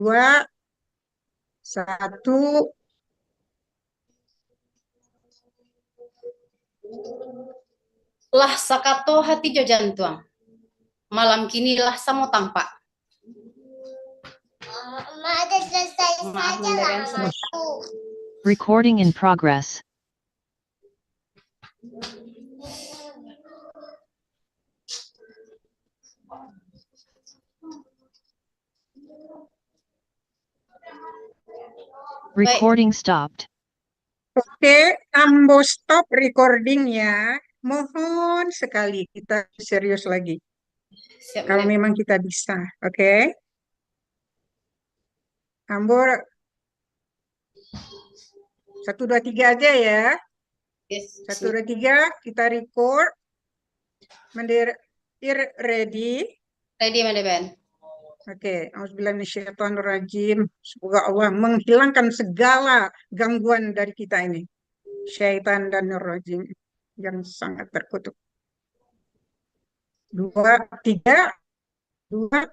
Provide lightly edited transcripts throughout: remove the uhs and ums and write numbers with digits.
2, 1. Lah sakato hati jo jantuang, malam kini lah samo tampak. Ada selesai Maaf, saja lah. Mandarin. Recording in progress. Recording stopped. Oke, Ambo stop recording ya. Mohon sekali kita serius lagi. Siap, Kalau Mandarin. memang kita bisa, oke? Ambo 1, 2, 3 aja ya. Yes, 1, 2, 3 kita record. Mandir ready. ready Mandarin. Oke, auzubillahiminasyaitonirrajim. Semoga Allah menghilangkan segala gangguan dari kita ini. Syaitan dan nurrajim yang sangat terkutuk. 2, 3, 2, 1.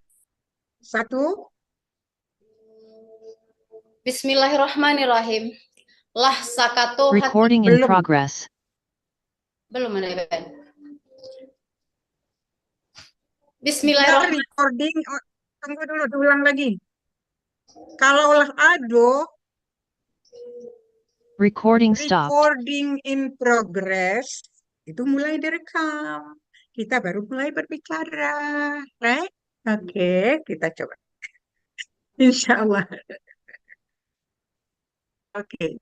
Bismillahirrahmanirrahim. Lah sakato hati. Recording in Belum. progress. Belum Mandarin. Kita Bismillahirrahmanirrahim. recording, tunggu dulu, diulang lagi. Kalaulah ado, Recording stopped. recording in progress, itu mulai direkam. Kita baru mulai berbicara. Right? Oke, kita coba. Insya Allah. Oke.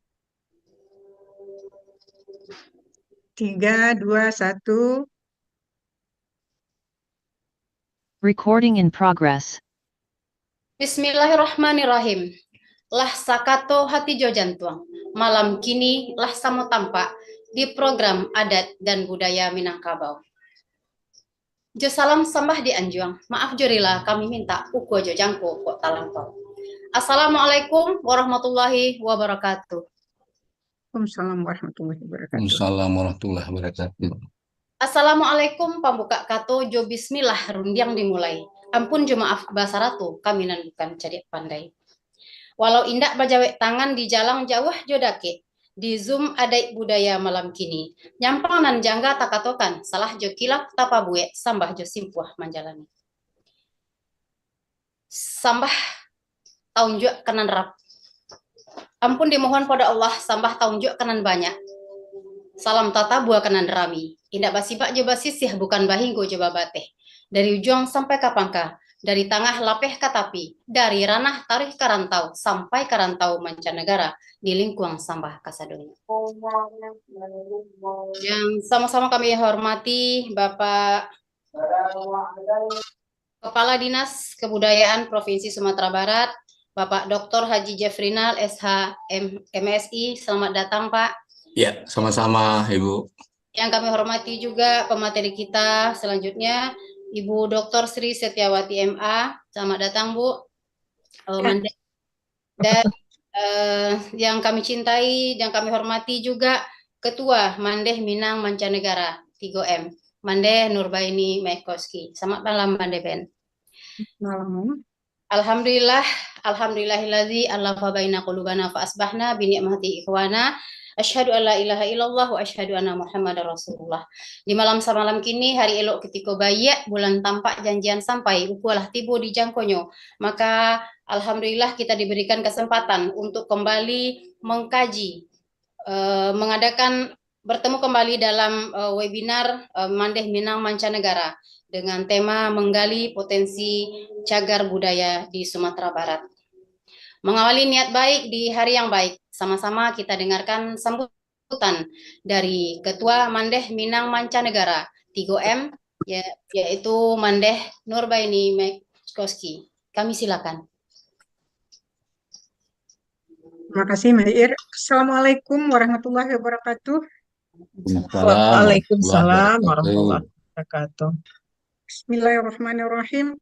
3, 2, 1. Recording in progress. Bismillahirrahmanirrahim. Lah sakato hati jo jantuang, malam kini lah samo tampak di program adat dan budaya Minangkabau. Jo salam sambah di anjuang, maaf jorila kami minta uko jo jangko kok talampau. Assalamualaikum warahmatullahi wabarakatuh. Waalaikumsalam warahmatullahi wabarakatuh. Waalaikumsalam warahmatullahi wabarakatuh. Assalamualaikum pambuka kato jo bismillah rundiang dimulai. Ampun jo maaf bahasa ratu, kami nan bukan cadik pandai. Walau indak bajawek tangan di jalang jauh jodake, di Zoom adai budaya malam kini. Nyampang nan jangga takatokan, salah jo kilap tapa buek, sambah jo simpuah manjalani. Sambah tahun jo kanan rap. Ampun dimohon pada Allah, sambah tahun jo kanan banyak. Salam tata buah kanan rami. Indak basibak jo basisih bukan bahinggo jo babateh. Dari ujung sampai kapangka. Dari tengah lapeh katapi, dari ranah tarikh karantau sampai karantau mancanegara di lingkungan sambah kasadonya. Yang sama-sama kami hormati Bapak Kepala Dinas Kebudayaan Provinsi Sumatera Barat, Bapak Dr. Haji Jeffrinal, SH MSI, selamat datang Pak. Ya, sama-sama Ibu. Yang kami hormati juga pemateri kita selanjutnya, Ibu Dr. Sri Setiawati MA, selamat datang Bu. Dan yang kami cintai dan kami hormati juga Ketua Mandeh Minang Mancanegara 3M, Mandeh Nurbaini Mekoski. Selamat malam Mandeh Ben. Malam. Alhamdulillah, alhamdulillahillazi allafa baina qulubana fa asbahna bi ni'mati ikhwana. Asyhadu an la ilaha illallah wa asyhadu anna Muhammadar Rasulullah. Di malam semalam kini hari elok ketika bayak bulan tampak janjian sampai ukulah tibo di jangkonyo. Maka alhamdulillah kita diberikan kesempatan untuk kembali mengkaji, mengadakan bertemu kembali dalam webinar Mandeh Minang Mancanegara dengan tema menggali potensi cagar budaya di Sumatera Barat. Mengawali niat baik di hari yang baik, sama-sama kita dengarkan sambutan dari Ketua Mandeh Minang Mancanegara 3M, yaitu Mandeh Nurbaini Mekoski. Kami silakan. Terima kasih Mbak. Assalamualaikum warahmatullahi wabarakatuh. Waalaikumsalam warahmatullahi wabarakatuh. Bismillahirrahmanirrahim.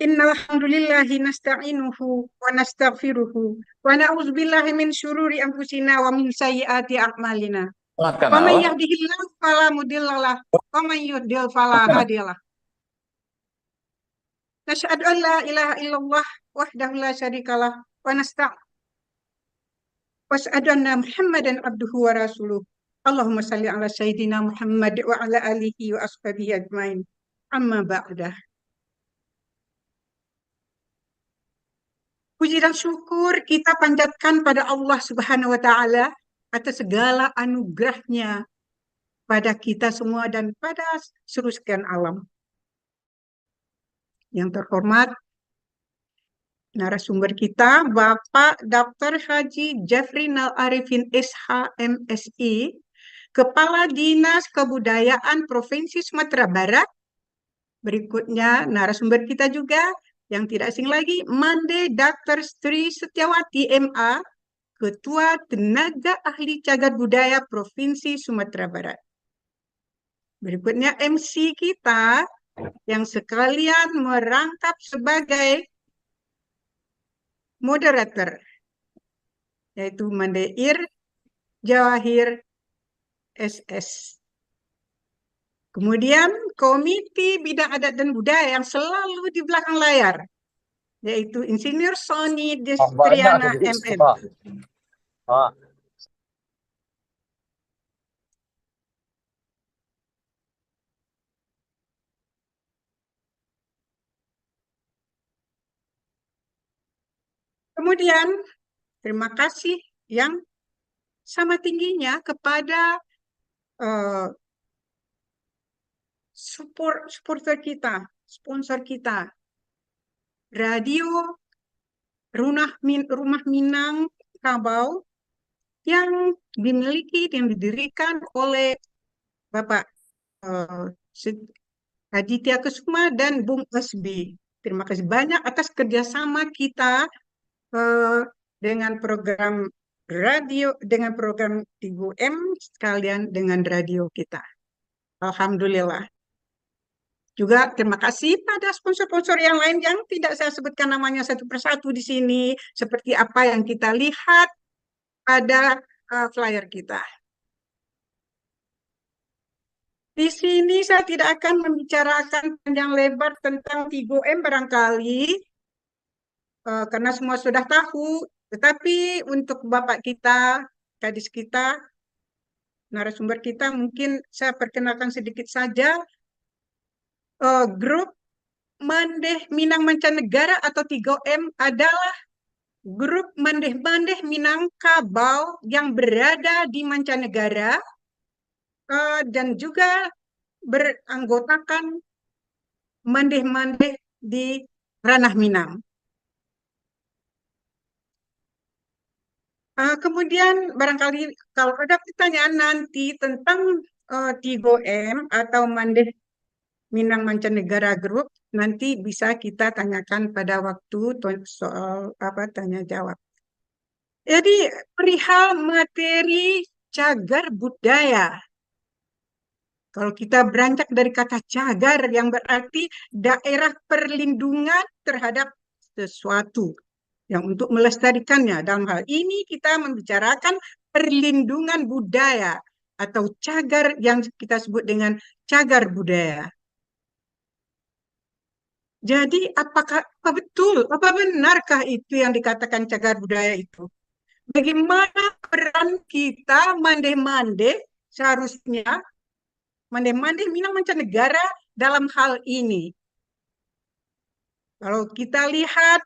Innal hamdulillahi nasta'inuhu wa nastaghfiruhu wa na'udzubillahi min syururi anfusina wa min sayyiati a'malina. Wa may yahdihillahu fala mudhillalah wa may yudhlil fala hadiyalah. Nasyhadu an la ilaha illallah wahdahu la syarikalah wa wasyhadu anna Muhammadan abduhu wa rasuluh. Allahumma salli ala sayyidina Muhammad wa ala alihi wa ashabihi ajmain. Amma ba'dah. Puji dan syukur kita panjatkan pada Allah Subhanahu wa taala atas segala anugerahnya pada kita semua dan pada seluruh sekian alam. Yang terhormat narasumber kita Bapak Dr. Haji Jafrinal Arifin SH MSI, Kepala Dinas Kebudayaan Provinsi Sumatera Barat. Berikutnya narasumber kita juga yang tidak asing lagi Mande Dr. Sri Setiawati MA, Ketua Tenaga Ahli Cagar Budaya Provinsi Sumatera Barat. Berikutnya MC kita yang sekalian merangkap sebagai moderator, yaitu Mandeir Jawahir SS. Kemudian Komite Bidang Adat dan Budaya yang selalu di belakang layar, yaitu Insinyur Sony Destriana MM. Kemudian terima kasih yang sama tingginya kepada supporter kita, sponsor kita, Radio Rumah Minang Kabau yang didirikan oleh Bapak Aditya Kusuma dan Bung Asbi. Terima kasih banyak atas kerjasama kita dengan program radio, dengan program Tigo M sekalian dengan radio kita. Alhamdulillah. Juga terima kasih pada sponsor-sponsor yang lain yang tidak saya sebutkan namanya satu persatu di sini, seperti apa yang kita lihat pada flyer kita. Di sini saya tidak akan membicarakan panjang lebar tentang Tigo M barangkali, karena semua sudah tahu, tetapi untuk Bapak kita, Kadis kita, narasumber kita, mungkin saya perkenalkan sedikit saja. Grup Mandeh Minang Mancanegara atau Tigo M adalah grup Mandeh-Mandeh Minangkabau yang berada di mancanegara dan juga beranggotakan Mandeh-Mandeh di ranah Minang. Kemudian barangkali kalau ada pertanyaan nanti tentang Tigo M atau Mandeh Minang Mancanegara Group, nanti bisa kita tanyakan pada waktu soal tanya jawab. Jadi perihal materi cagar budaya. Kalau kita beranjak dari kata cagar yang berarti daerah perlindungan terhadap sesuatu yang untuk melestarikannya. Dalam hal ini kita membicarakan perlindungan budaya atau cagar yang kita sebut dengan cagar budaya. Jadi apa benarkah itu yang dikatakan cagar budaya itu? Bagaimana peran kita Mandeh-Mandeh seharusnya Mandeh-Mandeh Minang Mancanegara dalam hal ini? Kalau kita lihat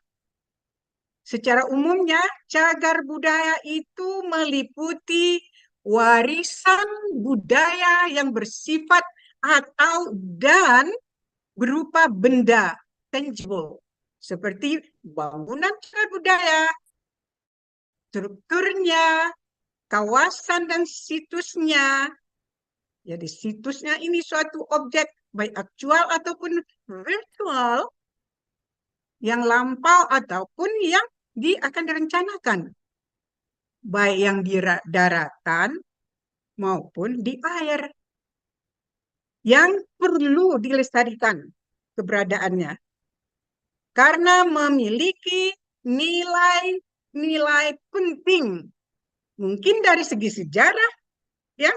secara umumnya cagar budaya itu meliputi warisan budaya yang bersifat atau dan berupa benda tangible, seperti bangunan cagar budaya, strukturnya, kawasan dan situsnya. Jadi situsnya ini suatu objek baik aktual ataupun virtual, yang lampau ataupun yang akan direncanakan, baik yang di daratan maupun di air, yang perlu dilestarikan keberadaannya karena memiliki nilai-nilai penting, mungkin dari segi sejarah, ya,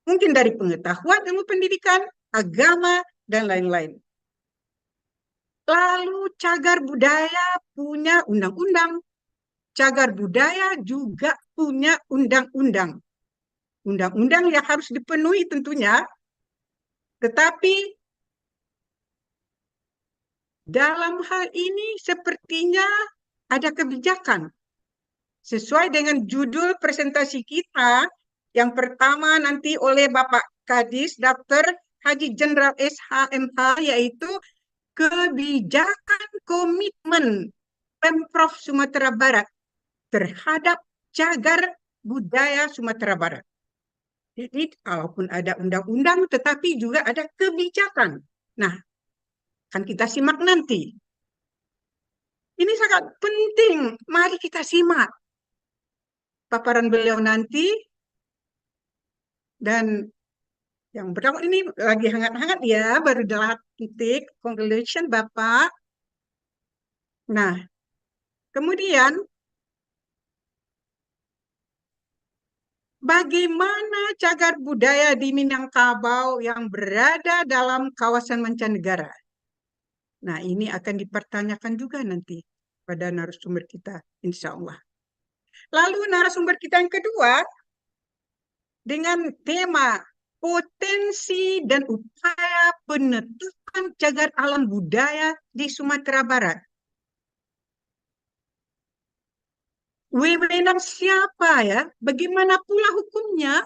mungkin dari pengetahuan, ilmu pendidikan, agama, dan lain-lain. Lalu cagar budaya punya undang-undang. Cagar budaya juga punya undang-undang. Undang-undang yang harus dipenuhi tentunya, tetapi dalam hal ini sepertinya ada kebijakan. Sesuai dengan judul presentasi kita, yang pertama nanti oleh Bapak Kadis, Dr. Haji Jenderal SHMH, yaitu kebijakan komitmen Pemprov Sumatera Barat terhadap cagar budaya Sumatera Barat. Jadi, kalaupun ada undang-undang, tetapi juga ada kebijakan. Nah, akan kita simak nanti. Ini sangat penting. Mari kita simak paparan beliau nanti. Dan yang pertama ini lagi hangat-hangat ya, baru 8 titik. Congratulations Bapak. Nah, kemudian bagaimana cagar budaya di Minangkabau yang berada dalam kawasan mancanegara? Nah, ini akan dipertanyakan juga nanti pada narasumber kita, insya Allah. Lalu narasumber kita yang kedua, dengan tema potensi dan upaya penetapan cagar alam budaya di Sumatera Barat. Wewenang siapa ya? Bagaimana pula hukumnya?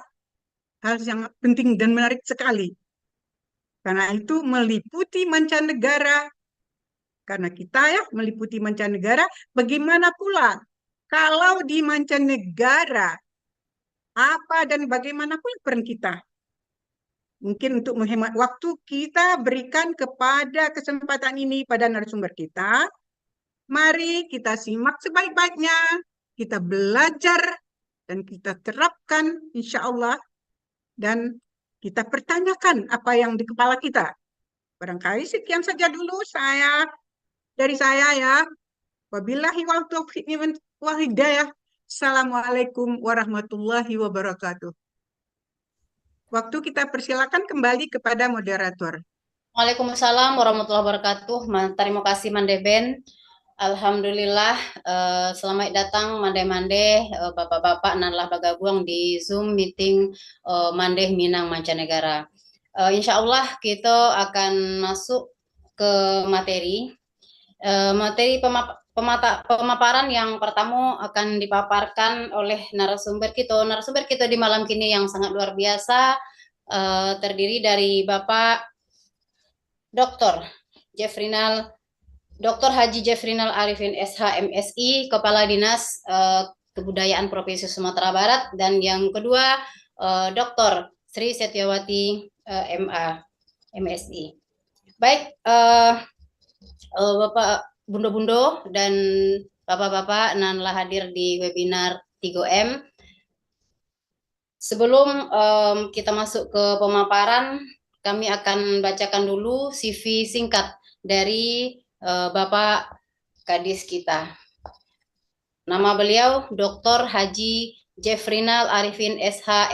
Hal yang penting dan menarik sekali. Karena itu meliputi mancanegara. Karena kita ya meliputi mancanegara, bagaimana pula kalau di mancanegara apa dan bagaimana pula peran kita? Mungkin untuk menghemat waktu, kita berikan kepada kesempatan ini pada narasumber kita. Mari kita simak sebaik-baiknya, kita belajar, dan kita terapkan insya Allah. Dan kita pertanyakan apa yang di kepala kita. Barangkali sekian saja dulu dari saya ya. Wabillahi wal hidayah. Assalamualaikum warahmatullahi wabarakatuh. Waktu kita persilakan kembali kepada moderator. Waalaikumsalam warahmatullahi wabarakatuh. Terima kasih Mandeben. Alhamdulillah, selamat datang Mande-Mande, Bapak-Bapak nanlah bagabuang di Zoom meeting Mande Minang Mancanegara. Insya Allah kita akan masuk ke materi. Pemaparan yang pertama akan dipaparkan oleh narasumber kita. Narasumber kita di malam kini yang sangat luar biasa, terdiri dari Bapak Dr. Haji Jeffrinal Arifin SH MSI, Kepala Dinas Kebudayaan Provinsi Sumatera Barat, dan yang kedua Dr. Sri Setiawati MA MSI. Baik, Bapak Bundo-Bundo dan Bapak-Bapak nanlah hadir di webinar 3M. Sebelum kita masuk ke pemaparan, kami akan bacakan dulu CV singkat dari Bapak Kadis kita. Nama beliau Dr. Haji Jeffrinal Arifin SH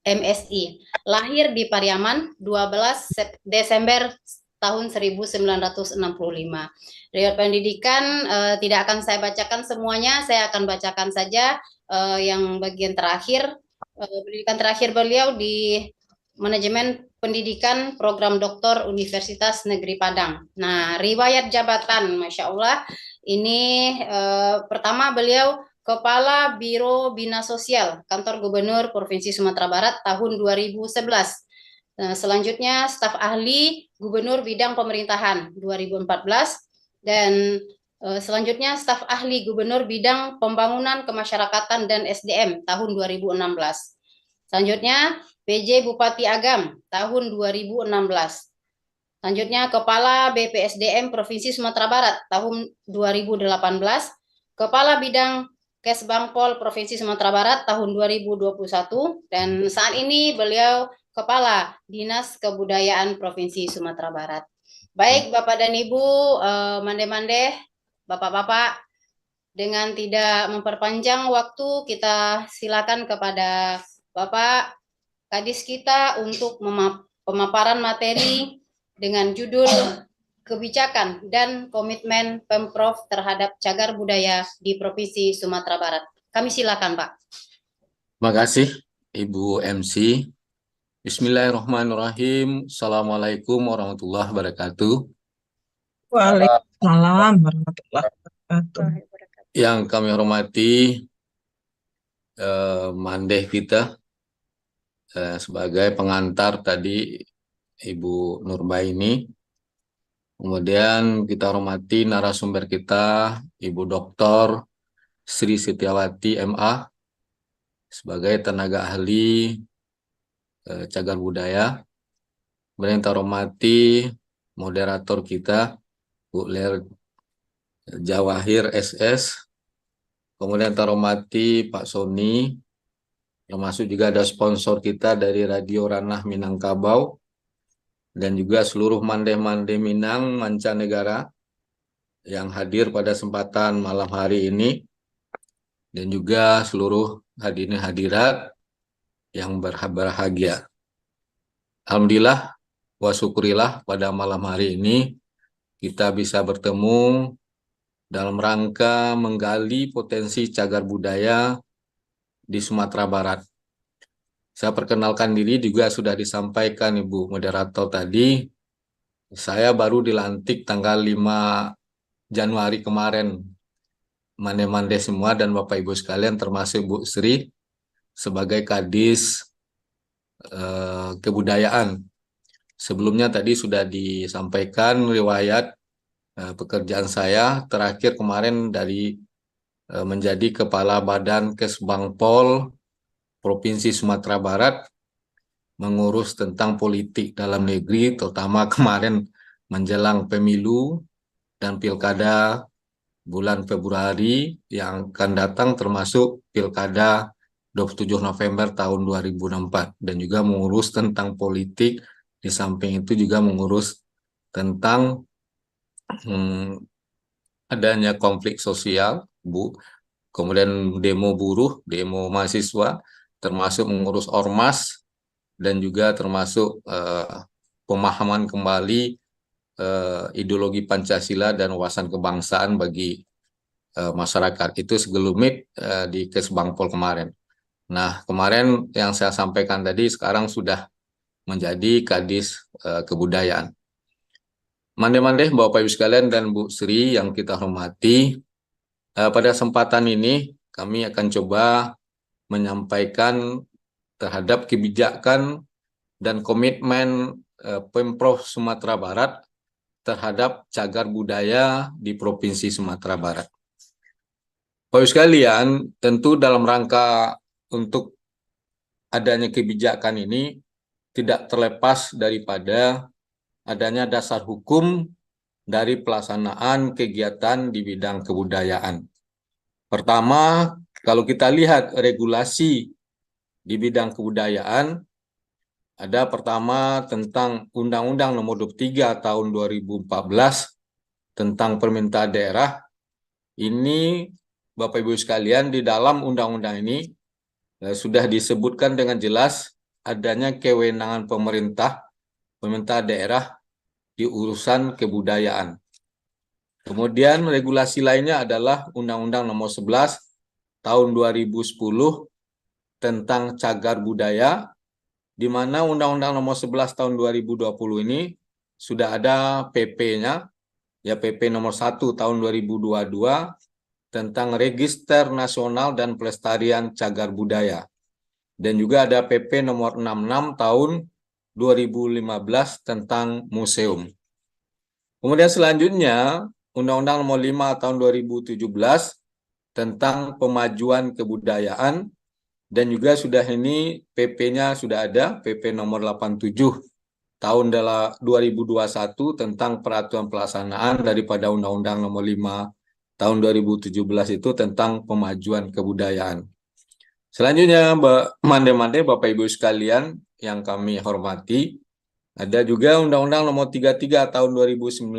MSI. Lahir di Pariaman 12 Desember tahun 1965. Riwayat pendidikan tidak akan saya bacakan semuanya, saya akan bacakan saja yang bagian terakhir. Pendidikan terakhir beliau di Manajemen Pendidikan Program Doktor Universitas Negeri Padang. Nah, riwayat jabatan, Masya Allah, ini pertama beliau Kepala Biro Bina Sosial Kantor Gubernur Provinsi Sumatera Barat tahun 2011. Nah, selanjutnya staf ahli Gubernur Bidang Pemerintahan 2014 dan selanjutnya staf ahli Gubernur Bidang Pembangunan Kemasyarakatan dan SDM tahun 2016. Selanjutnya PJ Bupati Agam tahun 2016. Selanjutnya Kepala BPSDM Provinsi Sumatera Barat tahun 2018. Kepala Bidang Kesbangpol Provinsi Sumatera Barat tahun 2021. Dan saat ini beliau Kepala Dinas Kebudayaan Provinsi Sumatera Barat. Baik Bapak dan Ibu, Mande-Mande, Bapak-Bapak, dengan tidak memperpanjang waktu, kita silakan kepada Bapak Kadis kita untuk pemaparan materi dengan judul kebijakan dan komitmen Pemprov terhadap cagar budaya di Provinsi Sumatera Barat. Kami silakan, Pak. Terima kasih, Ibu MC. Bismillahirrahmanirrahim. Assalamualaikum warahmatullahi wabarakatuh. Waalaikumsalam warahmatullahi wabarakatuh. Yang kami hormati mandeh kita sebagai pengantar tadi Ibu Nurbaini. Kemudian kita hormati narasumber kita Ibu Dr. Sri Setiawati MA sebagai tenaga ahli cagar budaya. Kemudian kita hormati moderator kita Bu Ler Jawahir SS. Kemudian kita hormati Pak Sony, termasuk juga ada sponsor kita dari Radio Ranah Minangkabau, dan juga seluruh mandeh-mandeh Minang mancanegara yang hadir pada kesempatan malam hari ini, dan juga seluruh hadirin hadirat yang berbahagia. Alhamdulillah wa syukurillah pada malam hari ini kita bisa bertemu dalam rangka menggali potensi cagar budaya di Sumatera Barat. Saya perkenalkan diri juga sudah disampaikan Ibu Moderator tadi. Saya baru dilantik tanggal 5 Januari kemarin. Mande-mande semua dan Bapak Ibu sekalian termasuk Bu Sri sebagai Kadis Kebudayaan. Sebelumnya tadi sudah disampaikan riwayat pekerjaan saya terakhir kemarin dari menjadi Kepala Badan Kesbangpol Provinsi Sumatera Barat, mengurus tentang politik dalam negeri, terutama kemarin menjelang pemilu dan pilkada bulan Februari yang akan datang, termasuk pilkada 27 November tahun 2024, dan juga mengurus tentang politik. Di samping itu juga mengurus tentang adanya konflik sosial, Bu, kemudian demo buruh, demo mahasiswa, termasuk mengurus ormas, dan juga termasuk pemahaman kembali ideologi Pancasila dan wawasan kebangsaan bagi masyarakat. Itu segelumit di Kesbangpol kemarin. Nah, kemarin yang saya sampaikan tadi sekarang sudah menjadi Kadis Kebudayaan. Mande-mande Bapak Ibu sekalian dan Bu Sri yang kita hormati, pada kesempatan ini kami akan coba menyampaikan terhadap kebijakan dan komitmen Pemprov Sumatera Barat terhadap cagar budaya di Provinsi Sumatera Barat. Bapak Ibu sekalian, tentu dalam rangka untuk adanya kebijakan ini tidak terlepas daripada adanya dasar hukum dari pelaksanaan kegiatan di bidang kebudayaan. Pertama, kalau kita lihat regulasi di bidang kebudayaan, ada pertama tentang Undang-Undang Nomor 23 Tahun 2014 tentang permintaan daerah. Ini Bapak Ibu sekalian, di dalam undang-undang ini sudah disebutkan dengan jelas adanya kewenangan pemerintah daerah di urusan kebudayaan. Kemudian regulasi lainnya adalah Undang-Undang Nomor 11 Tahun 2010 tentang cagar budaya, di mana Undang-Undang Nomor 11 Tahun 2020 ini sudah ada PP-nya, ya PP Nomor 1 Tahun 2022 tentang Register Nasional dan Pelestarian Cagar Budaya. Dan juga ada PP Nomor 66 Tahun 2015 tentang museum. Kemudian selanjutnya Undang-Undang Nomor 5 Tahun 2017 tentang pemajuan kebudayaan, dan juga sudah ini PP-nya sudah ada, PP Nomor 87 Tahun 2021 tentang peraturan pelaksanaan daripada Undang-Undang Nomor 5 Tahun 2017 itu tentang pemajuan kebudayaan. Selanjutnya, mande-mande Bapak Ibu sekalian yang kami hormati, ada juga Undang-Undang Nomor 33 Tahun 2009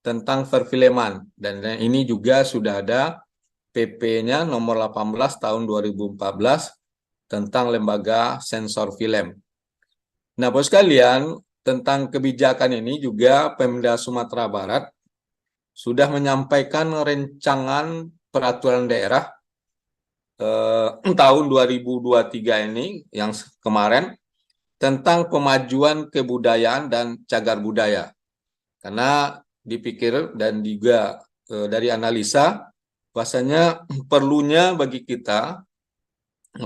tentang perfilman, dan ini juga sudah ada PP-nya Nomor 18 Tahun 2014 tentang lembaga sensor film. Nah, Bapak sekalian, tentang kebijakan ini juga Pemda Sumatera Barat sudah menyampaikan rancangan peraturan daerah tahun 2023 ini yang kemarin tentang pemajuan kebudayaan dan cagar budaya. Karena dipikir dan juga dari analisa bahwasanya perlunya bagi kita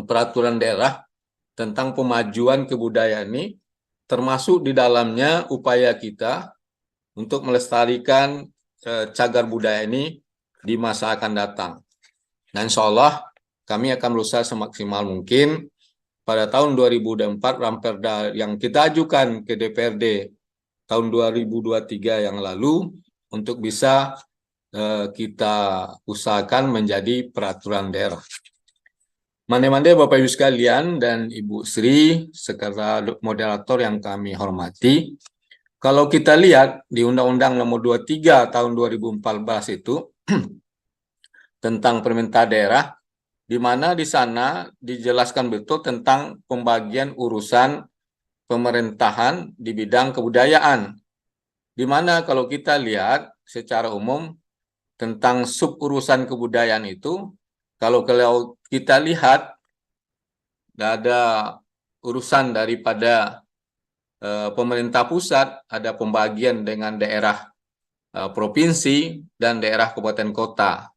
peraturan daerah tentang pemajuan kebudayaan ini termasuk di dalamnya upaya kita untuk melestarikan cagar budaya ini di masa akan datang. Dan insya Allah kami akan berusaha semaksimal mungkin pada tahun 2024 Ramperda yang kita ajukan ke DPRD tahun 2023 yang lalu untuk bisa kita usahakan menjadi peraturan daerah. Mande-mande Bapak Ibu sekalian dan Ibu Sri, serta moderator yang kami hormati, kalau kita lihat di Undang-Undang Nomor 23 Tahun 2014 itu tentang pemerintah daerah, di mana di sana dijelaskan betul tentang pembagian urusan pemerintahan di bidang kebudayaan. Di mana kalau kita lihat secara umum tentang sub urusan kebudayaan itu, kalau kita lihat ada urusan daripada pemerintah pusat, ada pembagian dengan daerah provinsi dan daerah kabupaten kota.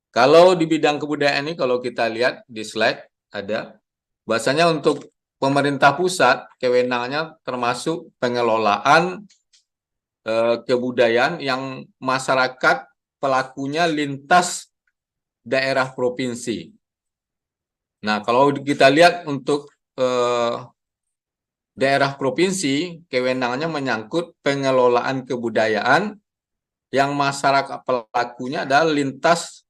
Kalau di bidang kebudayaan ini, kalau kita lihat di slide ada, bahasanya untuk pemerintah pusat, kewenangannya termasuk pengelolaan kebudayaan yang masyarakat pelakunya lintas daerah provinsi. Nah, kalau kita lihat untuk daerah provinsi, kewenangannya menyangkut pengelolaan kebudayaan yang masyarakat pelakunya adalah lintas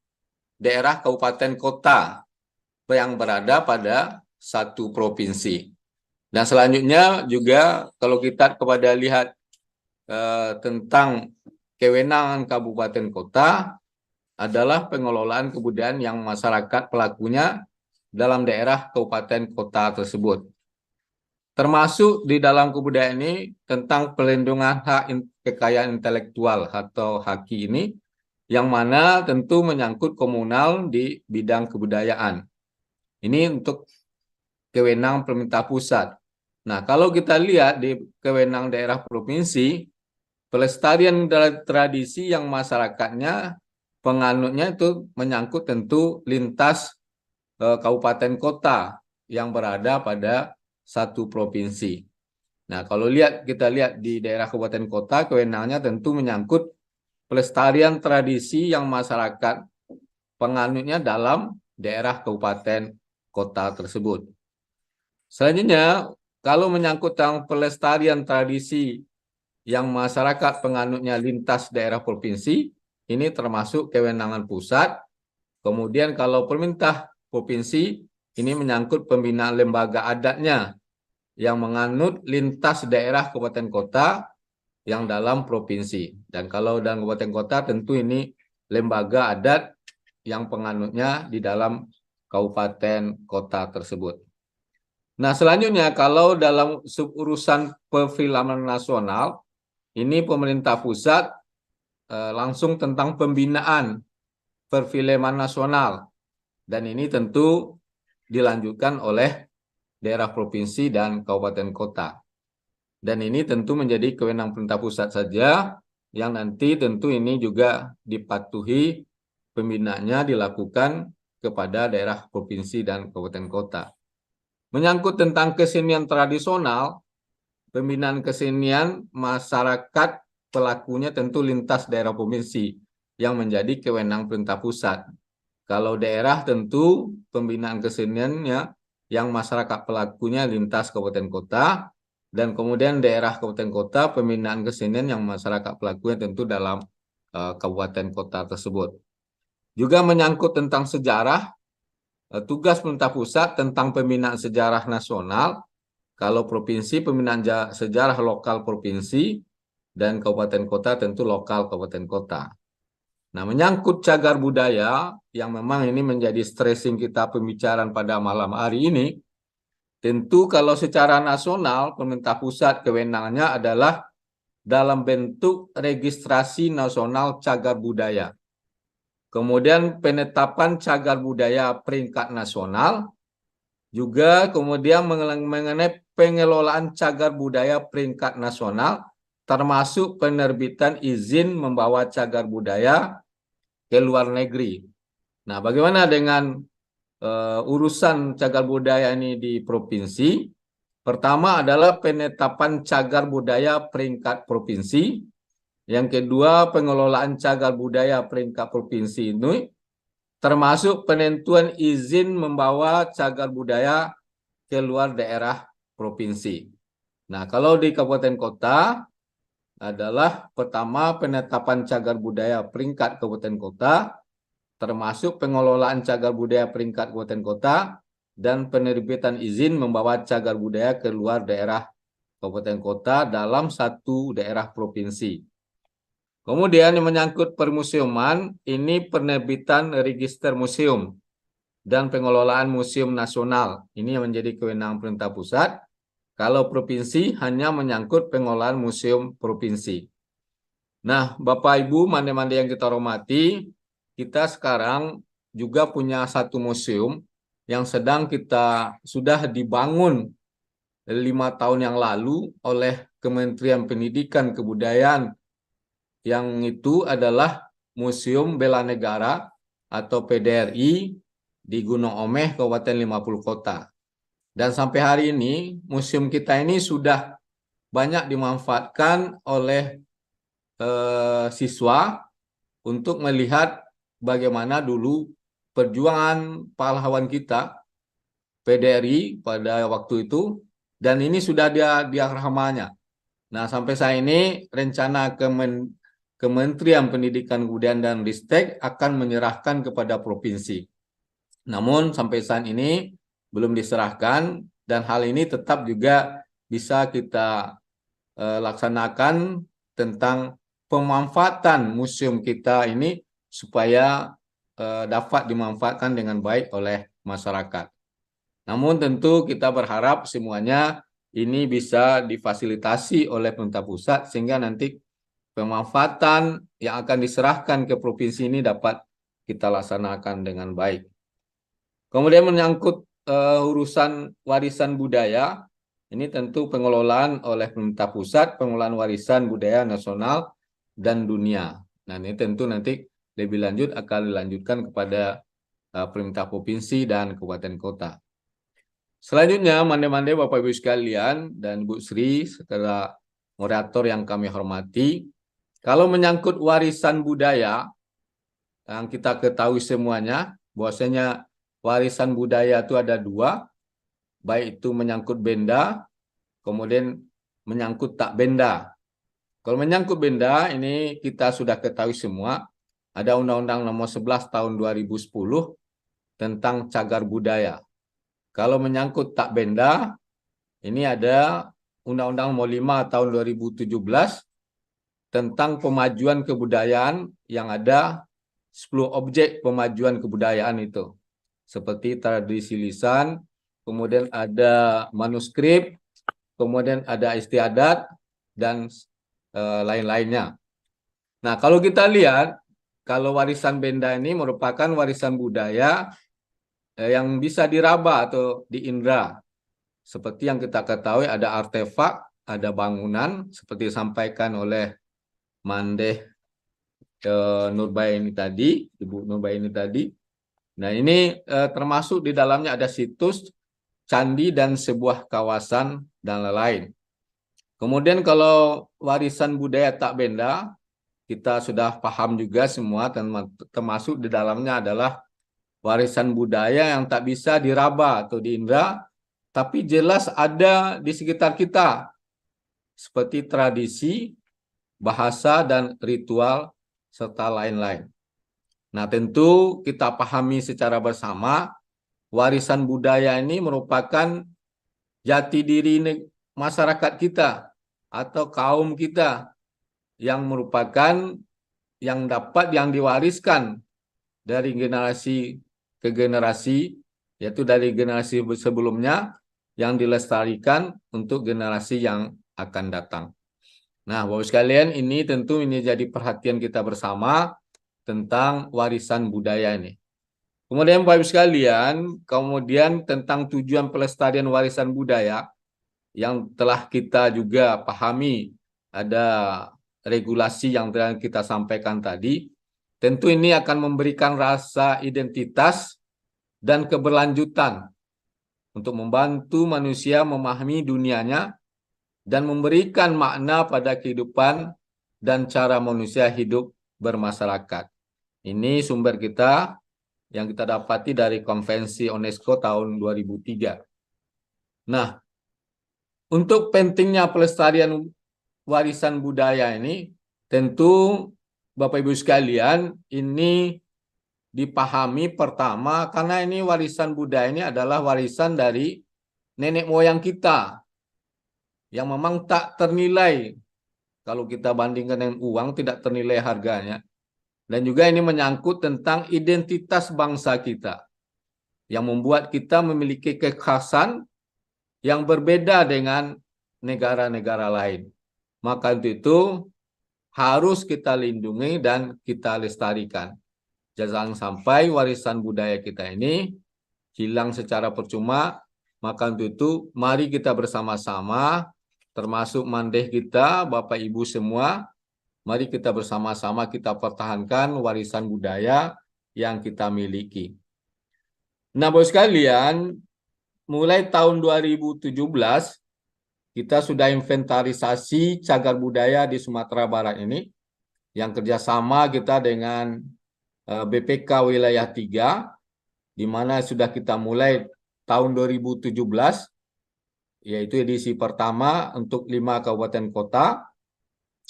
daerah kabupaten kota yang berada pada satu provinsi. Dan selanjutnya juga kalau kita lihat tentang kewenangan kabupaten kota adalah pengelolaan kebudayaan yang masyarakat pelakunya dalam daerah kabupaten kota tersebut. Termasuk di dalam kebudayaan ini tentang pelindungan hak kekayaan intelektual atau HAKI ini, yang mana tentu menyangkut komunal di bidang kebudayaan. Ini untuk kewenangan pemerintah pusat. Nah, kalau kita lihat di kewenangan daerah provinsi, pelestarian tradisi yang masyarakatnya penganutnya itu menyangkut tentu lintas kabupaten kota yang berada pada satu provinsi. Nah, kalau kita lihat di daerah kabupaten kota, kewenangannya tentu menyangkut pelestarian tradisi yang masyarakat penganutnya dalam daerah kabupaten kota tersebut. Selanjutnya, kalau menyangkut tentang pelestarian tradisi yang masyarakat penganutnya lintas daerah provinsi, ini termasuk kewenangan pusat. Kemudian kalau pemerintah provinsi, ini menyangkut pembinaan lembaga adatnya yang menganut lintas daerah kabupaten kota yang dalam provinsi. Dan kalau dalam kabupaten kota tentu ini lembaga adat yang penganutnya di dalam kabupaten kota tersebut. Nah, selanjutnya kalau dalam suburusan perfilman nasional, ini pemerintah pusat langsung tentang pembinaan perfilman nasional. Dan ini tentu dilanjutkan oleh daerah provinsi dan kabupaten kota. Dan ini tentu menjadi kewenangan pemerintah pusat saja, yang nanti tentu ini juga dipatuhi pembinaannya dilakukan kepada daerah provinsi dan kabupaten kota. Menyangkut tentang kesenian tradisional, pembinaan kesenian masyarakat pelakunya tentu lintas daerah provinsi yang menjadi kewenangan pemerintah pusat. Kalau daerah tentu pembinaan keseniannya yang masyarakat pelakunya lintas kabupaten kota, dan kemudian daerah kabupaten kota pembinaan kesenian yang masyarakat pelakunya tentu dalam kabupaten kota tersebut. Juga menyangkut tentang sejarah, tugas pemerintah pusat tentang pembinaan sejarah nasional, kalau provinsi pembinaan sejarah lokal provinsi, dan kabupaten kota tentu lokal kabupaten kota. Nah, menyangkut cagar budaya yang memang ini menjadi stressing kita pembicaraan pada malam hari ini, Tentu kalau secara nasional, pemerintah pusat kewenangannya adalah dalam bentuk registrasi nasional cagar budaya. Kemudian penetapan cagar budaya peringkat nasional, juga kemudian mengenai pengelolaan cagar budaya peringkat nasional, termasuk penerbitan izin membawa cagar budaya ke luar negeri. Nah, bagaimana dengan urusan cagar budaya ini di provinsi? Pertama adalah penetapan cagar budaya peringkat provinsi. Yang kedua, pengelolaan cagar budaya peringkat provinsi ini, termasuk penentuan izin membawa cagar budaya ke luar daerah provinsi. Nah, kalau di kabupaten kota adalah pertama penetapan cagar budaya peringkat kabupaten kota, termasuk pengelolaan cagar budaya peringkat kabupaten kota, dan penerbitan izin membawa cagar budaya ke luar daerah kabupaten kota dalam satu daerah provinsi. Kemudian yang menyangkut permuseuman, ini penerbitan register museum dan pengelolaan museum nasional. Ini yang menjadi kewenangan pemerintah pusat. Kalau provinsi hanya menyangkut pengelolaan museum provinsi. Nah, Bapak Ibu, mande-mande yang kita hormati, kita sekarang juga punya satu museum yang sedang kita sudah dibangun 5 tahun yang lalu oleh Kementerian Pendidikan Kebudayaan, yang itu adalah Museum Bela Negara atau PDRI di Gunung Omeh, Kabupaten 50 Kota. Dan sampai hari ini, museum kita ini sudah banyak dimanfaatkan oleh siswa untuk melihat bagaimana dulu perjuangan pahlawan kita, PDRI pada waktu itu, dan ini sudah diagramanya. Nah, sampai saat ini rencana Kementerian Pendidikan Kebudayaan dan Ristek akan menyerahkan kepada provinsi. Namun sampai saat ini belum diserahkan, dan hal ini tetap juga bisa kita laksanakan tentang pemanfaatan museum kita ini supaya dapat dimanfaatkan dengan baik oleh masyarakat. Namun tentu kita berharap semuanya ini bisa difasilitasi oleh pemerintah pusat sehingga nanti pemanfaatan yang akan diserahkan ke provinsi ini dapat kita laksanakan dengan baik. Kemudian menyangkut urusan warisan budaya, ini tentu pengelolaan oleh pemerintah pusat, pengelolaan warisan budaya nasional dan dunia. Nah, ini tentu nanti lebih lanjut akan dilanjutkan kepada pemerintah provinsi dan kabupaten kota. Selanjutnya, mande-mande Bapak Ibu sekalian dan Bu Sri, serta moderator yang kami hormati, kalau menyangkut warisan budaya, yang kita ketahui semuanya, bahwasanya warisan budaya itu ada dua, baik itu menyangkut benda, kemudian menyangkut tak benda. Kalau menyangkut benda, ini kita sudah ketahui semua, ada Undang-Undang Nomor 11 Tahun 2010 tentang cagar budaya. Kalau menyangkut tak benda, ini ada Undang-Undang Nomor 5 Tahun 2017 tentang pemajuan kebudayaan, yang ada 10 objek pemajuan kebudayaan itu. Seperti tradisi lisan, kemudian ada manuskrip, kemudian ada istiadat, dan lain-lainnya. Nah, kalau kita lihat, kalau warisan benda ini merupakan warisan budaya yang bisa diraba atau diindra. Seperti yang kita ketahui ada artefak, ada bangunan, seperti disampaikan oleh Mandeh Nurbaini tadi, Ibu Nurbaini tadi. Nah, ini termasuk di dalamnya ada situs, candi, dan sebuah kawasan, dan lain-lain. Kemudian kalau warisan budaya tak benda, kita sudah paham juga semua, termasuk di dalamnya adalah warisan budaya yang tak bisa diraba atau diindra, tapi jelas ada di sekitar kita, seperti tradisi, bahasa, dan ritual, serta lain-lain. Nah, tentu kita pahami secara bersama, warisan budaya ini merupakan jati diri masyarakat kita atau kaum kita, yang merupakan yang diwariskan dari generasi ke generasi, yaitu dari generasi sebelumnya yang dilestarikan untuk generasi yang akan datang. Nah, Bapak sekalian, ini tentu ini jadi perhatian kita bersama tentang warisan budaya ini. Kemudian Bapak sekalian, kemudian tentang tujuan pelestarian warisan budaya yang telah kita juga pahami, ada regulasi yang telah kita sampaikan tadi, tentu ini akan memberikan rasa identitas dan keberlanjutan untuk membantu manusia memahami dunianya dan memberikan makna pada kehidupan dan cara manusia hidup bermasyarakat. Ini sumber kita yang kita dapati dari Konvensi UNESCO tahun 2003. Nah, untuk pentingnya pelestarian warisan budaya ini, tentu Bapak Ibu sekalian, ini dipahami pertama karena ini warisan budaya ini adalah warisan dari nenek moyang kita yang memang tak ternilai. Kalau kita bandingkan dengan uang, tidak ternilai harganya. Dan juga ini menyangkut tentang identitas bangsa kita yang membuat kita memiliki kekhasan yang berbeda dengan negara-negara lain. Maka itu harus kita lindungi dan kita lestarikan. Jangan sampai warisan budaya kita ini hilang secara percuma. Maka itu mari kita bersama-sama, termasuk mandeh kita, Bapak Ibu semua, mari kita bersama-sama kita pertahankan warisan budaya yang kita miliki. Nah, Bapak sekalian, mulai tahun 2017, kita sudah inventarisasi cagar budaya di Sumatera Barat ini, yang kerjasama kita dengan BPK Wilayah 3, di mana sudah kita mulai tahun 2017, yaitu edisi pertama untuk 5 kabupaten kota.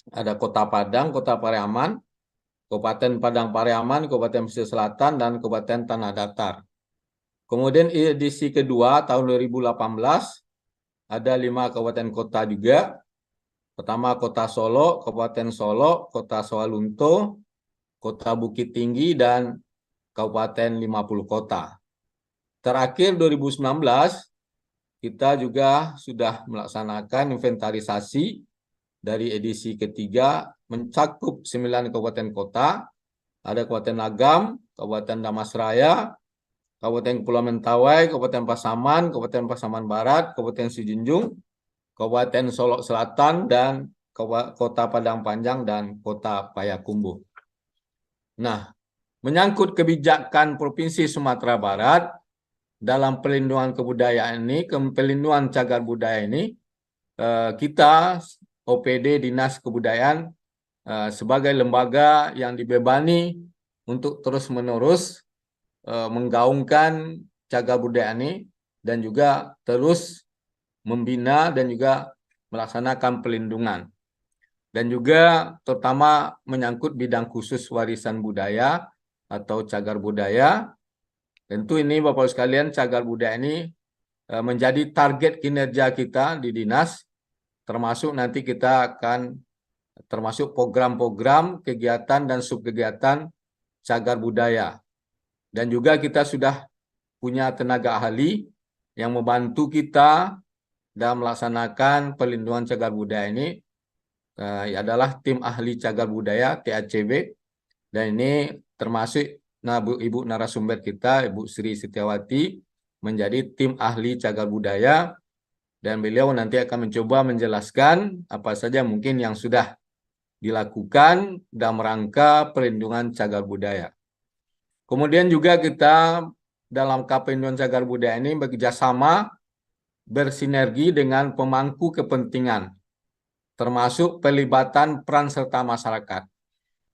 Ada Kota Padang, Kota Pariaman, Kabupaten Padang Pariaman, Kabupaten Pesisir Selatan, dan Kabupaten Tanah Datar. Kemudian edisi kedua tahun 2018 ada 5 kabupaten kota juga. Pertama Kota Solo, Kabupaten Solo, Kota Sawalunto, Kota Bukit Tinggi, dan Kabupaten 50 Kota. Terakhir 2019 kita juga sudah melaksanakan inventarisasi dari edisi ketiga mencakup 9 kabupaten kota. Ada Kabupaten Agam, Kabupaten Damasraya, Kabupaten Kepulauan Mentawai, Kabupaten Pasaman, Kabupaten Pasaman Barat, Kabupaten Sijunjung, Kabupaten Solok Selatan, dan Kota Padang Panjang dan Kota Payakumbuh. Nah, menyangkut kebijakan Provinsi Sumatera Barat dalam pelindungan kebudayaan ini, pelindungan cagar budaya ini, kita OPD Dinas Kebudayaan sebagai lembaga yang dibebani untuk terus-menerus menggaungkan cagar budaya ini dan juga terus membina dan juga melaksanakan pelindungan. Dan juga terutama menyangkut bidang khusus warisan budaya atau cagar budaya. Tentu ini Bapak sekalian, cagar budaya ini menjadi target kinerja kita di dinas, termasuk nanti kita akan termasuk program-program, kegiatan dan subkegiatan cagar budaya. Dan juga kita sudah punya tenaga ahli yang membantu kita dalam melaksanakan pelindungan cagar budaya ini, adalah tim ahli cagar budaya TACB, dan ini termasuk Ibu narasumber kita, Ibu Sri Setiawati, menjadi tim ahli cagar budaya, dan beliau nanti akan mencoba menjelaskan apa saja mungkin yang sudah dilakukan dalam rangka perlindungan cagar budaya. Kemudian juga kita dalam pelindungan cagar budaya ini bekerjasama bersinergi dengan pemangku kepentingan, termasuk pelibatan peran serta masyarakat.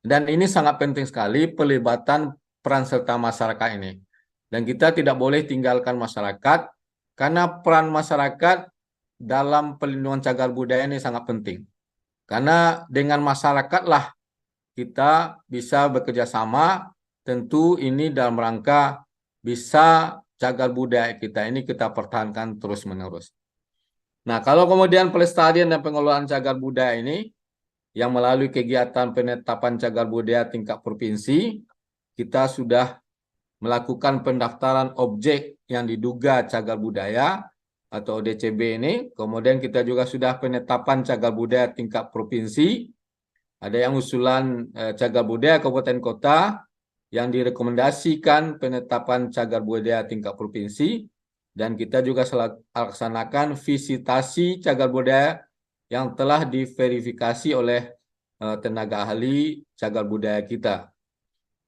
Dan ini sangat penting sekali, pelibatan peran serta masyarakat ini. Dan kita tidak boleh tinggalkan masyarakat, karena peran masyarakat dalam pelindungan cagar budaya ini sangat penting. Karena dengan masyarakatlah kita bisa bekerja sama, tentu ini dalam rangka bisa cagar budaya kita ini kita pertahankan terus-menerus. Nah, kalau kemudian pelestarian dan pengelolaan cagar budaya ini, yang melalui kegiatan penetapan cagar budaya tingkat provinsi, kita sudah melakukan pendaftaran objek yang diduga cagar budaya atau DCB ini. Kemudian kita juga sudah penetapan cagar budaya tingkat provinsi. Ada yang usulan cagar budaya kabupaten kota yang direkomendasikan penetapan cagar budaya tingkat provinsi. Dan kita juga laksanakan visitasi cagar budaya yang telah diverifikasi oleh tenaga ahli cagar budaya kita.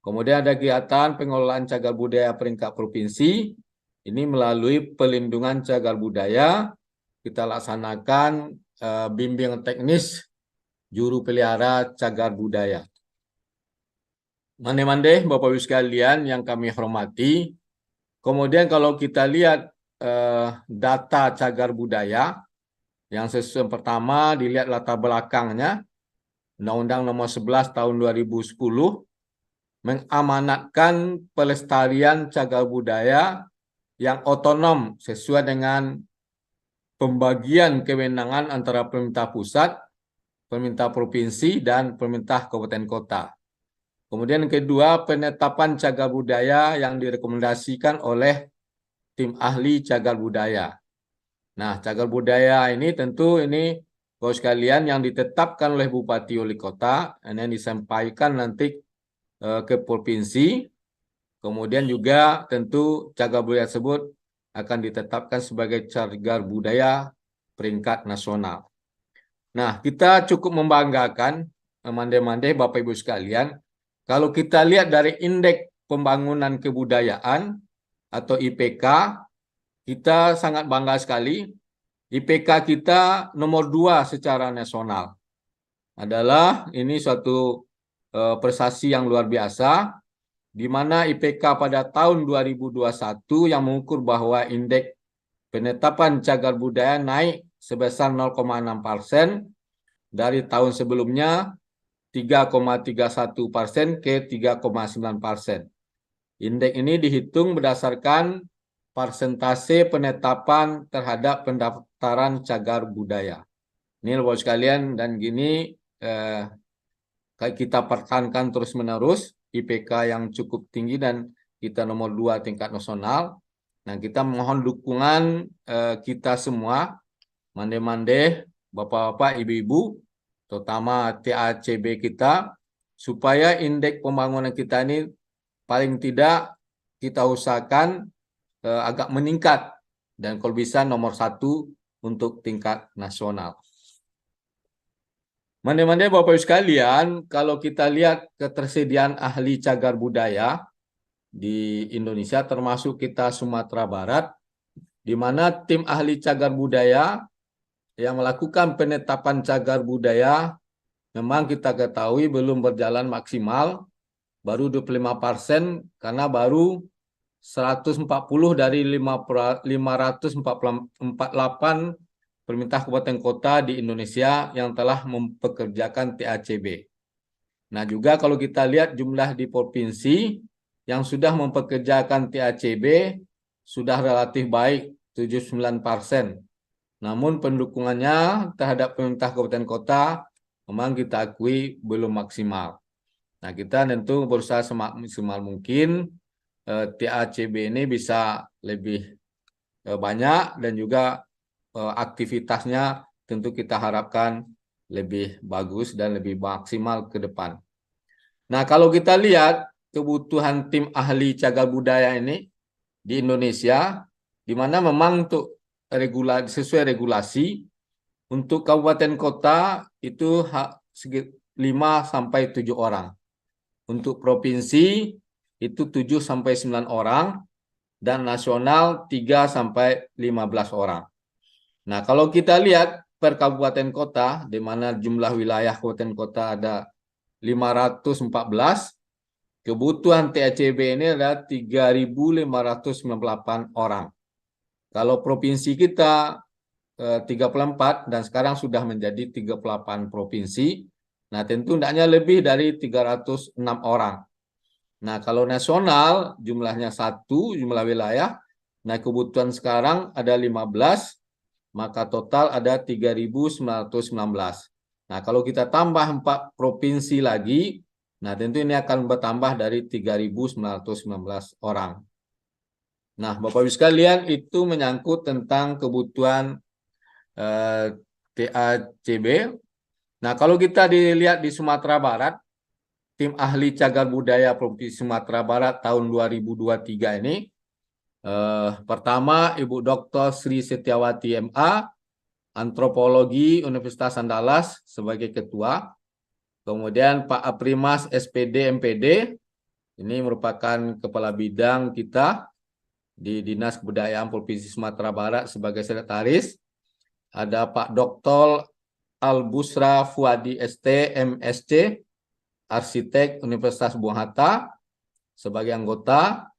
Kemudian ada kegiatan pengelolaan cagar budaya peringkat provinsi. Ini melalui pelindungan cagar budaya. Kita laksanakan bimbingan teknis juru pelihara cagar budaya. Mande-mande Bapak Ibu sekalian yang kami hormati. Kemudian kalau kita lihat data cagar budaya, yang pertama dilihat latar belakangnya. Undang-Undang Nomor 11 Tahun 2010 mengamanatkan pelestarian cagar budaya yang otonom sesuai dengan pembagian kewenangan antara pemerintah pusat, pemerintah provinsi, dan pemerintah kabupaten kota. Kemudian yang kedua, penetapan cagar budaya yang direkomendasikan oleh tim ahli cagar budaya. Nah, cagar budaya ini tentu ini Bapak sekalian yang ditetapkan oleh Bupati Wali Kota, yang disampaikan nanti ke provinsi. Kemudian juga tentu cagar budaya tersebut akan ditetapkan sebagai cagar budaya peringkat nasional. Nah, kita cukup membanggakan, mande-mande Bapak Ibu sekalian, kalau kita lihat dari indeks pembangunan kebudayaan atau IPK, kita sangat bangga sekali. IPK kita nomor 2 secara nasional. Adalah ini suatu prestasi yang luar biasa, di mana IPK pada tahun 2021 yang mengukur bahwa indeks penetapan cagar budaya naik sebesar 0,6% dari tahun sebelumnya 3,31% ke 3,9%. Indeks ini dihitung berdasarkan persentase penetapan terhadap pendaftaran cagar budaya. Ini Bapak sekalian, dan gini kita pertahankan terus-menerus IPK yang cukup tinggi dan kita nomor 2 tingkat nasional. Nah, kita mohon dukungan kita semua, mande-mande, Bapak-bapak, Ibu-ibu, terutama TACB kita, supaya indeks pembangunan kita ini paling tidak kita usahakan agak meningkat dan kalau bisa nomor 1 untuk tingkat nasional. Mande-mande Bapak Ibu sekalian, kalau kita lihat ketersediaan ahli cagar budaya di Indonesia termasuk kita Sumatera Barat, di mana tim ahli cagar budaya yang melakukan penetapan cagar budaya memang kita ketahui belum berjalan maksimal, baru 25% karena baru 140 dari 548 pemerintah kabupaten kota di Indonesia yang telah mempekerjakan TACB. Nah, juga kalau kita lihat jumlah di provinsi yang sudah mempekerjakan TACB sudah relatif baik, 79%. Namun pendukungannya terhadap pemerintah kabupaten kota memang kita akui belum maksimal. Nah, kita tentu berusaha semaksimal mungkin TACB ini bisa lebih banyak dan juga aktivitasnya tentu kita harapkan lebih bagus dan lebih maksimal ke depan. Nah, kalau kita lihat kebutuhan tim ahli cagar budaya ini di Indonesia, di mana memang untuk sesuai regulasi untuk kabupaten kota itu 5-7 orang. Untuk provinsi itu 7-9 orang dan nasional 3-15 orang. Nah, kalau kita lihat per kabupaten kota di mana jumlah wilayah kabupaten kota ada 514, kebutuhan TACB ini adalah 3.598 orang. Kalau provinsi kita 34 dan sekarang sudah menjadi 38 provinsi. Nah, tentu hendaknya lebih dari 306 orang. Nah, kalau nasional jumlahnya 1 jumlah wilayah. Nah, kebutuhan sekarang ada 15, maka total ada 3.919. Nah, kalau kita tambah 4 provinsi lagi, nah tentu ini akan bertambah dari 3.919 orang. Nah, Bapak Ibu sekalian, itu menyangkut tentang kebutuhan TACB. Nah, kalau kita dilihat di Sumatera Barat, tim ahli cagar budaya Provinsi Sumatera Barat tahun 2023 ini, pertama Ibu Dr. Sri Setiawati MA, Antropologi Universitas Andalas sebagai ketua. Kemudian Pak Aprimas SPD MPD, ini merupakan kepala bidang kita di Dinas Kebudayaan Provinsi Sumatera Barat sebagai sekretaris. Ada Pak Dr. Al-Busra Fuadi ST MSC, Arsitek Universitas Bung Hatta sebagai anggota.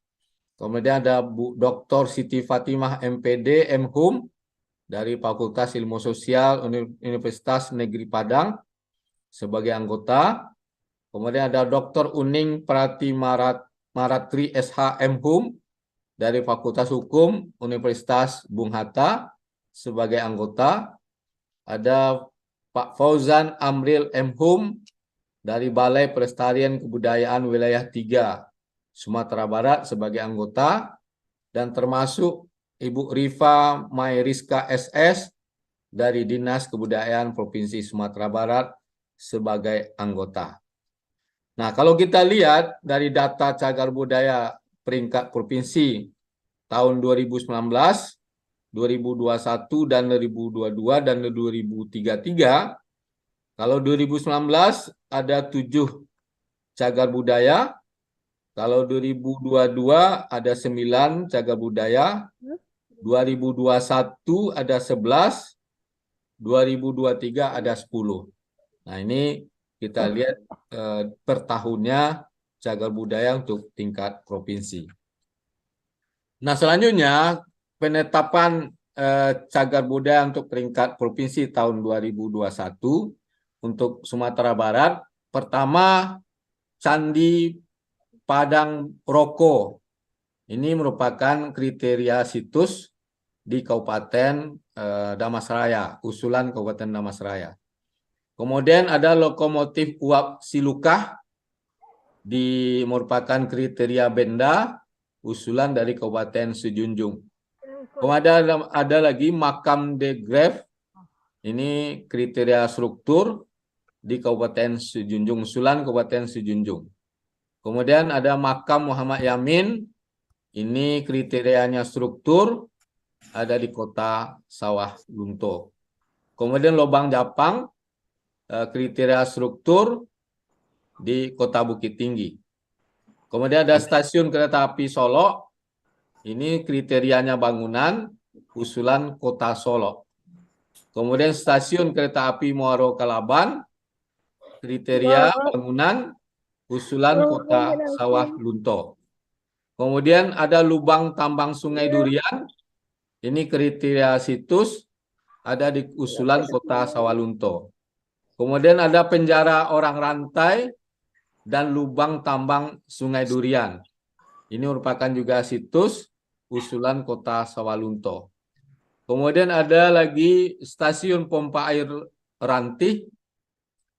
Kemudian ada Bu Dr. Siti Fatimah MPD MHUM dari Fakultas Ilmu Sosial Universitas Negeri Padang sebagai anggota. Kemudian ada Dr. Uning Prati Maratri SH MHUM dari Fakultas Hukum Universitas Bung Hatta sebagai anggota. Ada Pak Fauzan Amril MHUM dari Balai Pelestarian Kebudayaan Wilayah 3 Sumatera Barat sebagai anggota, dan termasuk Ibu Rifa Mayriska SS dari Dinas Kebudayaan Provinsi Sumatera Barat sebagai anggota. Nah, kalau kita lihat dari data cagar budaya peringkat provinsi tahun 2019, 2021, dan 2022, dan 2033, kalau 2019 ada 7 cagar budaya, kalau 2022 ada 9 cagar budaya, 2021 ada 11, 2023 ada 10. Nah, ini kita lihat per tahunnya cagar budaya untuk tingkat provinsi. Nah, selanjutnya penetapan cagar budaya untuk peringkat provinsi tahun 2021 untuk Sumatera Barat. Pertama, Candi Padang Roko. Ini merupakan kriteria situs di Kabupaten Damasraya, usulan Kabupaten Damasraya. Kemudian ada lokomotif uap Silukah, merupakan kriteria Benda, usulan dari Kabupaten Sejunjung. Kemudian ada lagi makam De Gref, ini kriteria struktur di Kabupaten Sejunjung, usulan Kabupaten Sejunjung. Kemudian ada makam Muhammad Yamin, ini kriterianya struktur, ada di Kota Sawah Lunto. Kemudian Lobang Japang, kriteria struktur di Kota Bukit Tinggi. Kemudian ada stasiun kereta api Solo, ini kriterianya bangunan, usulan Kota Solo. Kemudian stasiun kereta api Muaro Kalaban, kriteria bangunan, usulan Kota Sawah Lunto. Kemudian ada lubang tambang Sungai Durian, ini kriteria situs, ada di usulan Kota Sawah Lunto. Kemudian ada penjara orang rantai dan lubang tambang Sungai Durian. Ini merupakan juga situs, usulan Kota Sawah Lunto. Kemudian ada lagi stasiun pompa air Rantih,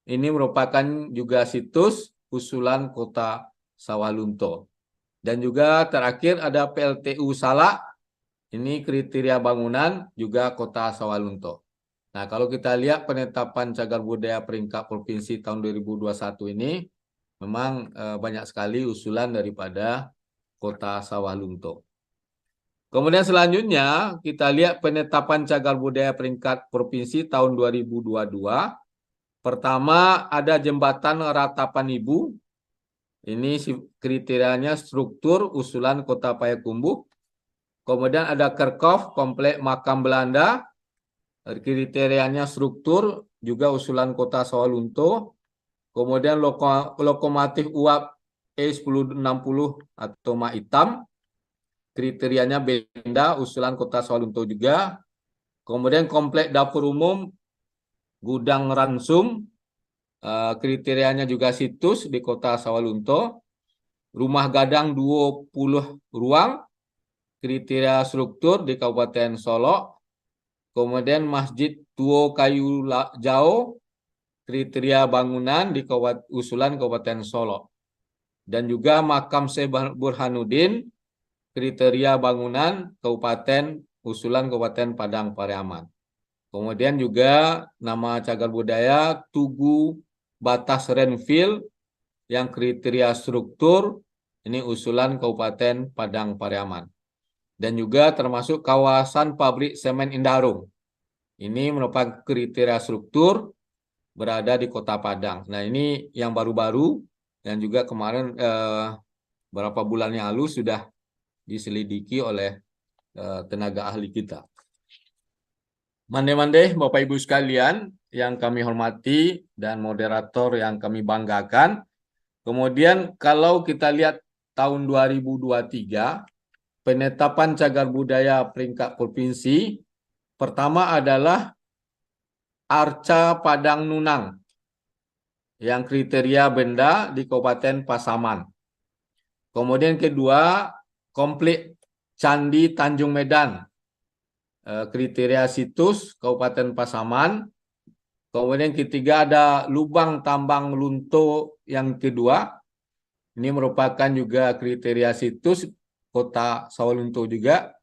ini merupakan juga situs, usulan Kota Sawah Lunto. Dan juga terakhir ada PLTU Salak, ini kriteria bangunan juga Kota Sawah Lunto. Nah, kalau kita lihat penetapan cagar budaya peringkat provinsi tahun 2021 ini, memang banyak sekali usulan daripada Kota Sawah Lunto. Kemudian selanjutnya kita lihat penetapan cagar budaya peringkat provinsi tahun 2022. Pertama ada jembatan Ratapan Ibu. Ini kriterianya struktur, usulan Kota Payakumbuh. Kemudian ada Kerkhof, komplek makam Belanda. Kriterianya struktur, juga usulan Kota Sawah Lunto. Kemudian lokomotif uap E1060 atau mak hitam. Kriterianya Benda, usulan Kota Sawah Lunto juga. Kemudian komplek dapur umum Gudang Ransum, kriterianya juga situs di Kota Sawah Lunto. Rumah gadang 20 ruang, kriteria struktur di Kabupaten Solo. Kemudian Masjid Tuo Kayu Jauh, kriteria bangunan di usulan Kabupaten Solo. Dan juga makam Syekh Burhanuddin, kriteria bangunan Kabupaten usulan Kabupaten Padang Pariaman. Kemudian juga nama cagar budaya Tugu Batas Renville yang kriteria struktur ini usulan Kabupaten Padang Pariaman. Dan juga termasuk kawasan pabrik semen Indarung. Ini merupakan kriteria struktur berada di Kota Padang. Nah, ini yang baru-baru dan juga kemarin beberapa bulan yang lalu sudah diselidiki oleh tenaga ahli kita. Mande-mande Bapak Ibu sekalian yang kami hormati dan moderator yang kami banggakan. Kemudian kalau kita lihat tahun 2023, penetapan cagar budaya peringkat provinsi, pertama adalah Arca Padang Nunang, yang kriteria benda di Kabupaten Pasaman. Kemudian kedua, Komplek Candi Tanjung Medan, kriteria situs Kabupaten Pasaman. Kemudian ketiga ada Lubang Tambang Lunto yang kedua. Ini merupakan juga kriteria situs Kota Sawalunto juga.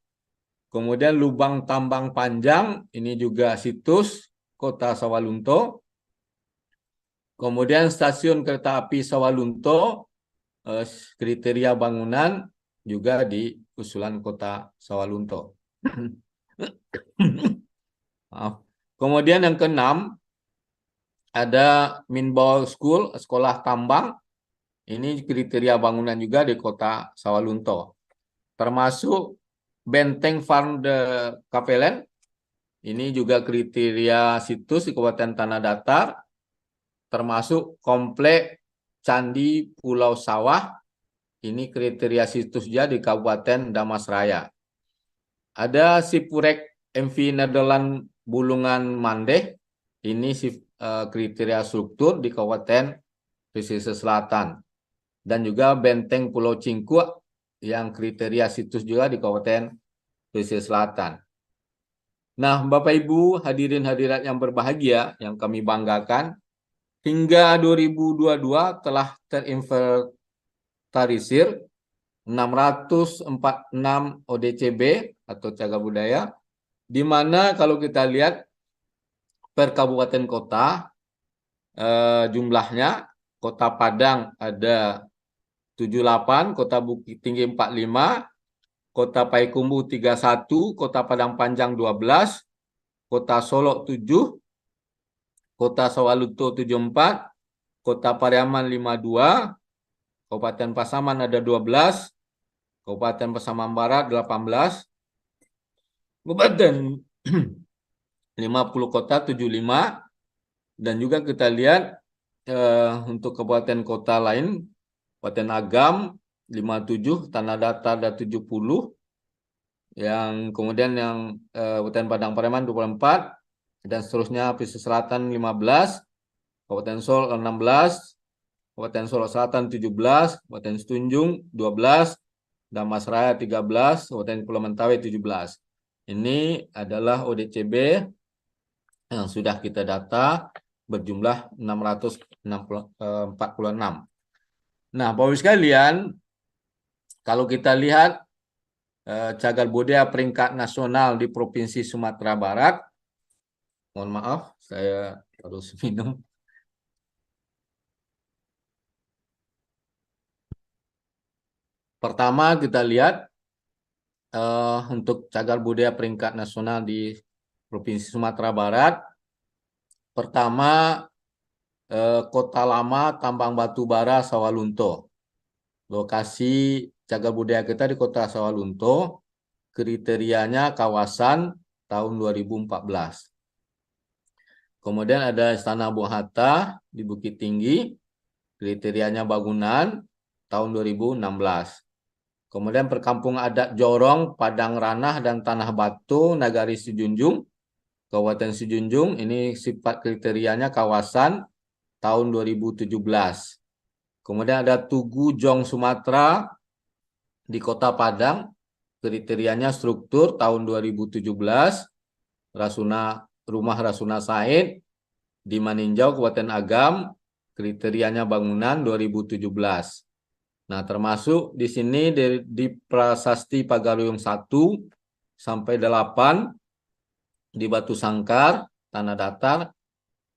Kemudian Lubang Tambang Panjang, ini juga situs Kota Sawalunto. Kemudian Stasiun Kereta Api Sawalunto, kriteria bangunan juga di usulan Kota Sawalunto. Kemudian yang keenam ada Minbao School, sekolah tambang. Ini kriteria bangunan juga di Kota Sawalunto. Termasuk Benteng Farm de Kapelen. Ini juga kriteria situs di Kabupaten Tanah Datar. Termasuk Komplek Candi Pulau Sawah. Ini kriteria situs juga di Kabupaten Damasraya. Ada Sipurek MV Nederland Bulungan Mandeh. Ini kriteria struktur di Kabupaten Pesisir Selatan. Dan juga Benteng Pulau Cingkuak yang kriteria situs juga di Kabupaten Pesisir Selatan. Nah, Bapak Ibu hadirin hadirat yang berbahagia yang kami banggakan, hingga 2022 telah terinventarisir 646 ODCB atau cagar budaya, di mana kalau kita lihat per kabupaten kota jumlahnya, Kota Padang ada 78, Kota Bukit Tinggi 45, Kota Payakumbuh 31, Kota Padang Panjang 12, Kota Solok 7, Kota Sawalunto 74, Kota Pariaman 52, Kabupaten Pasaman ada 12, Kabupaten Pasaman Barat 18, Kabupaten 50 kota 75, dan juga kita lihat untuk kabupaten kota lain, Kabupaten Agam 57, Tanah Datar ada 70, yang kemudian yang Kabupaten Padang Pariaman 24, dan seterusnya Pesisir Selatan 15, Kabupaten Sol 16, Kabupaten Solok Selatan 17, Kabupaten Setunjung 12, Damasraya 13, Kabupaten Pulau Mentawai 17. Ini adalah ODCB yang sudah kita data berjumlah 646. Nah, Bapak Ibu sekalian, kalau kita lihat cagar budaya peringkat nasional di Provinsi Sumatera Barat, mohon maaf, saya harus minum. Pertama kita lihat untuk cagar budaya peringkat nasional di Provinsi Sumatera Barat. Pertama, Kota Lama Tambang Batu Bara Sawalunto. Lokasi cagar budaya kita di Kota Sawalunto, kriterianya kawasan tahun 2014. Kemudian ada Istana Bung Hatta di Bukit Tinggi, kriterianya bangunan tahun 2016. Kemudian Perkampungan Adat Jorong, Padang Ranah, dan Tanah Batu, Nagari Sijunjung, Kabupaten Sijunjung, ini sifat kriterianya kawasan tahun 2017. Kemudian ada Tugu Jong Sumatera di Kota Padang, kriterianya struktur tahun 2017, Rumah Rasuna Said di Maninjau, Kabupaten Agam, kriterianya bangunan 2017. Nah, termasuk di sini di Prasasti Pagaruyung 1 sampai 8 di Batu Sangkar, Tanah Datar,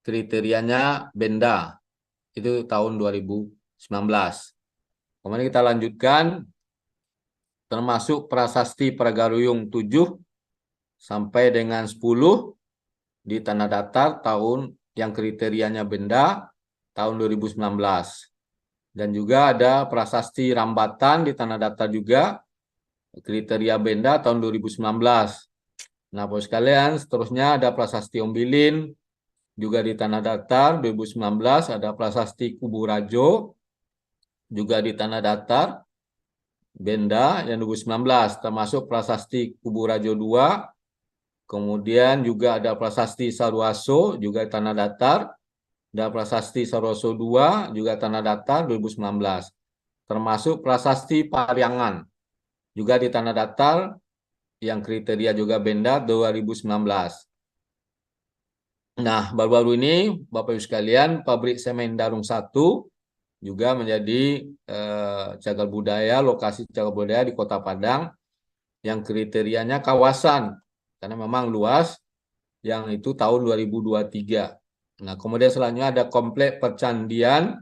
kriterianya benda. Itu tahun 2019. Kemudian kita lanjutkan, termasuk Prasasti Pagaruyung 7 sampai dengan 10 di Tanah Datar tahun yang kriterianya benda tahun 2019. Dan juga ada Prasasti Rambatan di Tanah Datar juga, kriteria benda tahun 2019. Nah, Bapak sekalian, seterusnya ada Prasasti Ombilin, juga di Tanah Datar 2019, ada Prasasti Kubu Rajo, juga di Tanah Datar, benda yang 2019, termasuk Prasasti Kubu Rajo 2, kemudian juga ada Prasasti Saruaso, juga di Tanah Datar, dan Prasasti Saroso 2 juga Tanah Datar 2019. Termasuk Prasasti Pariangan juga di Tanah Datar yang kriteria juga benda 2019. Nah, baru-baru ini Bapak Ibu sekalian, pabrik semen Darung 1 juga menjadi cagar budaya, lokasi cagar budaya di Kota Padang yang kriterianya kawasan karena memang luas, yang itu tahun 2023. Nah, kemudian selanjutnya ada komplek percandian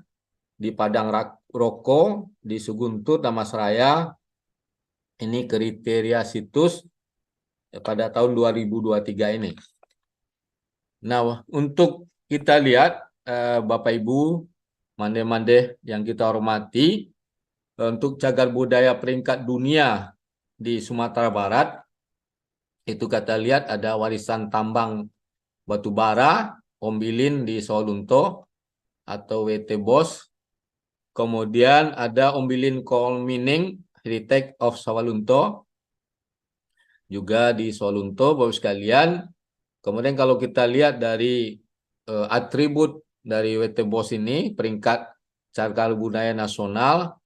di Padang Roko, di Suguntur, Damasraya. Ini kriteria situs pada tahun 2023 ini. Nah, untuk kita lihat, Bapak Ibu, mande-mande yang kita hormati, untuk cagar budaya peringkat dunia di Sumatera Barat, itu kita lihat ada warisan tambang batu bara, Ombilin di Sawalunto atau WT Bos. Kemudian ada Ombilin Coal Mining Heritage of Sawalunto juga di Sawalunto, Bapak sekalian. Kemudian kalau kita lihat dari atribut dari WT Bos ini, peringkat cagar budaya nasional,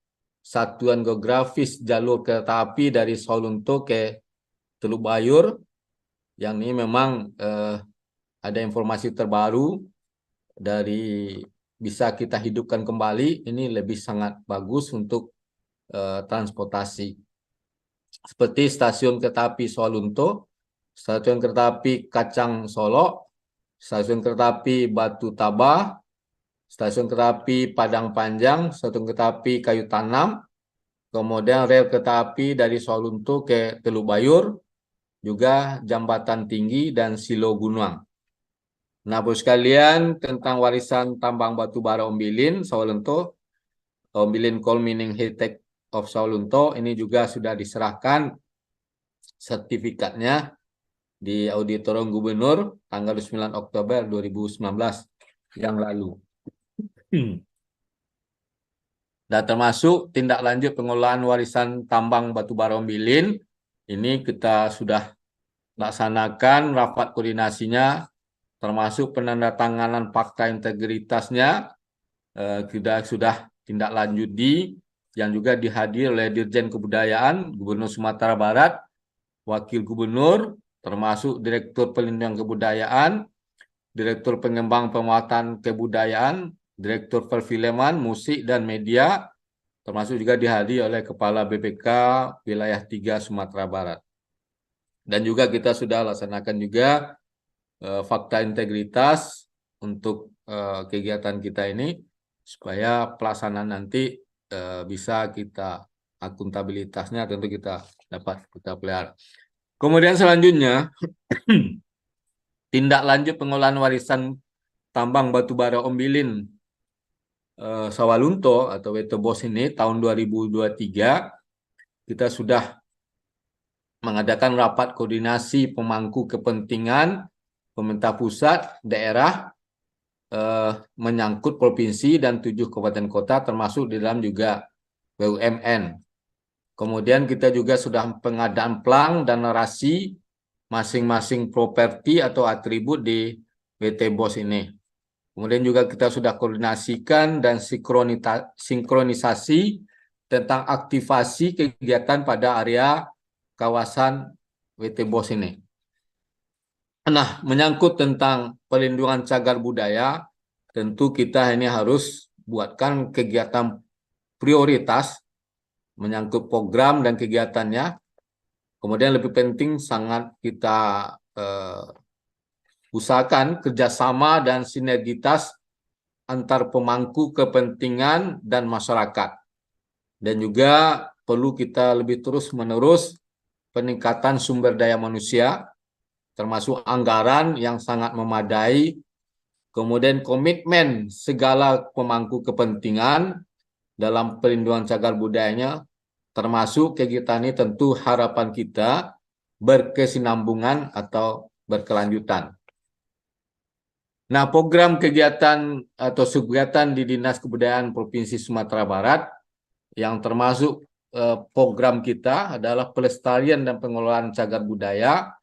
satuan geografis jalur kereta api dari Sawalunto ke Teluk Bayur, yang ini memang ada informasi terbaru dari bisa kita hidupkan kembali, ini lebih sangat bagus untuk transportasi. Seperti stasiun kereta api Sawalunto, stasiun kereta api Kacang Solok, stasiun kereta api Batu Tabah, stasiun kereta api Padang Panjang, stasiun kereta api Kayu Tanam, kemudian rel kereta api dari Sawalunto ke Teluk Bayur, juga jambatan tinggi dan silo gunung. Nah, Bapak sekalian, tentang warisan tambang batu bara Ombilin Sawalunto, Ombilin Coal Mining Heritage of Sawalunto, ini juga sudah diserahkan sertifikatnya di Auditorium Gubernur tanggal 9 Oktober 2019 yang lalu. Dan termasuk tindak lanjut pengelolaan warisan tambang batu bara Ombilin, ini kita sudah laksanakan rapat koordinasinya, termasuk penandatanganan fakta integritasnya, kita sudah tindak lanjuti, yang juga dihadiri oleh Dirjen Kebudayaan Gubernur Sumatera Barat, Wakil Gubernur, termasuk Direktur Pelindungan Kebudayaan, Direktur Pengembang Penguatan Kebudayaan, Direktur Perfilman, Musik dan Media, termasuk juga dihadiri oleh Kepala BPK Wilayah 3 Sumatera Barat. Dan juga kita sudah laksanakan juga fakta integritas untuk kegiatan kita ini, supaya pelaksanaan nanti bisa kita, akuntabilitasnya tentu kita dapat kita pelihara. Kemudian selanjutnya, tindak lanjut pengolahan warisan tambang batubara Ombilin Sawalunto atau WT Bos ini tahun 2023, kita sudah mengadakan rapat koordinasi pemangku kepentingan pemerintah pusat, daerah, menyangkut provinsi dan 7 kabupaten kota, termasuk di dalam juga BUMN. Kemudian kita juga sudah pengadaan plang dan narasi masing-masing properti atau atribut di WT Bos ini. Kemudian juga kita sudah koordinasikan dan sinkronisasi tentang aktivasi kegiatan pada area kawasan WT Bos ini. Nah, menyangkut tentang pelindungan cagar budaya, tentu kita ini harus buatkan kegiatan prioritas menyangkut program dan kegiatannya. Kemudian lebih penting sangat kita usahakan kerjasama dan sinergitas antar pemangku kepentingan dan masyarakat. Dan juga perlu kita lebih terus-menerus peningkatan sumber daya manusia, termasuk anggaran yang sangat memadai, kemudian komitmen segala pemangku kepentingan dalam perlindungan cagar budayanya, termasuk kegiatan ini tentu harapan kita berkesinambungan atau berkelanjutan. Nah, program kegiatan atau kegiatan di Dinas Kebudayaan Provinsi Sumatera Barat yang termasuk program kita adalah pelestarian dan pengelolaan cagar budaya.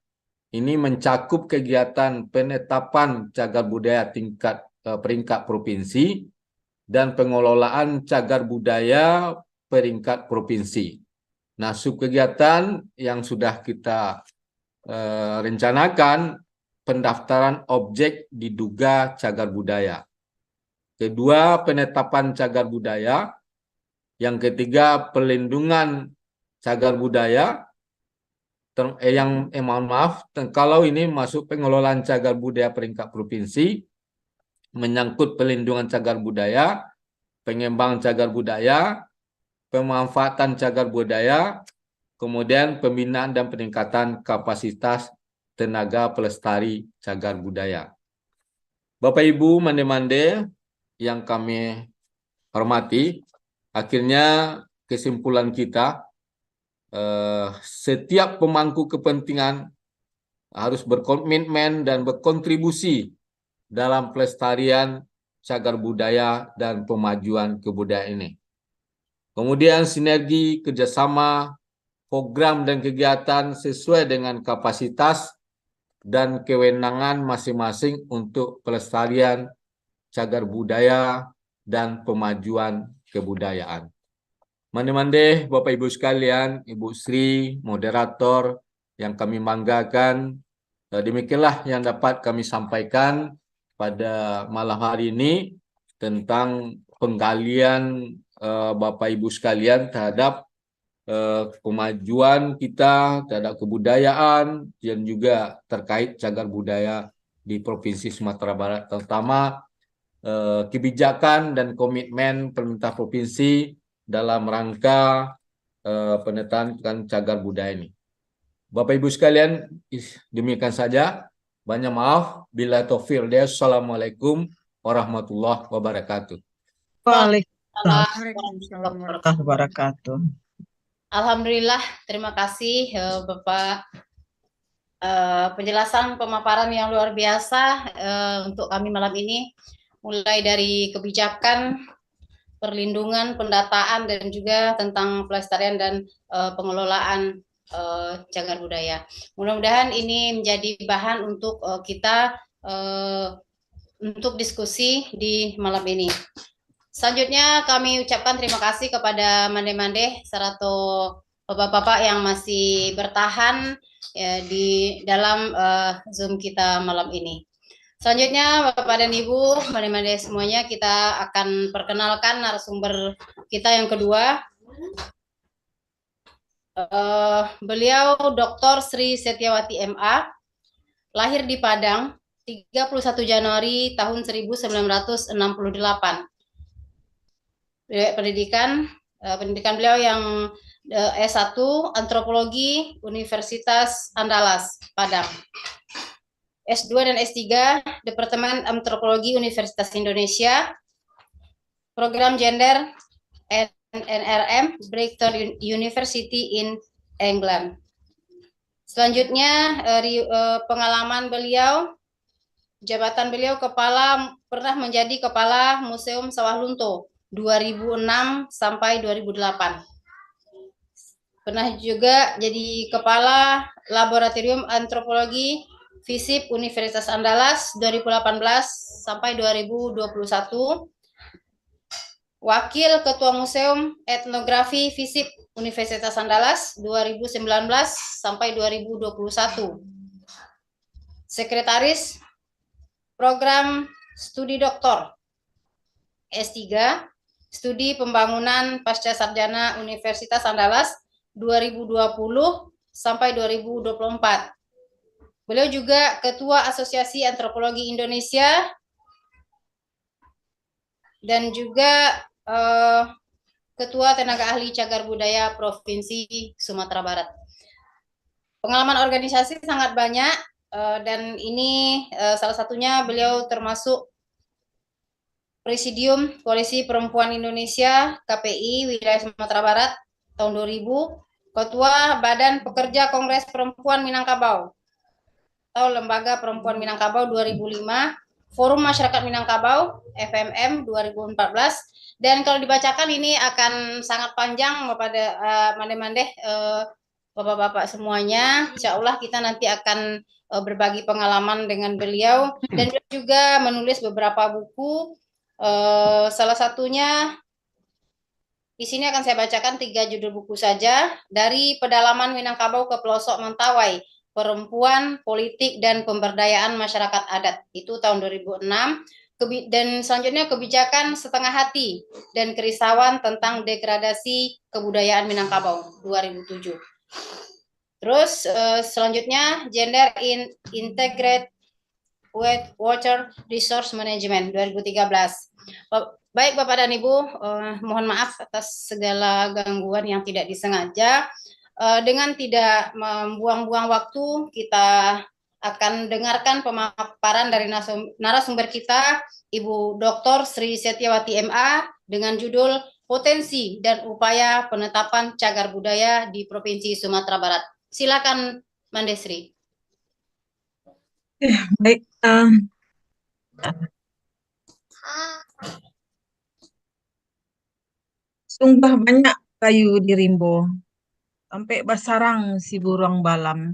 Ini mencakup kegiatan penetapan cagar budaya tingkat peringkat provinsi dan pengelolaan cagar budaya peringkat provinsi. Nah, subkegiatan yang sudah kita rencanakan pendaftaran objek diduga cagar budaya. Kedua, penetapan cagar budaya. Yang ketiga, perlindungan cagar budaya. Mohon maaf, kalau ini masuk pengelolaan cagar budaya peringkat provinsi, menyangkut perlindungan cagar budaya, pengembangan cagar budaya, pemanfaatan cagar budaya, kemudian pembinaan dan peningkatan kapasitas tenaga pelestari cagar budaya. Bapak Ibu mande-mande yang kami hormati, akhirnya kesimpulan kita, setiap pemangku kepentingan harus berkomitmen dan berkontribusi dalam pelestarian cagar budaya dan pemajuan kebudayaan ini. Kemudian sinergi kerjasama program dan kegiatan sesuai dengan kapasitas dan kewenangan masing-masing untuk pelestarian cagar budaya dan pemajuan kebudayaan. Mande-mande Bapak Ibu sekalian, Ibu Sri, moderator yang kami banggakan, demikianlah yang dapat kami sampaikan pada malam hari ini tentang penggalian Bapak Ibu sekalian terhadap kemajuan kita terhadap kebudayaan dan juga terkait cagar budaya di Provinsi Sumatera Barat, terutama kebijakan dan komitmen pemerintah provinsi dalam rangka penataan cagar budaya ini. Bapak Ibu sekalian, demikian saja. Banyak maaf. Bila taufiq. Assalamualaikum warahmatullahi wabarakatuh. Waalaikumsalam warahmatullahi wabarakatuh. Alhamdulillah, terima kasih Bapak, penjelasan pemaparan yang luar biasa untuk kami malam ini, mulai dari kebijakan, perlindungan, pendataan, dan juga tentang pelestarian dan pengelolaan cagar budaya. Mudah-mudahan ini menjadi bahan untuk kita untuk diskusi di malam ini. Selanjutnya kami ucapkan terima kasih kepada mande-mande serta bapak-bapak yang masih bertahan di dalam Zoom kita malam ini. Selanjutnya Bapak dan Ibu, mande-mande semuanya, kita akan perkenalkan narasumber kita yang kedua. Beliau Dr. Sri Setiawati MA, lahir di Padang 31 Januari tahun 1968. Pendidikan beliau yang S1 Antropologi Universitas Andalas Padang, S2 dan S3 Departemen Antropologi Universitas Indonesia, Program Gender and NRM Brighton University in England. Selanjutnya pengalaman beliau, jabatan beliau pernah menjadi Kepala Museum Sawah Lunto 2006 sampai 2008. Pernah juga jadi Kepala Laboratorium Antropologi FISIP Universitas Andalas 2018 sampai 2021. Wakil Ketua Museum Etnografi FISIP Universitas Andalas 2019 sampai 2021. Sekretaris Program Studi Doktor S3 Studi Pembangunan Pasca Sarjana Universitas Andalas 2020 sampai 2024. Beliau juga Ketua Asosiasi Antropologi Indonesia dan juga Ketua Tenaga Ahli Cagar Budaya Provinsi Sumatera Barat. Pengalaman organisasi sangat banyak dan ini salah satunya beliau termasuk Presidium Koalisi Perempuan Indonesia KPI Wilayah Sumatera Barat tahun 2000, Ketua Badan Pekerja Kongres Perempuan Minangkabau atau Lembaga Perempuan Minangkabau 2005, Forum Masyarakat Minangkabau FMM 2014, dan kalau dibacakan ini akan sangat panjang kepada mandeh-mandeh bapak-bapak semuanya. Insya Allah kita nanti akan berbagi pengalaman dengan beliau, dan beliau juga menulis beberapa buku. Salah satunya di sini akan saya bacakan 3 judul buku saja. Dari Pedalaman Minangkabau ke Pelosok Mentawai, Perempuan, Politik, dan Pemberdayaan Masyarakat Adat. Itu tahun 2006. Dan selanjutnya Kebijakan Setengah Hati dan Kerisauan tentang Degradasi Kebudayaan Minangkabau 2007. Terus selanjutnya Gender in Integrated Water Resource Management 2013. Baik Bapak dan Ibu, mohon maaf atas segala gangguan yang tidak disengaja. Dengan tidak membuang-buang waktu, kita akan dengarkan pemaparan dari narasumber kita, Ibu Dr. Sri Setiawati MA, dengan judul Potensi dan Upaya Penetapan Cagar Budaya di Provinsi Sumatera Barat. Silakan Mandesri. Baik, sungguh banyak kayu di rimbo, sampai basarang si burung balam.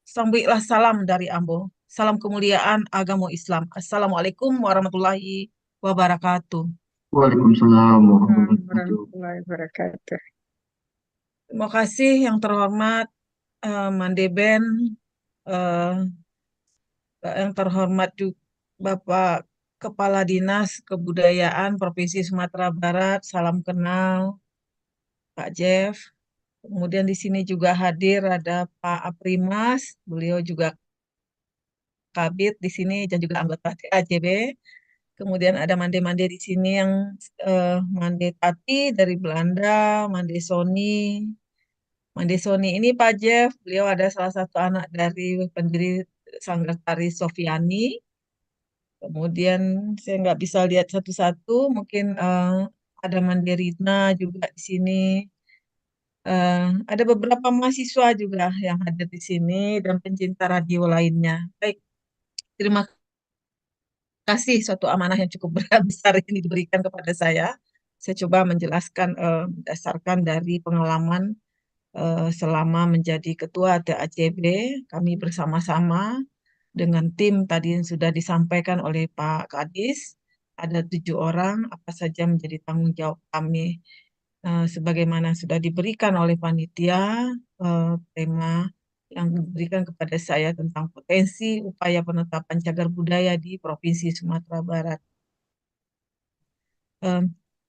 Sambutlah salam dari Ambo. Salam kemuliaan agama Islam. Assalamualaikum warahmatullahi wabarakatuh. Waalaikumsalam warahmatullahi Warahmatullahi wabarakatuh. Terima kasih yang terhormat Mandeben, yang terhormat juga Bapak Kepala Dinas Kebudayaan Provinsi Sumatera Barat, salam kenal Pak Jeff. Kemudian di sini juga hadir ada Pak Aprimas, beliau juga Kabid di sini dan juga anggota AJB. Kemudian ada Mande-Mande di sini yang Mande Tati dari Belanda, Mande Sony. Mande Sony ini Pak Jeff, beliau ada salah satu anak dari pendiri Sanggar Tari Sofiani. Kemudian saya nggak bisa lihat satu-satu, mungkin ada Mandirina juga di sini. Ada beberapa mahasiswa juga yang hadir di sini dan pencinta radio lainnya. Baik, terima kasih suatu amanah yang cukup berat besar ini diberikan kepada saya. Saya coba menjelaskan berdasarkan dari pengalaman selama menjadi ketua TACB, kami bersama-sama dengan tim tadi yang sudah disampaikan oleh Pak Kadis, ada 7 orang, apa saja menjadi tanggung jawab kami. Sebagaimana sudah diberikan oleh panitia, tema yang diberikan kepada saya tentang potensi upaya penetapan cagar budaya di Provinsi Sumatera Barat.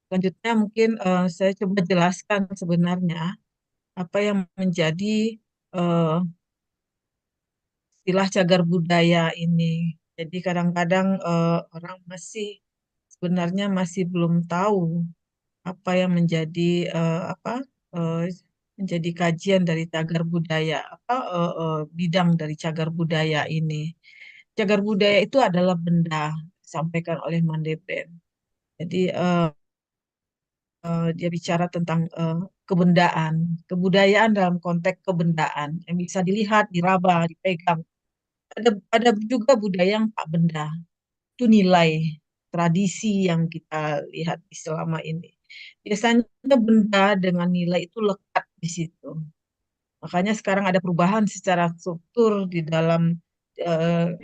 Selanjutnya mungkin saya coba jelaskan sebenarnya apa yang menjadi istilah cagar budaya ini. Jadi kadang-kadang orang sebenarnya masih belum tahu apa yang menjadi menjadi kajian dari cagar budaya, bidang dari cagar budaya ini. Cagar budaya itu adalah benda, disampaikan oleh Mandeben. Jadi dia bicara tentang kebendaan, kebudayaan dalam konteks kebendaan yang bisa dilihat, diraba, dipegang. Ada juga budaya yang tak benda. Itu nilai tradisi yang kita lihat di selama ini. Biasanya benda dengan nilai itu lekat di situ. Makanya sekarang ada perubahan secara struktur di dalam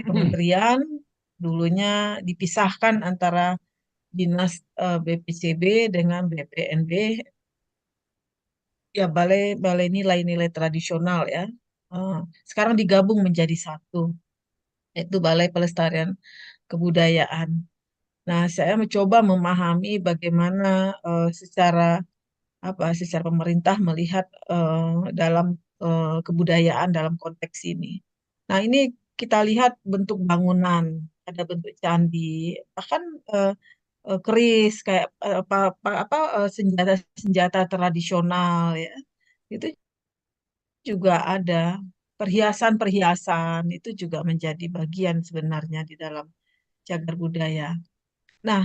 kementerian. Dulunya dipisahkan antara Dinas BPCB dengan BPNB. Ya, balai nilai-nilai tradisional ya. Sekarang digabung menjadi satu, yaitu Balai Pelestarian Kebudayaan. Nah, saya mencoba memahami bagaimana secara pemerintah melihat dalam kebudayaan dalam konteks ini. Nah, ini kita lihat bentuk bangunan, ada bentuk candi, bahkan keris kayak senjata-senjata tradisional ya. Itu juga ada perhiasan-perhiasan itu juga menjadi bagian sebenarnya di dalam cagar budaya. Nah,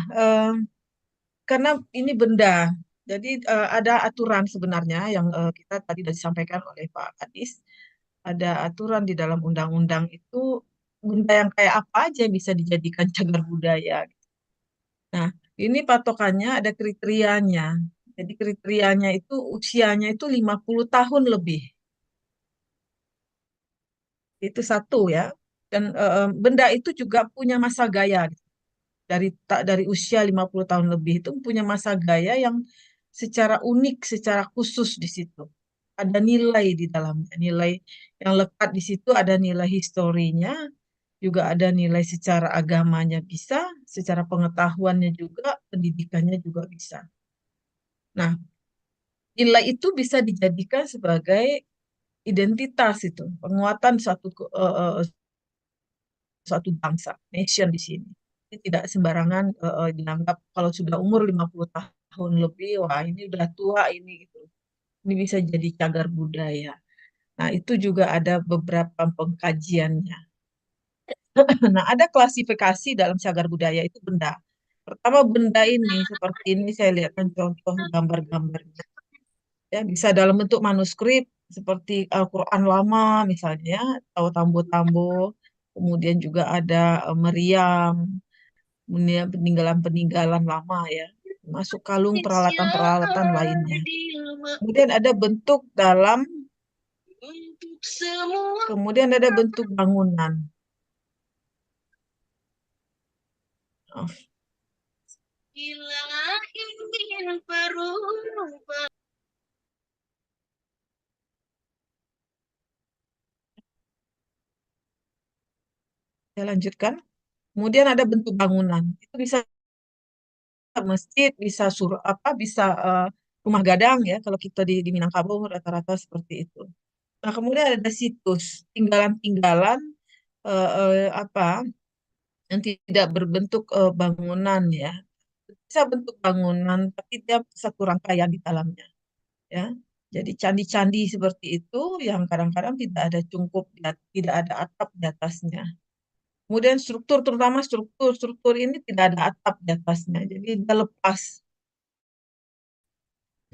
karena ini benda, jadi ada aturan sebenarnya yang kita tadi sudah disampaikan oleh Pak Kadis, ada aturan di dalam undang-undang itu benda yang kayak apa aja yang bisa dijadikan cagar budaya. Nah, ini patokannya ada kriterianya. Jadi kriterianya itu usianya itu 50 tahun lebih. Itu satu ya. Dan benda itu juga punya masa gaya gitu. Dari usia 50 tahun lebih itu punya masa gaya yang secara unik, secara khusus di situ. Ada nilai di dalamnya, nilai yang lekat di situ, ada nilai historinya, juga ada nilai secara agamanya bisa, secara pengetahuannya juga, pendidikannya juga bisa. Nah, nilai itu bisa dijadikan sebagai identitas itu, penguatan suatu bangsa, nation di sini. Ini tidak sembarangan dianggap kalau sudah umur 50 tahun lebih, wah ini udah tua ini gitu. Ini bisa jadi cagar budaya. Nah, itu juga ada beberapa pengkajiannya. Nah, ada klasifikasi dalam cagar budaya itu benda. Pertama benda ini seperti ini saya lihatkan contoh gambar-gambarnya. Ya, bisa dalam bentuk manuskrip seperti Al-Quran lama misalnya, ya, atau tambo-tambo. Kemudian juga ada meriam, kemudian peninggalan-peninggalan lama ya, masuk kalung peralatan-peralatan lainnya. Kemudian ada bentuk dalam, kemudian ada bentuk bangunan. Oh. Saya lanjutkan. Kemudian ada bentuk bangunan. Itu bisa masjid, bisa bisa rumah gadang ya kalau kita di Minangkabau rata-rata seperti itu. Nah, kemudian ada situs, tinggalan-tinggalan apa yang tidak berbentuk bangunan ya. Bisa bentuk bangunan tapi dia satu rangkaian di dalamnya ya. Jadi candi-candi seperti itu yang kadang-kadang tidak ada cungkup, tidak ada atap di atasnya. Kemudian struktur, terutama struktur ini tidak ada atap di atasnya, jadi dia lepas.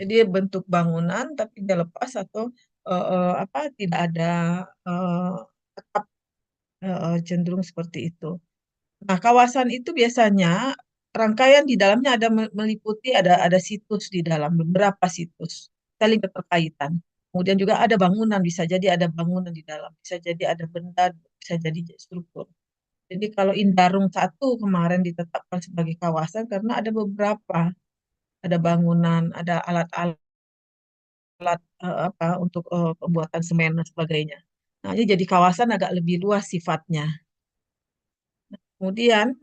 Jadi bentuk bangunan tapi dia lepas atau tidak ada atap, cenderung seperti itu. Nah, kawasan itu biasanya rangkaian di dalamnya ada meliputi ada situs di dalam, beberapa situs saling keterkaitan. Kemudian juga ada bangunan, bisa jadi ada bangunan di dalam, bisa jadi ada benda, bisa jadi struktur. Jadi kalau Indarung 1 kemarin ditetapkan sebagai kawasan karena ada beberapa, ada bangunan, ada alat-alat untuk pembuatan semen dan sebagainya. Nah, ini jadi kawasan agak lebih luas sifatnya. Kemudian,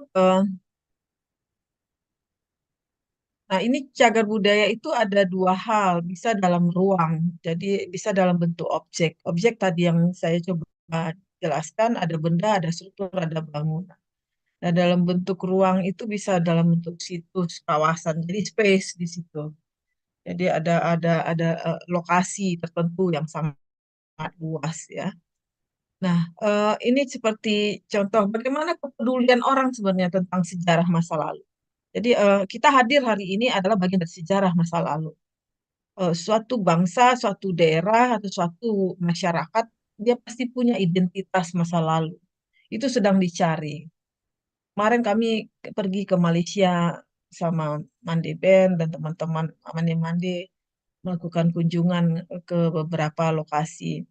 nah ini cagar budaya itu ada dua hal, bisa dalam ruang, jadi bisa dalam bentuk objek. Objek tadi yang saya coba jelaskan, ada benda, ada struktur, ada bangunan. Nah, dalam bentuk ruang itu bisa dalam bentuk situs, kawasan, jadi space di situ. Jadi ada lokasi tertentu yang sangat luas ya. Nah, ini seperti contoh bagaimana kepedulian orang sebenarnya tentang sejarah masa lalu. Jadi kita hadir hari ini adalah bagian dari sejarah masa lalu. Suatu bangsa, suatu daerah, atau suatu masyarakat, dia pasti punya identitas masa lalu. Itu sedang dicari. Kemarin kami pergi ke Malaysia sama Mande Band dan teman-teman Mande Mande melakukan kunjungan ke beberapa lokasi.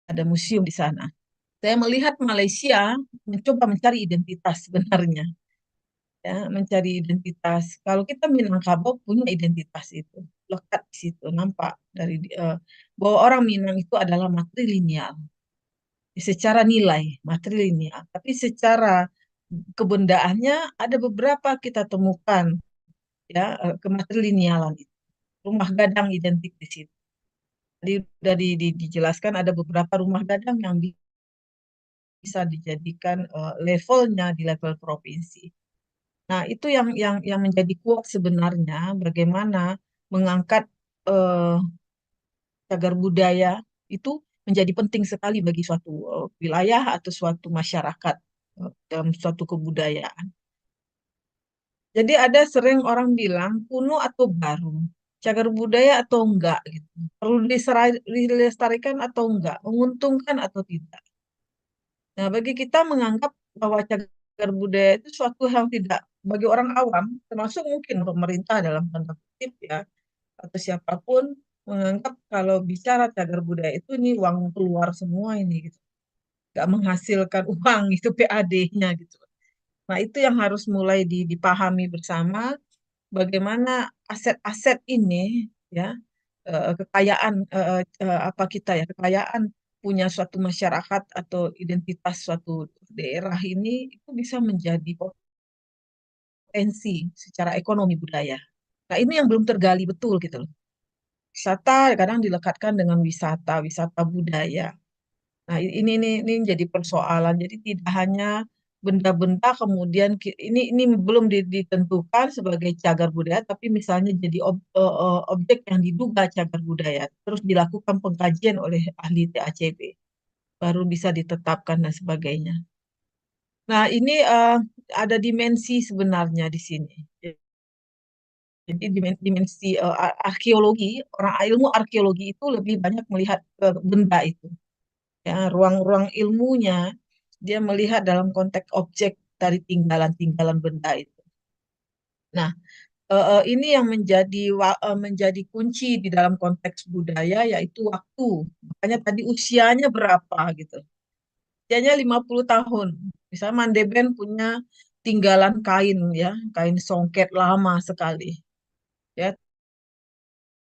Ada museum di sana. Saya melihat Malaysia mencoba mencari identitas sebenarnya. Ya, mencari identitas. Kalau kita Minangkabau punya identitas itu, lekat di situ, nampak dari bahwa orang Minang itu adalah matrilineal. Secara nilai matrilineal, tapi secara kebendaannya ada beberapa kita temukan, ya, kematrilinealan itu. Rumah gadang identik di situ. Jadi sudah dijelaskan ada beberapa rumah gadang yang bisa dijadikan levelnya di level provinsi. Nah, itu yang menjadi kuat sebenarnya bagaimana mengangkat eh, cagar budaya itu menjadi penting sekali bagi suatu wilayah atau suatu masyarakat dalam suatu kebudayaan. Jadi ada sering orang bilang kuno atau baru, cagar budaya atau enggak gitu. Perlu dilestarikan atau enggak, menguntungkan atau tidak. Nah, bagi kita menganggap bahwa cagar budaya itu suatu hal tidak bagi orang awam, termasuk mungkin pemerintah dalam tanda kutip ya, atau siapapun menganggap kalau bicara cagar budaya itu ini uang keluar semua ini gitu. Nggak menghasilkan uang itu PAD-nya gitu. Nah, itu yang harus mulai dipahami bersama bagaimana aset-aset ini ya kekayaan apa kita ya kekayaan punya suatu masyarakat atau identitas suatu daerah ini itu bisa menjadi potensi secara ekonomi budaya. Nah, ini yang belum tergali betul gitu loh. Wisata kadang dilekatkan dengan wisata budaya. Nah, ini jadi persoalan. Jadi tidak hanya benda-benda kemudian ini belum ditentukan sebagai cagar budaya, tapi misalnya jadi objek yang diduga cagar budaya, terus dilakukan pengkajian oleh ahli TACP, baru bisa ditetapkan dan sebagainya. Nah, ini ada dimensi sebenarnya di sini. Jadi dimensi arkeologi, orang ilmu arkeologi itu lebih banyak melihat benda itu. Ya, ruang-ruang ilmunya dia melihat dalam konteks objek dari tinggalan-tinggalan benda itu. Nah, ini yang menjadi kunci di dalam konteks budaya yaitu waktu. Makanya tadi usianya berapa gitu. Usianya 50 tahun. Misalnya Mandeben punya tinggalan kain ya, kain songket lama sekali. Ya,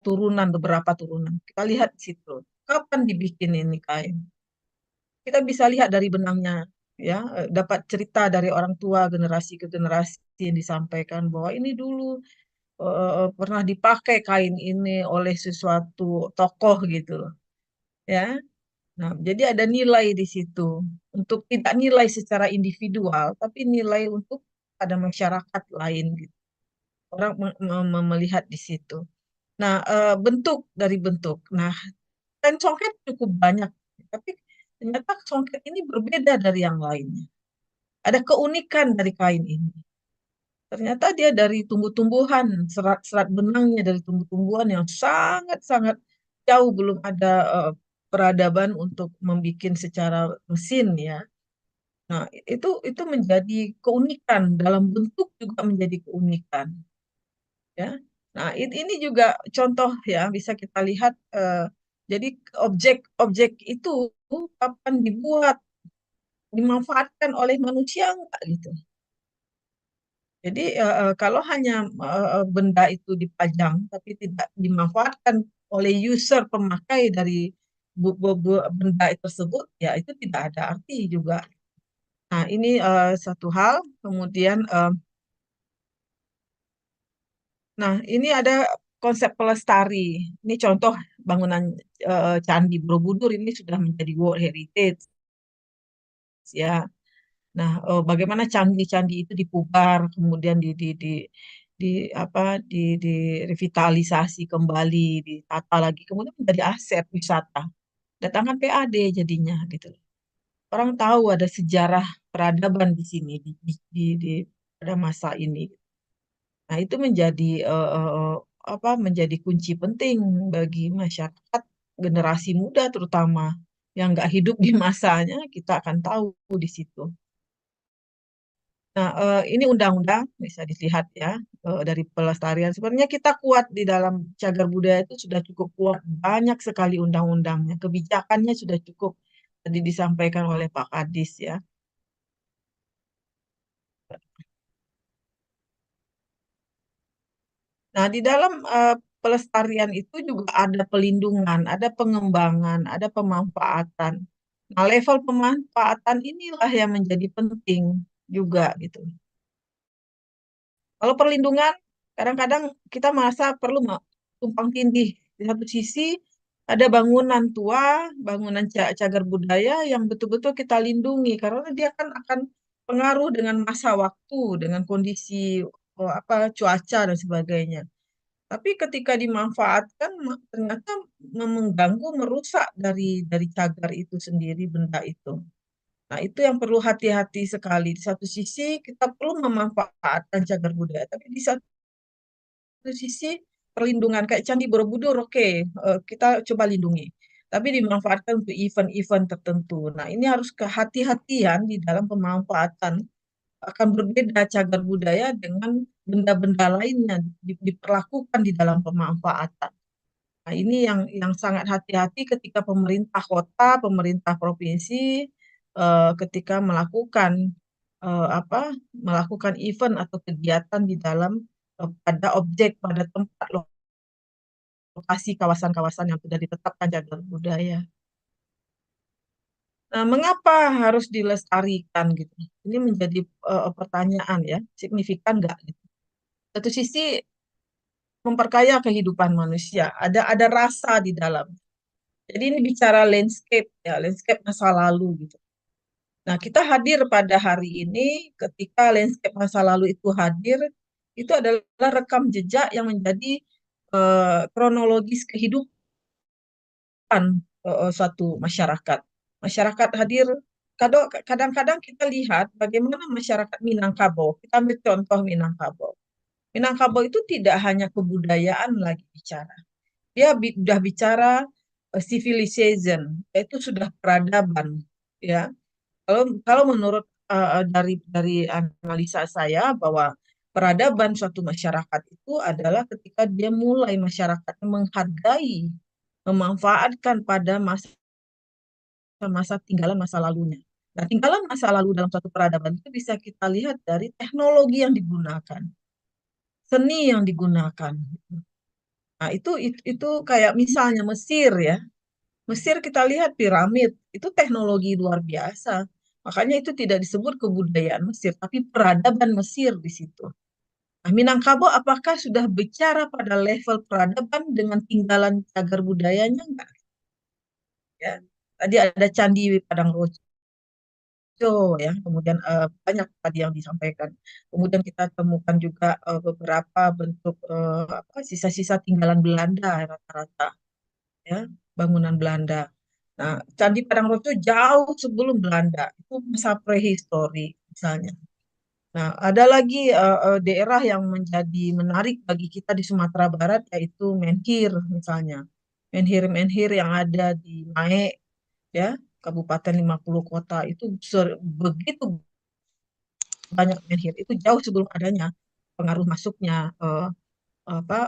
beberapa turunan. Kita lihat di situ. Kapan dibikin ini kain? Kita bisa lihat dari benangnya, ya, dapat cerita dari orang tua generasi ke generasi yang disampaikan bahwa ini dulu pernah dipakai kain ini oleh sesuatu tokoh gitu loh, ya. Nah, jadi ada nilai di situ untuk tidak nilai secara individual, tapi nilai untuk pada masyarakat lain gitu. Orang melihat di situ. Nah, bentuk dari bentuk. Nah, dan songket cukup banyak, tapi ternyata songket ini berbeda dari yang lainnya. Ada keunikan dari kain ini. Ternyata dia dari tumbuh-tumbuhan, serat-serat benangnya dari tumbuh-tumbuhan yang sangat-sangat jauh belum ada peradaban untuk membuat secara mesin ya. Nah, itu menjadi keunikan dalam bentuk juga menjadi keunikan ya. Nah, ini juga contoh ya bisa kita lihat jadi objek-objek itu kapan dibuat, dimanfaatkan oleh manusia enggak gitu. Jadi kalau hanya benda itu dipajang tapi tidak dimanfaatkan oleh user pemakai dari benda tersebut, ya itu tidak ada arti juga. Nah, ini satu hal. Kemudian, nah ini ada konsep pelestari. Ini contoh bangunan Candi Borobudur ini sudah menjadi World Heritage, ya. Nah, bagaimana candi-candi itu dipugar, kemudian di apa direvitalisasi kembali, ditata lagi, kemudian menjadi aset wisata. Datangkan PAD jadinya gitu. Orang tahu ada sejarah peradaban di sini pada masa ini. Nah, itu menjadi menjadi kunci penting bagi masyarakat generasi muda terutama yang nggak hidup di masanya, kita akan tahu di situ. Nah, ini undang-undang bisa dilihat ya dari pelestarian. Sebenarnya kita kuat di dalam cagar budaya itu sudah cukup kuat, banyak sekali undang-undangnya, kebijakannya sudah cukup tadi disampaikan oleh Pak Kadis ya. Nah, di dalam pelestarian itu juga ada pelindungan, ada pengembangan, ada pemanfaatan. Nah, level pemanfaatan inilah yang menjadi penting juga gitu. Kalau perlindungan, kadang-kadang kita merasa perlu tumpang tindih. Di satu sisi ada bangunan tua, bangunan cagar budaya yang betul-betul kita lindungi karena dia kan akan pengaruh dengan masa waktu, dengan kondisi cuaca dan sebagainya. Tapi ketika dimanfaatkan ternyata mengganggu, merusak dari cagar itu sendiri, benda itu. Nah, itu yang perlu hati-hati sekali. Di satu sisi kita perlu memanfaatkan cagar budaya, tapi di satu sisi perlindungan kayak Candi Borobudur, oke, kita coba lindungi. Tapi dimanfaatkan untuk event-event tertentu. Nah, ini harus kehati-hatian di dalam pemanfaatan. Akan berbeda cagar budaya dengan benda-benda lainnya diperlakukan di dalam pemanfaatan. Nah, ini yang sangat hati-hati ketika pemerintah kota, pemerintah provinsi, ketika melakukan event atau kegiatan di dalam pada objek, pada tempat lokasi kawasan-kawasan yang sudah ditetapkan cagar budaya. Nah, mengapa harus dilestarikan gitu? Ini menjadi pertanyaan ya, signifikan nggak gitu? Satu sisi memperkaya kehidupan manusia, ada rasa di dalam. Jadi ini bicara landscape ya, landscape masa lalu gitu. Nah, kita hadir pada hari ini ketika landscape masa lalu itu hadir, itu adalah rekam jejak yang menjadi kronologis kehidupan suatu masyarakat. Masyarakat hadir, kadang-kadang kita lihat bagaimana masyarakat Minangkabau. Kita ambil contoh Minangkabau. Minangkabau itu tidak hanya kebudayaan lagi bicara. Dia sudah bicara civilization, yaitu sudah peradaban, ya. Kalau menurut dari analisa saya bahwa peradaban suatu masyarakat itu adalah ketika dia mulai masyarakatnya menghargai, memanfaatkan pada masa tinggalan masa lalunya. Nah, tinggalan masa lalu dalam suatu peradaban itu bisa kita lihat dari teknologi yang digunakan, seni yang digunakan. Nah, itu kayak misalnya Mesir ya. Mesir kita lihat piramid, itu teknologi luar biasa. Makanya itu tidak disebut kebudayaan Mesir, tapi peradaban Mesir di situ. Nah, Minangkabau apakah sudah bicara pada level peradaban dengan tinggalan cagar budayanya? Enggak. Ya. Tadi ada Candi Padangrojo ya, kemudian banyak tadi yang disampaikan. Kemudian kita temukan juga beberapa bentuk sisa-sisa tinggalan Belanda rata-rata ya, bangunan Belanda. Nah, Candi Padangrojo jauh sebelum Belanda, itu masa prehistori misalnya. Nah, ada lagi daerah yang menjadi menarik bagi kita di Sumatera Barat, yaitu Menhir misalnya. Menhir-menhir yang ada di Mae, ya, Kabupaten 50 kota, itu begitu banyak menhir. Itu jauh sebelum adanya pengaruh masuknya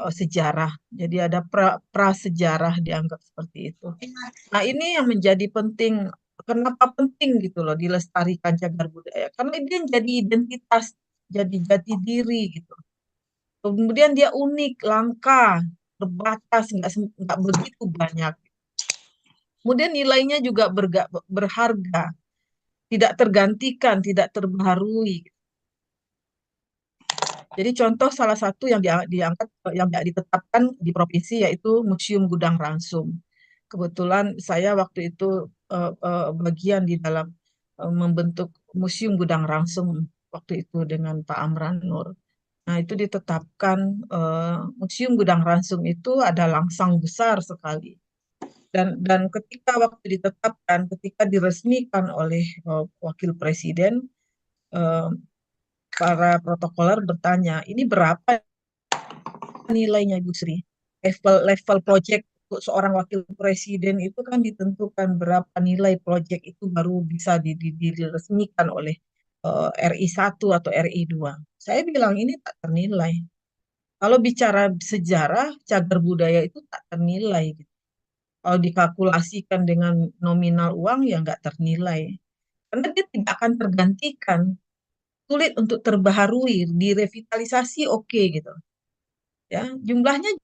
sejarah. Jadi ada prasejarah dianggap seperti itu. Nah, ini yang menjadi penting. Kenapa penting gitu loh dilestarikan cagar budaya? Karena dia jadi identitas, jadi jati diri gitu. Kemudian dia unik, langka, terbatas, nggak begitu banyak. Kemudian nilainya juga berharga, tidak tergantikan, tidak terbaharui. Jadi contoh salah satu yang diangkat, yang ditetapkan di provinsi yaitu Museum Gudang Ransum. Kebetulan saya waktu itu bagian di dalam membentuk Museum Gudang Ransum waktu itu dengan Pak Amran Nur. Nah, itu ditetapkan Museum Gudang Ransum itu ada langsang besar sekali. Dan ketika waktu ditetapkan, ketika diresmikan oleh Wakil Presiden, para protokoler bertanya, ini berapa nilainya Ibu Sri? Level project untuk seorang wakil presiden itu kan ditentukan berapa nilai project itu baru bisa diresmikan oleh RI 1 atau RI 2. Saya bilang ini tak ternilai. Kalau bicara sejarah, cagar budaya itu tak ternilai. Kalau dikalkulasikan dengan nominal uang ya nggak ternilai. Karena dia tidak akan tergantikan. Sulit untuk terbaharui, direvitalisasi oke gitu. Ya, jumlahnya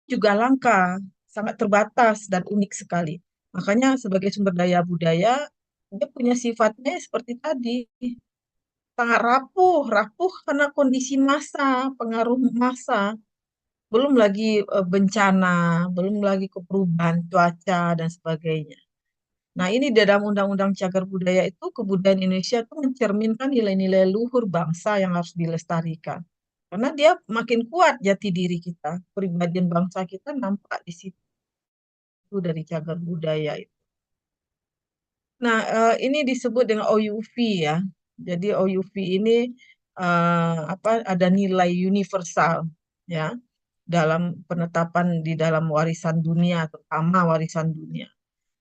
juga langka, sangat terbatas dan unik sekali. Makanya sebagai sumber daya budaya, dia punya sifatnya seperti tadi. sangat rapuh karena kondisi massa, pengaruh massa. Belum lagi bencana, belum lagi perubahan cuaca dan sebagainya. Nah, ini dalam Undang-Undang Cagar Budaya itu kebudayaan Indonesia itu mencerminkan nilai-nilai luhur bangsa yang harus dilestarikan. Karena dia makin kuat jati diri kita, kepribadian bangsa kita nampak di situ dari cagar budaya itu. Nah, ini disebut dengan OUV ya. Jadi OUV ini ada nilai universal ya dalam penetapan di dalam warisan dunia, terutama warisan dunia.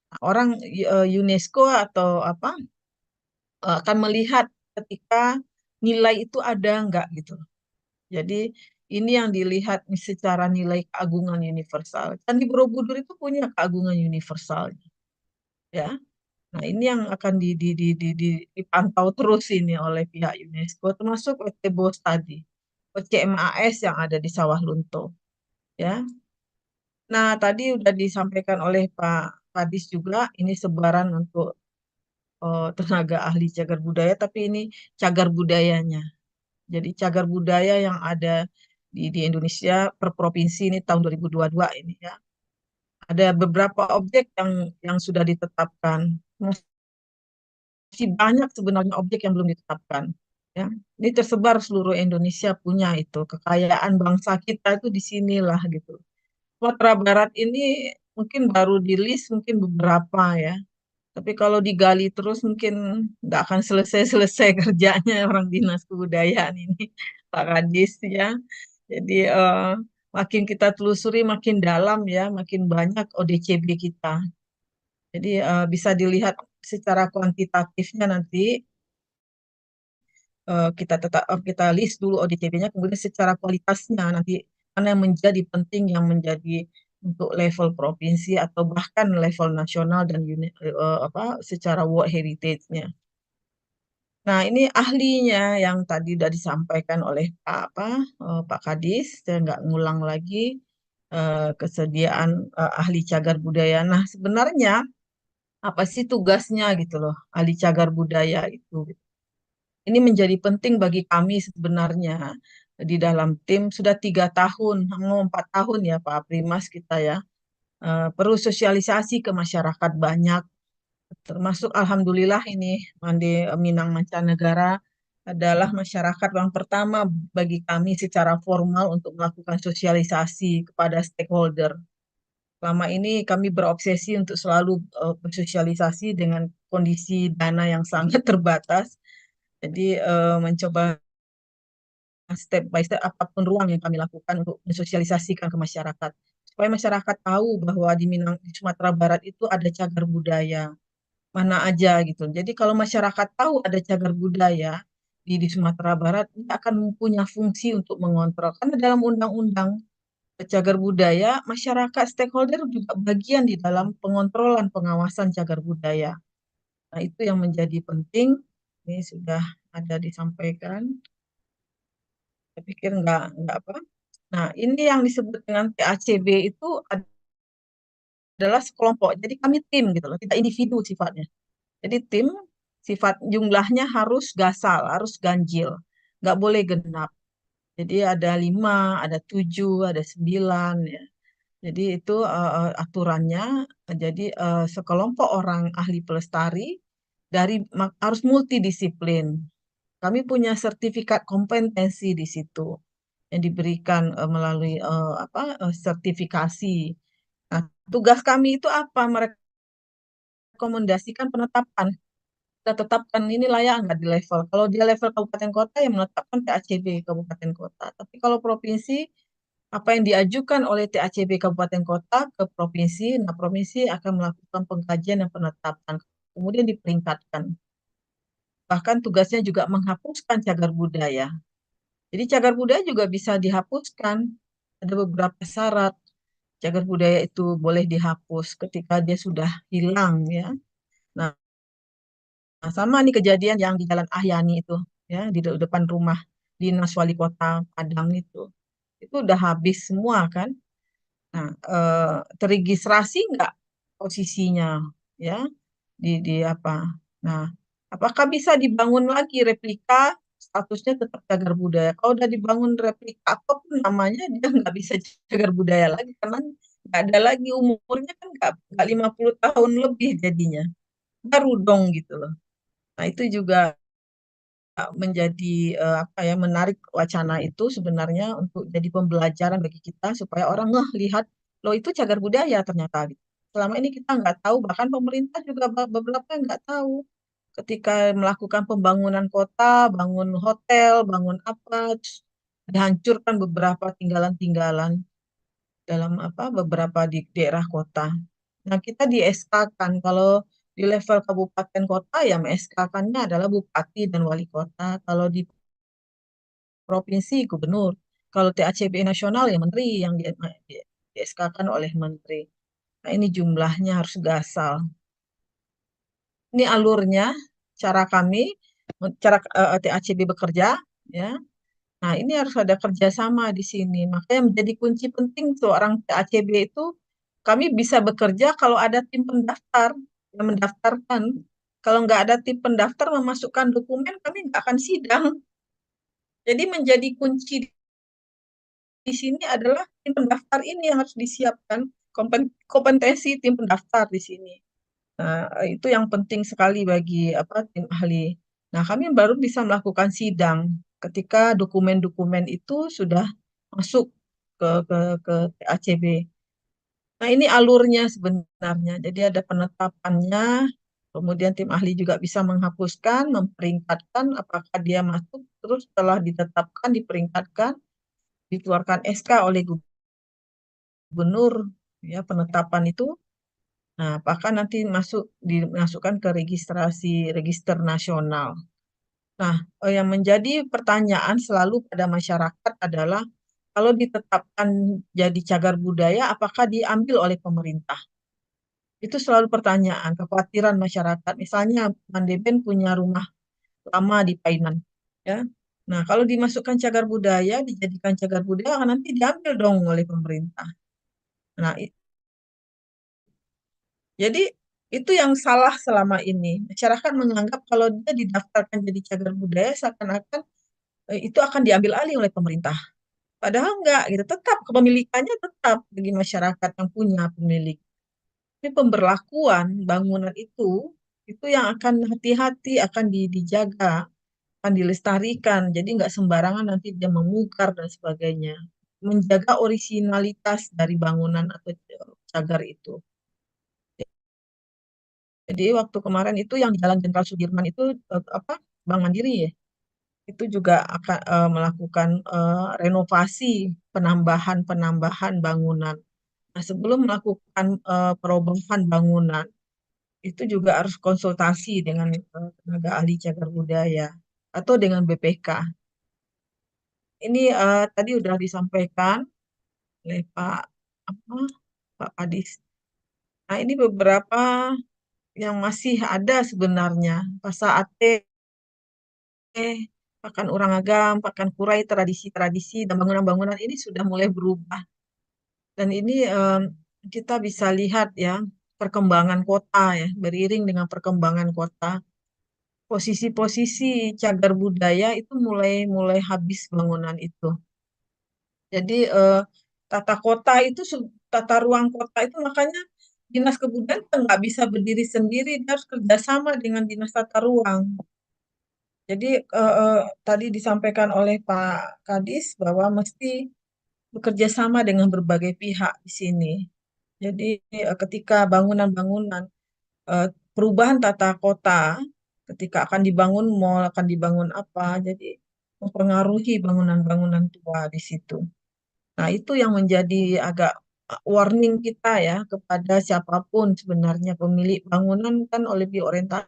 Nah, orang UNESCO atau akan melihat ketika nilai itu ada enggak gitu. Jadi ini yang dilihat secara nilai keagungan universal. Candi Borobudur itu punya keagungan universal ya. Nah, ini yang akan dipantau terus ini oleh pihak UNESCO, termasuk Wetebo tadi, OCMAS yang ada di Sawah Lunto, ya. Nah, tadi sudah disampaikan oleh Pak Kadis juga, ini sebaran untuk tenaga ahli cagar budaya, tapi ini cagar budayanya. Jadi cagar budaya yang ada di Indonesia per provinsi ini tahun 2022 ini ya. Ada beberapa objek yang sudah ditetapkan. Masih banyak sebenarnya objek yang belum ditetapkan. Ya, ini tersebar seluruh Indonesia punya itu kekayaan bangsa kita itu di sinilah gitu. Sumatera Barat ini mungkin baru di list mungkin beberapa ya. Tapi kalau digali terus mungkin nggak akan selesai-selesai kerjanya orang Dinas Kebudayaan ini, Pak Kadis ya. Jadi makin kita telusuri makin dalam ya, makin banyak ODCB kita. Jadi bisa dilihat secara kuantitatifnya nanti kita list dulu ODCB-nya, kemudian secara kualitasnya nanti mana yang menjadi penting yang menjadi untuk level provinsi atau bahkan level nasional dan secara World Heritage-nya. Nah, ini ahlinya yang tadi sudah disampaikan oleh Pak Kadis, saya nggak ngulang lagi kesediaan ahli cagar budaya. Nah, sebenarnya apa sih tugasnya gitu loh, ahli cagar budaya itu? Ini menjadi penting bagi kami sebenarnya di dalam tim sudah 3 tahun, mau 4 tahun ya Pak Primas kita ya. Perlu sosialisasi ke masyarakat banyak, termasuk Alhamdulillah ini Mandi Minang Mancanegara adalah masyarakat yang pertama bagi kami secara formal untuk melakukan sosialisasi kepada stakeholder. Selama ini kami berobsesi untuk selalu bersosialisasi dengan kondisi dana yang sangat terbatas. Jadi mencoba step by step apapun ruang yang kami lakukan untuk mensosialisasikan ke masyarakat. Supaya masyarakat tahu bahwa di Sumatera Barat itu ada cagar budaya. Mana aja gitu. Jadi kalau masyarakat tahu ada cagar budaya di Sumatera Barat, ini akan punya fungsi untuk mengontrol. Karena dalam undang-undang cagar budaya, masyarakat stakeholder juga bagian di dalam pengontrolan pengawasan cagar budaya. Nah, itu yang menjadi penting. Ini sudah ada disampaikan. Saya pikir enggak apa. Nah, ini yang disebut dengan TACB itu adalah sekelompok. Jadi kami tim gitu loh, tidak individu sifatnya. Jadi tim sifat jumlahnya harus gasal, harus ganjil, nggak boleh genap. Jadi ada 5, ada 7, ada 9 ya. Jadi itu aturannya. Jadi sekelompok orang ahli pelestari harus multidisiplin. Kami punya sertifikat kompetensi di situ yang diberikan melalui sertifikasi. Nah, tugas kami itu apa? Merekomendasikan penetapan. Kita tetapkan ini layak nggak di level. Kalau dia level kabupaten kota, yang menetapkan TACB kabupaten kota. Tapi kalau provinsi, apa yang diajukan oleh TACB kabupaten kota ke provinsi, nah provinsi akan melakukan pengkajian dan penetapan. Kemudian diperingkatkan. Bahkan tugasnya juga menghapuskan cagar budaya. Jadi cagar budaya juga bisa dihapuskan. Ada beberapa syarat cagar budaya itu boleh dihapus ketika dia sudah hilang ya. Nah, sama nih kejadian yang di Jalan Ahyani itu ya di depan rumah Dinas Wali Kota Padang itu. Itu udah habis semua kan. Nah, terregistrasi nggak posisinya ya di apa? Nah, apakah bisa dibangun lagi replika statusnya tetap cagar budaya. Kalau udah dibangun replika apapun namanya, dia nggak bisa cagar budaya lagi karena nggak ada lagi umurnya kan nggak 50 tahun lebih jadinya. Baru dong gitu loh. Nah itu juga menjadi apa ya menarik wacana itu sebenarnya untuk jadi pembelajaran bagi kita supaya orang lihat loh itu cagar budaya ternyata gitu. Selama ini kita nggak tahu, bahkan pemerintah juga beberapa yang nggak tahu ketika melakukan pembangunan kota, bangun hotel, bangun apa, terus dihancurkan beberapa tinggalan-tinggalan dalam apa beberapa di daerah kota. Nah, kita di SK-kan kalau di level kabupaten kota ya SK-kannya adalah bupati dan wali kota. Kalau di provinsi gubernur. Kalau TACB nasional ya menteri yang di SK-kan oleh menteri. Nah, ini jumlahnya harus gasal. Ini alurnya, cara kami, cara TACB bekerja, ya. Nah, ini harus ada kerjasama di sini. Makanya menjadi kunci penting seorang TACB itu, kami bisa bekerja kalau ada tim pendaftar yang mendaftarkan. Kalau nggak ada tim pendaftar memasukkan dokumen, kami nggak akan sidang. Jadi menjadi kunci di sini adalah tim pendaftar ini yang harus disiapkan, kompetensi tim pendaftar di sini. Nah, itu yang penting sekali bagi apa tim ahli. Nah, kami baru bisa melakukan sidang ketika dokumen-dokumen itu sudah masuk ke TACB. Nah, ini alurnya sebenarnya. Jadi ada penetapannya, kemudian tim ahli juga bisa menghapuskan, memperingkatkan apakah dia masuk, terus setelah ditetapkan, diperingkatkan, dikeluarkan SK oleh gubernur, ya penetapan itu. Nah, apakah nanti dimasukkan ke register nasional. Nah, yang menjadi pertanyaan selalu pada masyarakat adalah kalau ditetapkan jadi cagar budaya, apakah diambil oleh pemerintah? Itu selalu pertanyaan, kekhawatiran masyarakat. Misalnya, Mandeben punya rumah lama di Painan, ya. Nah, kalau dimasukkan cagar budaya, dijadikan cagar budaya, nanti diambil dong oleh pemerintah. Nah, jadi itu yang salah selama ini. Masyarakat menganggap kalau dia didaftarkan jadi cagar budaya seakan-akan itu akan diambil alih oleh pemerintah. Padahal enggak gitu. Tetap kepemilikannya tetap bagi masyarakat yang punya pemilik. Ini pemberlakuan bangunan itu yang akan hati-hati akan dijaga, akan dilestarikan. Jadi nggak sembarangan nanti dia memukar dan sebagainya. Menjaga orisinalitas dari bangunan atau cagar itu. Jadi waktu kemarin itu yang di Jalan Jenderal Sudirman itu apa Bank Mandiri ya, itu juga akan melakukan renovasi penambahan bangunan. Nah, sebelum melakukan perubahan bangunan itu juga harus konsultasi dengan tenaga ahli cagar budaya atau dengan BPK. Ini tadi udah disampaikan oleh apa, Pak Adis. Nah, ini beberapa yang masih ada sebenarnya. Pasar Ate, Pakan Orang Agam, Pakan Kurai, tradisi-tradisi dan bangunan-bangunan ini sudah mulai berubah. Dan ini kita bisa lihat ya perkembangan kota ya, beriring dengan perkembangan kota. Posisi-posisi cagar budaya itu mulai mulai habis bangunan itu. Jadi tata kota itu, tata ruang kota itu makanya Dinas Kebudayaan nggak bisa berdiri sendiri, dia harus kerjasama dengan Dinas Tata Ruang. Jadi tadi disampaikan oleh Pak Kadis bahwa mesti bekerja sama dengan berbagai pihak di sini. Jadi ketika bangunan-bangunan perubahan tata kota, ketika akan dibangun mall, akan dibangun apa, jadi mempengaruhi bangunan-bangunan tua di situ. Nah, itu yang menjadi agak warning kita ya kepada siapapun sebenarnya pemilik bangunan kan lebih orientasi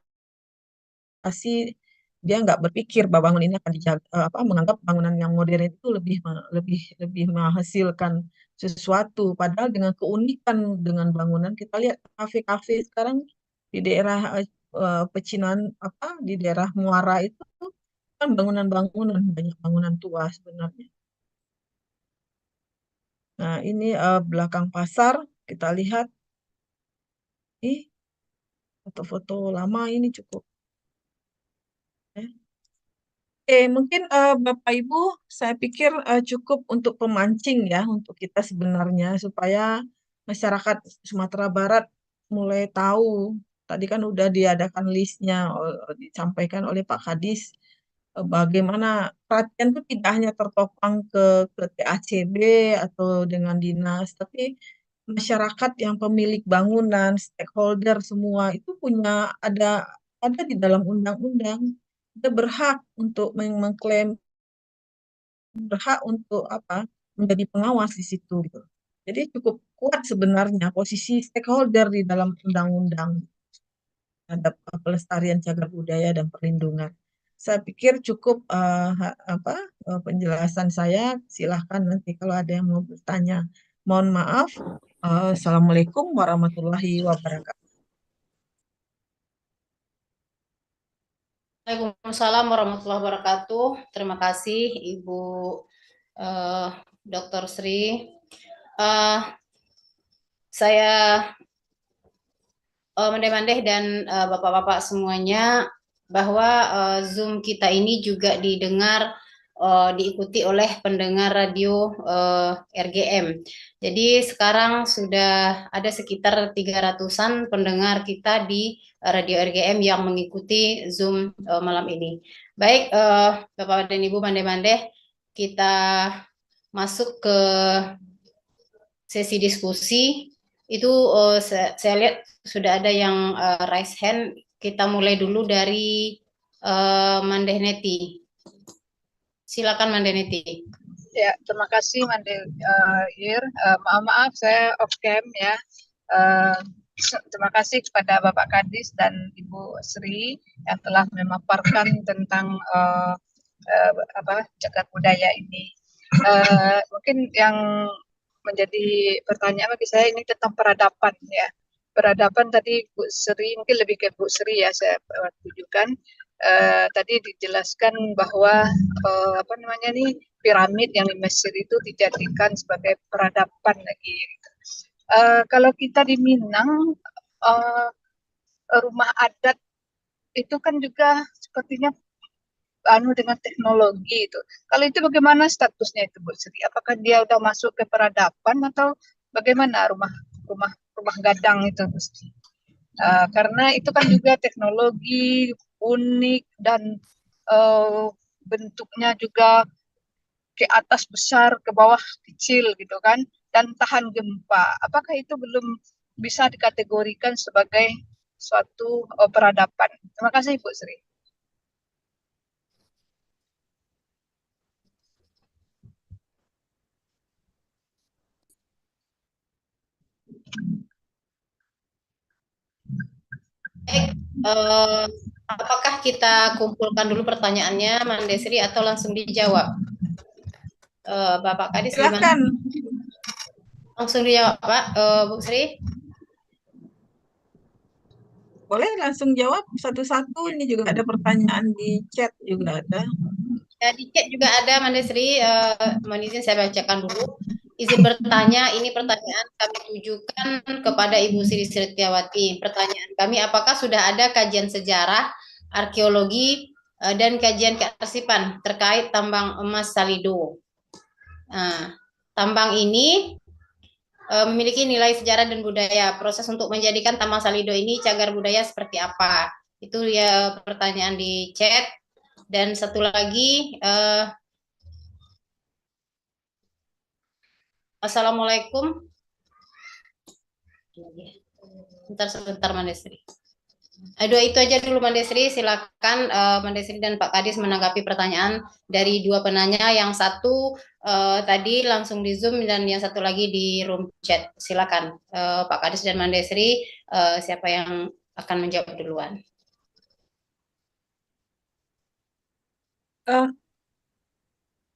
dia nggak berpikir bahwa bangunan ini akan dijaga apa menganggap bangunan yang modern itu lebih menghasilkan sesuatu padahal dengan keunikan dengan bangunan kita lihat kafe-kafe sekarang di daerah pecinan apa di daerah Muara itu kan bangunan-bangunan banyak bangunan tua sebenarnya. Nah, ini belakang pasar kita lihat nih foto-foto lama ini cukup ya. Mungkin Bapak Ibu, saya pikir cukup untuk pemancing ya untuk kita sebenarnya supaya masyarakat Sumatera Barat mulai tahu. Tadi kan udah diadakan listnya, disampaikan oleh Pak Kadis, bagaimana perhatian itu tidak hanya tertopang ke TACB atau dengan dinas, tapi masyarakat yang pemilik bangunan, stakeholder semua itu punya ada di dalam undang-undang. Dia berhak untuk mengklaim, berhak untuk apa, menjadi pengawas di situ gitu. Jadi cukup kuat sebenarnya posisi stakeholder di dalam undang-undang terhadap pelestarian cagar budaya dan perlindungan. Saya pikir cukup penjelasan saya. Silahkan nanti kalau ada yang mau bertanya. Mohon maaf. Assalamualaikum warahmatullahi wabarakatuh. Waalaikumsalam warahmatullahi wabarakatuh. Terima kasih Ibu Dr. Sri. Saya mandeh-mandeh dan bapak-bapak semuanya bahwa Zoom kita ini juga didengar diikuti oleh pendengar radio RGM. Jadi sekarang sudah ada sekitar 300-an pendengar kita di radio RGM yang mengikuti Zoom malam ini. Baik, Bapak dan Ibu mandeh-mandeh, kita masuk ke sesi diskusi. Itu saya lihat sudah ada yang raise hand. Kita mulai dulu dari Mandeh Neti. Silakan Mandeh Neti. Ya, terima kasih Ir. Maaf saya off cam ya. Terima kasih kepada Bapak Kadis dan Ibu Sri yang telah memaparkan tentang cagar budaya ini. Mungkin yang menjadi pertanyaan bagi saya ini tentang peradaban ya. Peradaban tadi Bu Sri, mungkin lebih ke Bu Sri ya saya tujukan. Tadi dijelaskan bahwa piramid yang di Mesir itu dijadikan sebagai peradaban lagi. Kalau kita di Minang, rumah adat itu kan juga sepertinya dengan teknologi itu. Kalau itu bagaimana statusnya itu Bu Sri? Apakah dia udah masuk ke peradaban atau bagaimana rumah gadang itu Bu Sri? Karena itu kan juga teknologi unik dan bentuknya juga ke atas besar, ke bawah kecil gitu kan, dan tahan gempa. Apakah itu belum bisa dikategorikan sebagai suatu peradaban? Terima kasih Bu Sri. Apakah kita kumpulkan dulu pertanyaannya, Mandesri, atau langsung dijawab? Bapak Kadis, silakan. Langsung dijawab, Pak. Bu Sri? Boleh langsung jawab satu-satu. Ini juga ada pertanyaan di chat juga ada. Ya, di chat juga ada, Mandesri. Mohon izin saya bacakan dulu. Izin bertanya, ini pertanyaan kami tujukan kepada Ibu Sri Setiawati. Pertanyaan kami, apakah sudah ada kajian sejarah, arkeologi, dan kajian kearsipan terkait tambang emas Salido? Nah, tambang ini memiliki nilai sejarah dan budaya. Proses untuk menjadikan tambang Salido ini cagar budaya seperti apa? Itu ya pertanyaan di chat. Dan satu lagi, Assalamualaikum. Sebentar Mandesri. Dua itu aja dulu Mandesri. Silakan Mandesri dan Pak Kadis menanggapi pertanyaan dari dua penanya. Yang satu tadi langsung di Zoom dan yang satu lagi di room chat. Silakan Pak Kadis dan Mandesri, siapa yang akan menjawab duluan?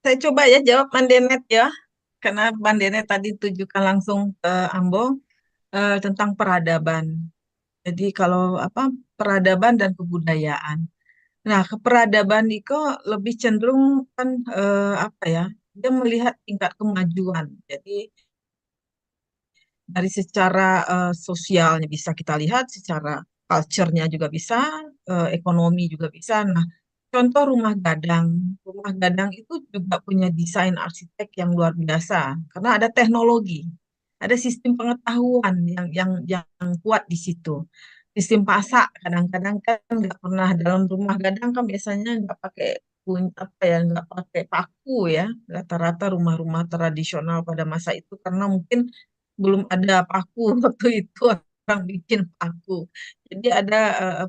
Saya coba ya jawab Mandenet ya. Karena Mandenet tadi tujukan langsung ke Ambo tentang peradaban. Jadi kalau peradaban dan kebudayaan. Nah, keperadaban itu lebih cenderung kan dia melihat tingkat kemajuan. Jadi dari secara sosialnya bisa kita lihat, secara culture-nya juga bisa, ekonomi juga bisa. Nah, contoh rumah gadang. Rumah gadang itu juga punya desain arsitek yang luar biasa karena ada teknologi, ada sistem pengetahuan yang kuat di situ. Sistem pasak kadang-kadang kan nggak pernah dalam rumah gadang kan biasanya nggak pakai apa ya nggak pakai paku ya. Rata-rata rumah-rumah tradisional pada masa itu karena mungkin belum ada paku waktu itu orang bikin paku. Jadi ada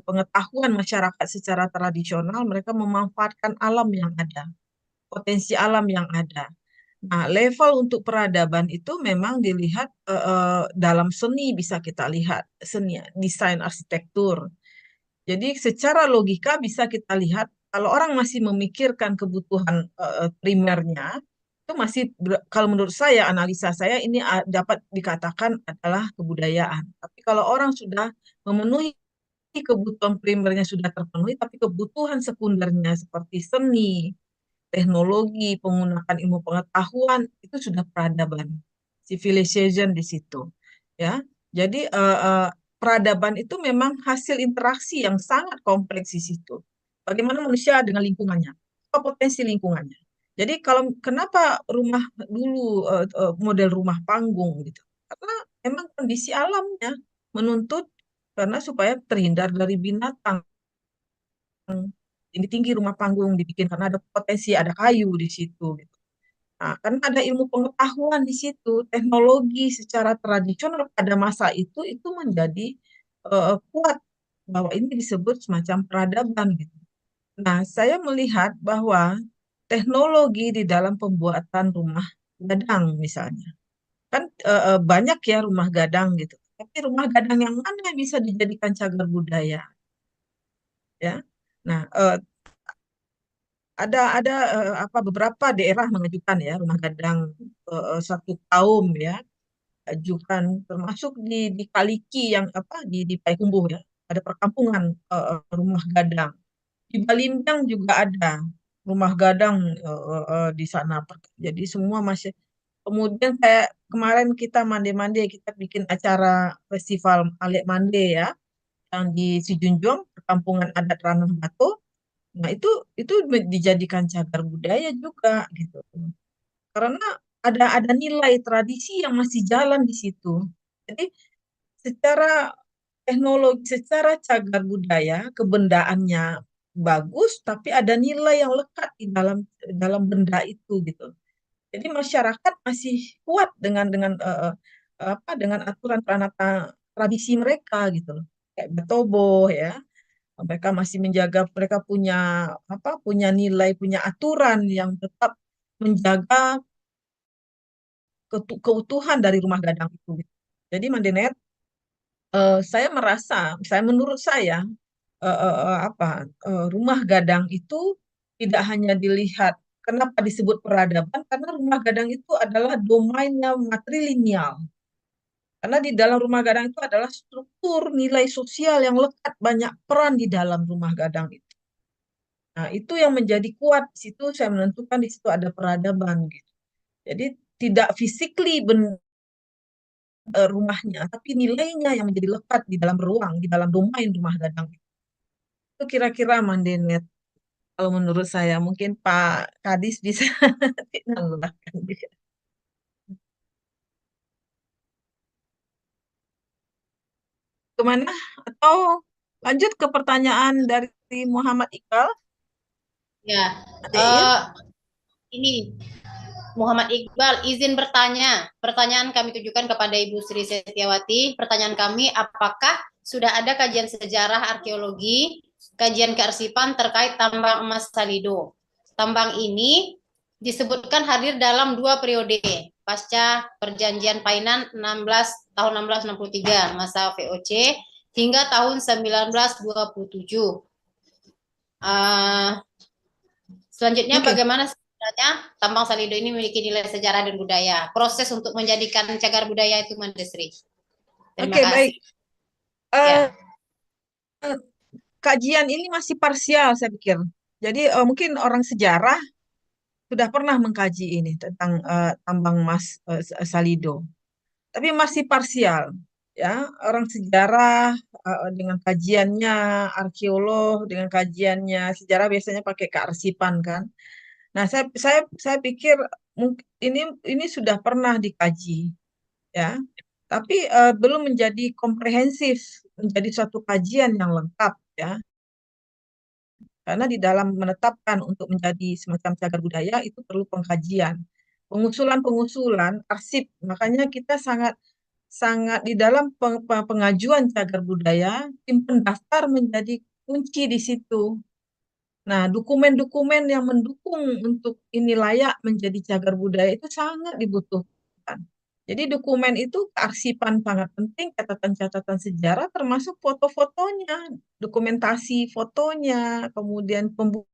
pengetahuan masyarakat secara tradisional, mereka memanfaatkan alam yang ada, potensi alam yang ada. Nah, level untuk peradaban itu memang dilihat dalam seni bisa kita lihat seni desain arsitektur. Jadi secara logika bisa kita lihat kalau orang masih memikirkan kebutuhan primernya itu masih kalau menurut saya analisa saya ini dapat dikatakan adalah kebudayaan. Tapi kalau orang sudah memenuhi kebutuhan primernya sudah terpenuhi, tapi kebutuhan sekundernya seperti seni, teknologi, penggunaan ilmu pengetahuan itu sudah peradaban, civilization di situ, ya. Jadi peradaban itu memang hasil interaksi yang sangat kompleks di situ. Bagaimana manusia dengan lingkungannya, apa potensi lingkungannya. Jadi kalau kenapa rumah dulu model rumah panggung gitu, karena memang kondisi alamnya menuntut karena supaya terhindar dari binatang tinggi-tinggi rumah panggung dibikin karena ada potensi ada kayu di situ gitu. Nah, karena ada ilmu pengetahuan di situ, teknologi secara tradisional pada masa itu menjadi kuat bahwa ini disebut semacam peradaban gitu. Nah, saya melihat bahwa teknologi di dalam pembuatan rumah gadang misalnya, kan banyak ya rumah gadang gitu. Tapi rumah gadang yang mana yang bisa dijadikan cagar budaya, ya? Nah, ada apa beberapa daerah mengajukan ya rumah gadang satu kaum ya ajukan termasuk di Kaliki yang apa di Payakumbuh ya ada perkampungan rumah gadang di Balimbang juga ada rumah gadang di sana. Jadi semua masih kemudian kayak kemarin kita mande-mande kita bikin acara festival Alek Mande ya yang di Sijunjung perkampungan adat Ranah Batu. Nah, itu dijadikan cagar budaya juga gitu. Karena ada nilai tradisi yang masih jalan di situ. Jadi secara teknologi, secara cagar budaya, kebendaannya bagus, tapi ada nilai yang lekat di dalam dalam benda itu gitu. Jadi masyarakat masih kuat dengan apa dengan aturan peranata tradisi mereka gitu loh. Kayak Betobo ya mereka masih menjaga mereka punya apa punya nilai punya aturan yang tetap menjaga keutuhan dari rumah gadang itu. Jadi Mandenet, saya merasa, saya menurut saya apa rumah gadang itu tidak hanya dilihat kenapa disebut peradaban karena rumah gadang itu adalah domainnya matrilineal. Karena di dalam rumah gadang itu adalah struktur nilai sosial yang lekat banyak peran di dalam rumah gadang itu. Nah, itu yang menjadi kuat di situ saya menentukan di situ ada peradaban gitu. Jadi tidak physically rumahnya, tapi nilainya yang menjadi lekat di dalam ruang, di dalam domain rumah gadang. Itu kira-kira Mandenet. Kalau menurut saya, mungkin Pak Kadis bisa menambahkan juga. Kemana? Atau lanjut ke pertanyaan dari Muhammad Iqbal? Ya, Adik ini Muhammad Iqbal izin bertanya. Pertanyaan kami tujukan kepada Ibu Sri Setiawati. Pertanyaan kami, apakah sudah ada kajian sejarah arkeologi, kajian kearsipan terkait tambang emas Salido? Tambang ini disebutkan hadir dalam 2 periode pasca perjanjian Painan 16 tahun 1663 masa VOC hingga tahun 1927. Selanjutnya bagaimana sebenarnya tambang Salido ini memiliki nilai sejarah dan budaya? Proses untuk menjadikan cagar budaya itu Mandesri. Terima kasih. Baik. Kajian ini masih parsial saya pikir. Jadi mungkin orang sejarah sudah pernah mengkaji ini tentang tambang emas Salido. Tapi masih parsial. ya, orang sejarah dengan kajiannya, arkeolog dengan kajiannya, sejarah biasanya pakai kearsipan kan. Nah, saya pikir ini sudah pernah dikaji, ya, tapi belum menjadi komprehensif, menjadi suatu kajian yang lengkap, ya. Karena di dalam menetapkan untuk menjadi semacam cagar budaya itu perlu pengkajian, pengusulan arsip. Makanya kita sangat sangat di dalam pengajuan cagar budaya, tim pendaftar menjadi kunci di situ. Nah, dokumen-dokumen yang mendukung untuk ini layak menjadi cagar budaya itu sangat dibutuhkan. Jadi dokumen itu kearsipan sangat penting, catatan-catatan sejarah termasuk foto-fotonya, dokumentasi fotonya, kemudian pembuktian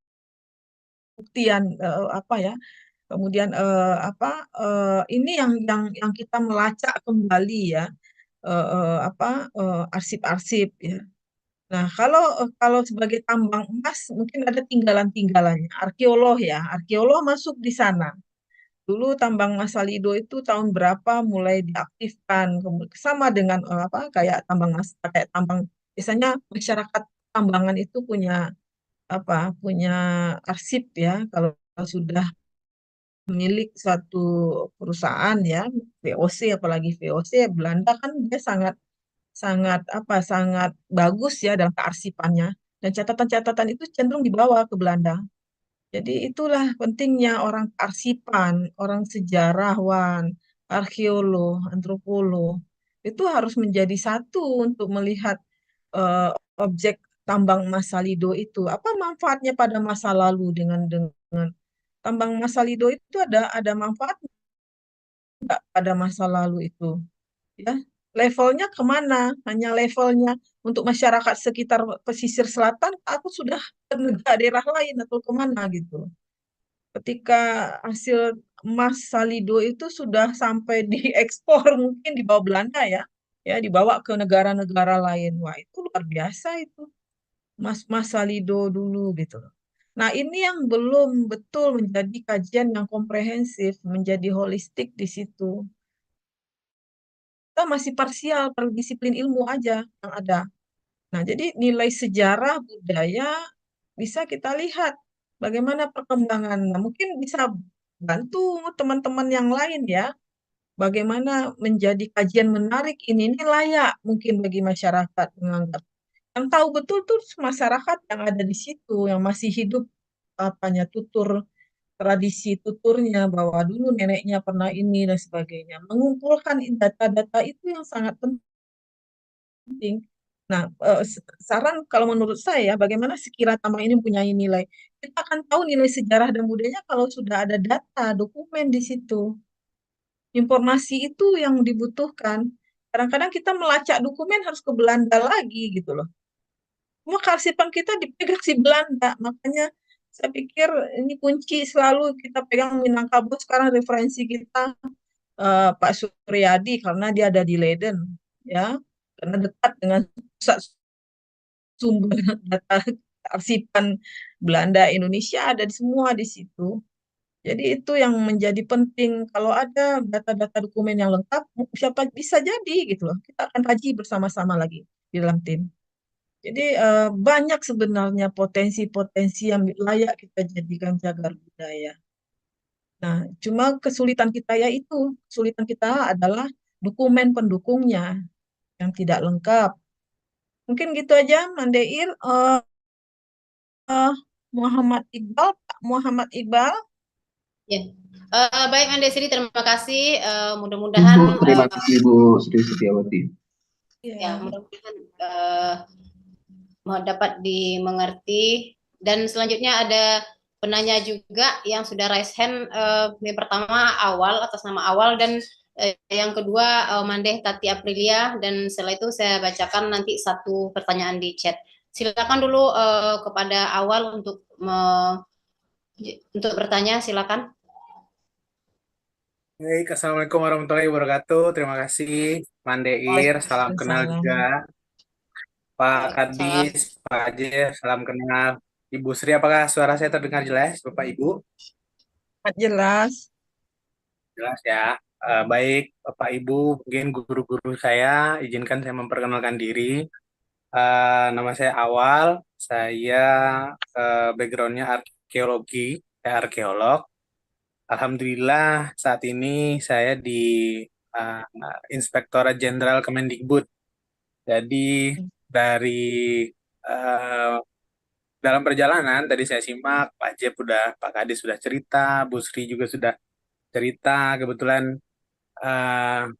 apa ya, kemudian ini yang kita melacak kembali ya, arsip-arsip ya. Nah, kalau sebagai tambang emas mungkin ada tinggalan-tinggalannya. Arkeolog ya, arkeolog masuk di sana. Dulu tambang emas Salido itu tahun berapa mulai diaktifkan, sama dengan kayak tambang emas, kayak tambang biasanya masyarakat tambangan itu punya arsip ya kalau sudah milik suatu perusahaan ya, VOC apalagi VOC Belanda kan dia sangat sangat sangat bagus ya dalam kearsipannya, dan catatan-catatan itu cenderung dibawa ke Belanda. Jadi itulah pentingnya orang kearsipan, orang sejarawan, arkeolog, antropolog itu harus menjadi satu untuk melihat eh, objek tambang emas Salido itu apa manfaatnya pada masa lalu, dengan tambang emas Salido itu ada manfaat nggak pada masa lalu itu, ya, levelnya kemana, hanya levelnya untuk masyarakat sekitar pesisir selatan aku sudah ke daerah lain atau kemana gitu. Ketika hasil emas Salido itu sudah sampai diekspor mungkin di bawah Belanda ya dibawa ke negara-negara lain, wah itu luar biasa itu emas Salido dulu gitu loh. Nah, ini yang belum betul menjadi kajian yang komprehensif, menjadi holistik di situ. Kita masih parsial per disiplin ilmu aja yang ada. Nah, jadi nilai sejarah budaya bisa kita lihat bagaimana perkembangan. Nah, mungkin bisa bantu teman-teman yang lain ya, bagaimana menjadi kajian menarik ini layak mungkin bagi masyarakat menganggap. Yang tahu betul tuh masyarakat yang ada di situ, yang masih hidup tutur tradisi tuturnya bahwa dulu neneknya pernah ini dan sebagainya. Mengumpulkan data-data itu yang sangat penting. Nah, saran kalau menurut saya, bagaimana sekira tambang ini mempunyai nilai. Kita akan tahu nilai sejarah dan budayanya kalau sudah ada data, dokumen di situ. Informasi itu yang dibutuhkan. Kadang-kadang kita melacak dokumen harus ke Belanda lagi gitu loh. Semua kearsipan kita dipegang si Belanda. Makanya saya pikir ini kunci selalu kita pegang Minangkabau. Sekarang referensi kita Pak Suryadi karena dia ada di Leiden, ya, karena dekat dengan pusat sumber data arsipan Belanda Indonesia ada di semua di situ. Jadi itu yang menjadi penting. Kalau ada data-data dokumen yang lengkap, siapa bisa jadi gitu loh. Kita akan kaji bersama-sama lagi di dalam tim. Jadi banyak sebenarnya potensi-potensi yang layak kita jadikan cagar budaya. Nah, cuma kesulitan kita yaitu, kesulitan kita adalah dokumen pendukungnya yang tidak lengkap. Mungkin gitu aja, Mandeir. Eh, Muhammad Iqbal, Pak Muhammad Iqbal. Ya. Baik, Andesri, terima kasih. Ibu, Mudah-mudahan terima kasih Ibu Sri Setiawati. ya, mudah-mudahan dapat dimengerti. Dan selanjutnya ada penanya juga yang sudah raise hand. Yang pertama awal, atas nama awal, dan yang kedua Mandeh Tati Aprilia, dan setelah itu saya bacakan nanti satu pertanyaan di chat. Silakan dulu kepada awal untuk bertanya, silakan. Baik, Assalamualaikum warahmatullahi wabarakatuh. Terima kasih, Mandeir. Salam kenal juga. Pak Kadis, Pak Jeff, salam kenal. Ibu Sri, apakah suara saya terdengar jelas, Bapak Ibu? Jelas. Jelas ya. Baik Bapak Ibu, mungkin guru-guru saya, izinkan saya memperkenalkan diri. Nama saya Awal, saya backgroundnya arkeologi, saya arkeolog. Alhamdulillah saat ini saya di uh, Inspektorat Jenderal Kemendikbud. Jadi dari uh, dalam perjalanan tadi saya simak Pak Jeb Pak Kadis sudah cerita, Bu Sri juga sudah cerita. Kebetulan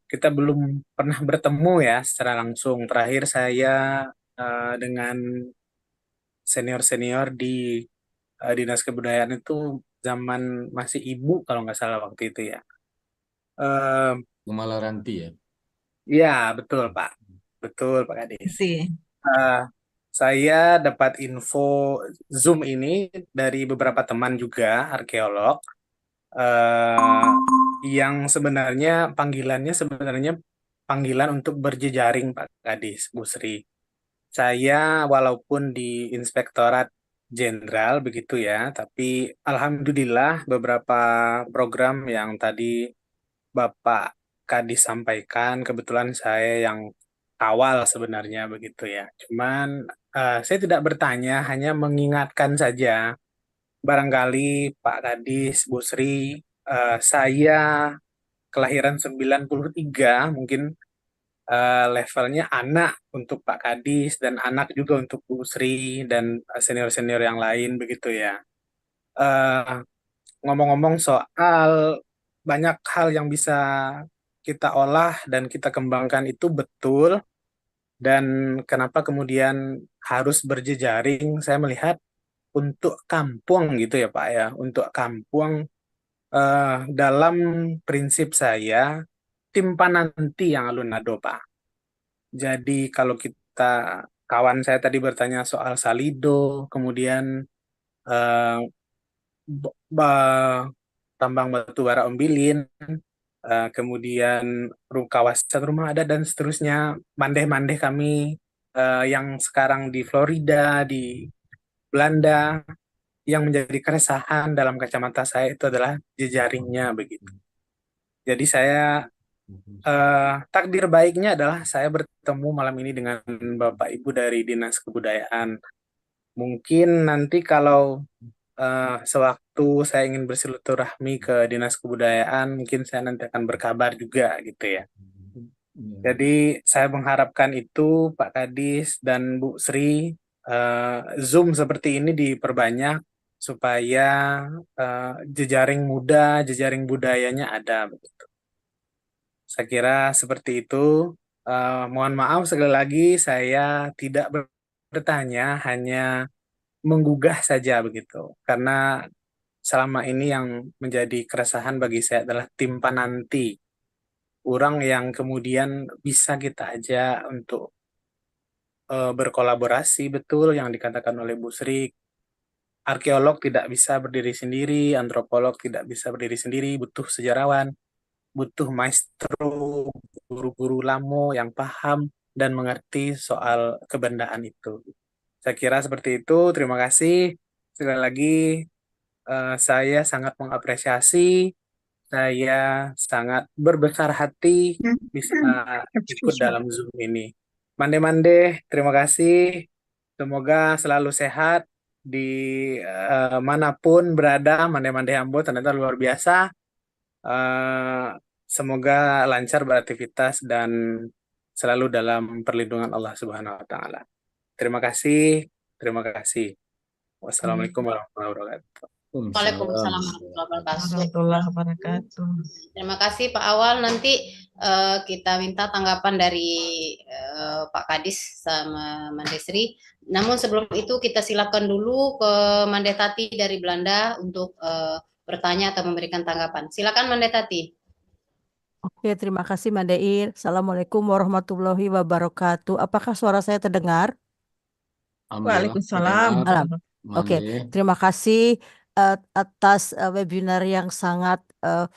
kita belum pernah bertemu ya secara langsung. Terakhir saya dengan senior-senior di Dinas Kebudayaan itu zaman masih ibu kalau nggak salah waktu itu ya. Eh, Malaranti ya. Ya betul Pak, betul Pak Kadis. Eh, saya dapat info Zoom ini dari beberapa teman juga arkeolog yang sebenarnya panggilan untuk berjejaring Pak Kadis, Bu Sri. Saya walaupun di Inspektorat Jenderal begitu ya, tapi alhamdulillah beberapa program yang tadi Bapak Kadis sampaikan, kebetulan saya yang awal sebenarnya begitu ya. Cuman saya tidak bertanya, hanya mengingatkan saja. Barangkali Pak Kadis, Bu Sri, saya kelahiran 93, mungkin levelnya anak untuk Pak Kadis dan anak juga untuk Bu Sri dan senior-senior yang lain begitu ya. Eh, Ngomong-ngomong soal banyak hal yang bisa kita olah dan kita kembangkan itu betul, dan kenapa kemudian harus berjejaring, saya melihat untuk kampung gitu ya Pak ya, untuk kampung dalam prinsip saya tim pananti yang alun-ado Pak. Jadi kalau kawan saya tadi bertanya soal Salido, kemudian eh, tambang batu bara Ombilin, kemudian kawasan rumah adat dan seterusnya, mandeh-mandeh kami yang sekarang di Florida, di Belanda, yang menjadi keresahan dalam kacamata saya itu adalah jejaringnya begitu. Jadi saya takdir baiknya adalah saya bertemu malam ini dengan Bapak Ibu dari Dinas Kebudayaan. Mungkin nanti kalau sewaktu saya ingin bersilaturahmi ke Dinas Kebudayaan, mungkin saya nanti akan berkabar juga gitu ya. Jadi saya mengharapkan itu Pak Kadis dan Bu Sri, Zoom seperti ini diperbanyak supaya jejaring muda, jejaring budayanya ada begitu. Saya kira seperti itu. Mohon maaf sekali lagi saya tidak bertanya, hanya menggugah saja begitu. Karena selama ini yang menjadi keresahan bagi saya adalah tim pananti. Orang yang kemudian bisa kita ajak untuk berkolaborasi, betul yang dikatakan oleh Bu Sri. Arkeolog tidak bisa berdiri sendiri, antropolog tidak bisa berdiri sendiri, butuh sejarawan, butuh maestro, guru-guru lamo yang paham dan mengerti soal kebendaan itu. Saya kira seperti itu. Terima kasih. Sekali lagi, saya sangat mengapresiasi, saya sangat berbesar hati bisa ikut dalam Zoom ini. Mande-mande, terima kasih. Semoga selalu sehat di manapun berada. Mande-mande Ambo ternyata luar biasa. Semoga lancar beraktivitas dan selalu dalam perlindungan Allah Subhanahu wa taala. Terima kasih. Terima kasih. Wassalamualaikum warahmatullahi wabarakatuh. Waalaikumsalam warahmatullahi wabarakatuh. Terima kasih Pak Awal. Nanti kita minta tanggapan dari Pak Kadis sama Mandesri. Namun sebelum itu kita silakan dulu ke Mandetati dari Belanda untuk bertanya atau memberikan tanggapan. Silakan Mandetati. Oke, terima kasih Mandeir. Assalamualaikum warahmatullahi wabarakatuh. Apakah suara saya terdengar? Waalaikumsalam. Oke, terima kasih atas webinar yang sangat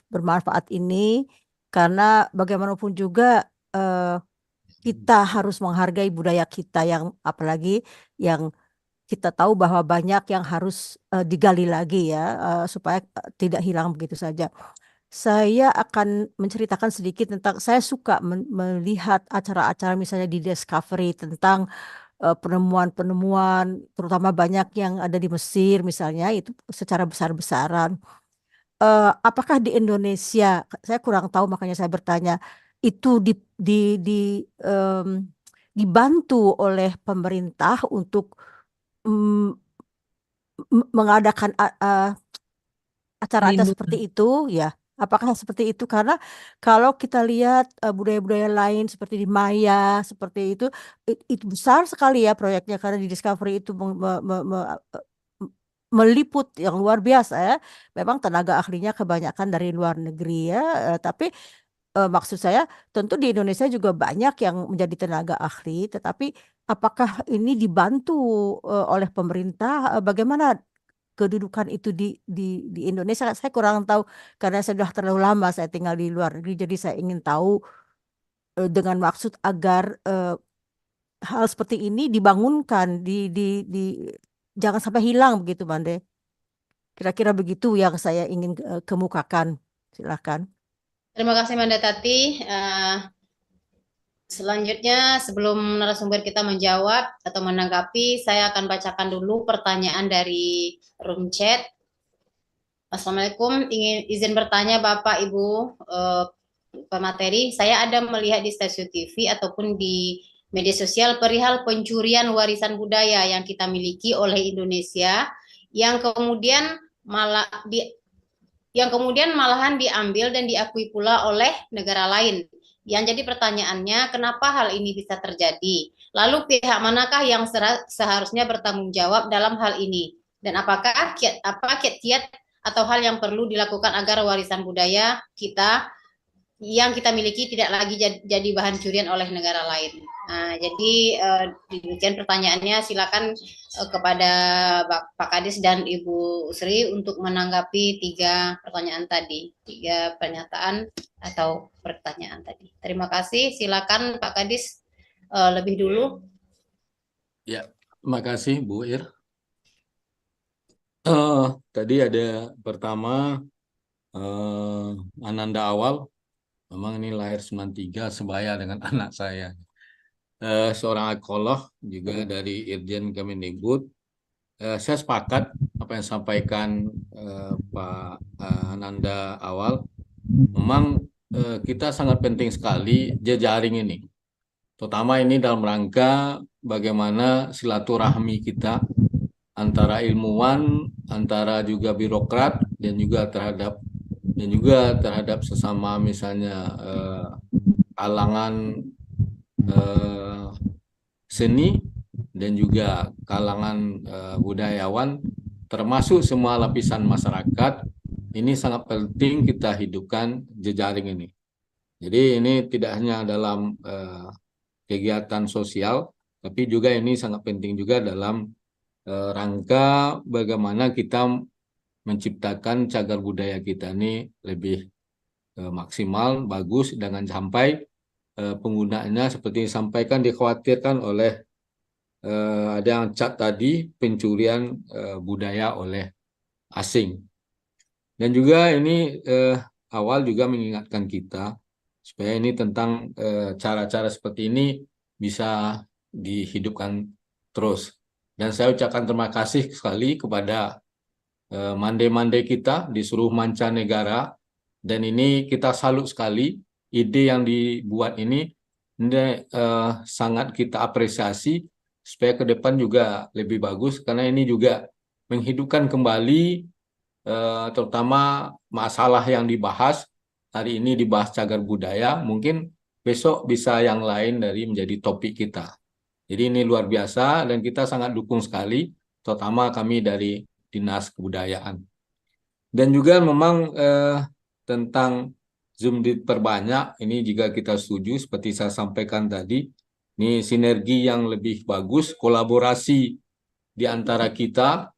bermanfaat ini, karena bagaimanapun juga kita harus menghargai budaya kita, yang apalagi yang kita tahu bahwa banyak yang harus digali lagi ya, supaya tidak hilang begitu saja. saya akan menceritakan sedikit tentang, saya suka melihat acara-acara misalnya di Discovery tentang penemuan-penemuan, terutama banyak yang ada di Mesir misalnya, itu secara besar-besaran. Apakah di Indonesia, saya kurang tahu makanya saya bertanya, itu dibantu oleh pemerintah untuk mm, mengadakan acara-acara seperti Pelindungan. itu, ya? Apakah seperti itu? Karena kalau kita lihat budaya-budaya lain seperti di Maya, seperti itu besar sekali ya proyeknya, karena di Discovery itu meliput yang luar biasa ya. Memang tenaga ahlinya kebanyakan dari luar negeri ya, tapi maksud saya tentu di Indonesia juga banyak yang menjadi tenaga ahli, tetapi apakah ini dibantu oleh pemerintah? Bagaimana kedudukan itu di Indonesia? Saya kurang tahu karena saya sudah terlalu lama saya tinggal di luar negeri, jadi saya ingin tahu dengan maksud agar hal seperti ini dibangunkan, jangan sampai hilang begitu, Mande. Kira-kira begitu yang saya ingin kemukakan. Silakan. Terima kasih Manda Tati. Selanjutnya, sebelum narasumber kita menjawab atau menanggapi, saya akan bacakan dulu pertanyaan dari room chat. Assalamualaikum, izin bertanya Bapak Ibu pemateri, saya ada melihat di stasiun TV ataupun di media sosial perihal pencurian warisan budaya yang kita miliki oleh Indonesia, yang kemudian malahan diambil dan diakui pula oleh negara lain. Yang jadi pertanyaannya, kenapa hal ini bisa terjadi? Lalu pihak manakah yang seharusnya bertanggung jawab dalam hal ini? Dan apakah kiat-kiat atau hal yang perlu dilakukan agar warisan budaya kita yang kita miliki tidak lagi jadi bahan curian oleh negara lain? Nah, jadi demikian pertanyaannya. Silakan kepada Pak Kadis dan Ibu Sri untuk menanggapi 3 pertanyaan tadi, 3 pernyataan atau pertanyaan tadi. Terima kasih. Silakan Pak Kadis lebih dulu. Ya, terima kasih Bu Ir. Tadi ada pertama Ananda Awal, memang ini lahir 93 sebaya dengan anak saya. Seorang ekolog juga dari Irjen Kemendikbud. Saya sepakat apa yang disampaikan Pak Ananda Awal. Memang kita sangat penting sekali jejaring ini. Terutama ini dalam rangka bagaimana silaturahmi kita antara ilmuwan, antara juga birokrat, dan juga terhadap sesama misalnya kalangan seni dan juga kalangan budayawan, termasuk semua lapisan masyarakat. Ini sangat penting kita hidupkan jejaring ini. Jadi ini tidak hanya dalam kegiatan sosial, tapi juga ini sangat penting juga dalam rangka bagaimana kita menciptakan cagar budaya kita ini lebih maksimal, bagus, dengan sampai penggunaannya seperti yang disampaikan dikhawatirkan oleh ada yang cat tadi pencurian budaya oleh asing. Dan juga ini awal juga mengingatkan kita supaya ini tentang cara-cara seperti ini bisa dihidupkan terus. Dan saya ucapkan terima kasih sekali kepada mande-mande kita di seluruh mancanegara. Dan ini kita salut sekali, ide yang dibuat ini sangat kita apresiasi supaya ke depan juga lebih bagus, karena ini juga menghidupkan kembali terutama masalah yang dibahas. Hari ini dibahas cagar budaya, mungkin besok bisa yang lain dari menjadi topik kita. Jadi ini luar biasa dan kita sangat dukung sekali, terutama kami dari Dinas Kebudayaan. Dan juga memang tentang Zoom diperbanyak, ini juga kita setuju seperti saya sampaikan tadi. Ini sinergi yang lebih bagus, kolaborasi di antara kita,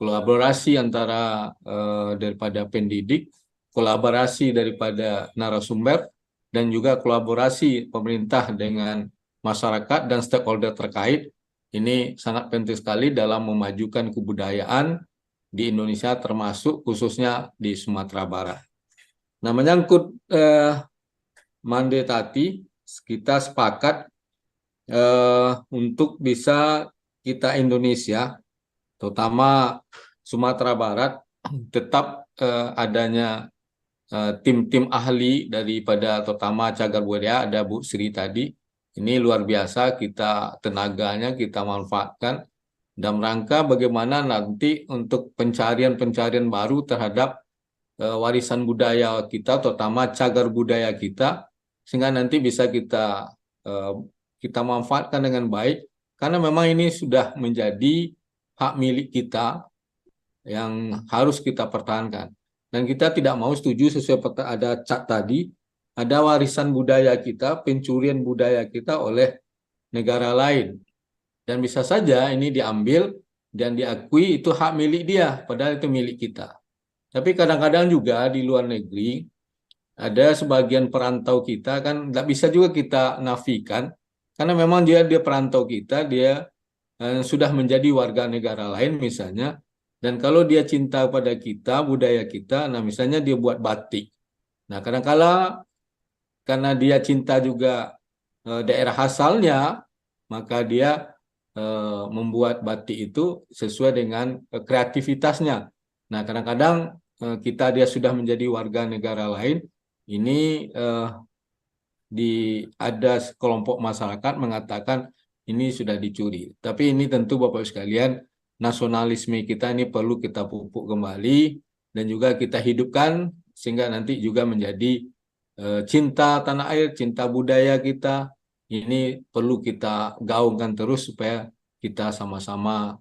kolaborasi antara daripada pendidik, kolaborasi daripada narasumber, dan juga kolaborasi pemerintah dengan masyarakat dan stakeholder terkait. Ini sangat penting sekali dalam memajukan kebudayaan di Indonesia, termasuk khususnya di Sumatera Barat. Nah, menyangkut Mande Tati, kita sepakat untuk bisa kita Indonesia, terutama Sumatera Barat, tetap adanya tim-tim ahli daripada terutama cagar budaya, ada Bu Sri tadi. Ini luar biasa, kita tenaganya kita manfaatkan dalam rangka bagaimana nanti untuk pencarian-pencarian baru terhadap warisan budaya kita, terutama cagar budaya kita, sehingga nanti bisa kita manfaatkan dengan baik, karena memang ini sudah menjadi hak milik kita yang harus kita pertahankan. Dan kita tidak mau setuju sesuai ada cat tadi, ada warisan budaya kita, pencurian budaya kita oleh negara lain. Dan bisa saja ini diambil dan diakui itu hak milik dia, padahal itu milik kita. Tapi kadang-kadang juga di luar negeri, ada sebagian perantau kita kan nggak bisa juga kita nafikan, karena memang dia perantau kita, dia sudah menjadi warga negara lain misalnya, dan kalau dia cinta pada kita, budaya kita, nah misalnya dia buat batik. Nah kadang-kala karena dia cinta juga daerah asalnya, maka dia membuat batik itu sesuai dengan kreativitasnya. Nah kadang-kadang dia sudah menjadi warga negara lain, ini ada kelompok masyarakat mengatakan ini sudah dicuri. Tapi ini tentu Bapak sekalian, nasionalisme kita ini perlu kita pupuk kembali dan juga kita hidupkan sehingga nanti juga menjadi cinta tanah air, cinta budaya kita. Ini perlu kita gaungkan terus supaya kita sama-sama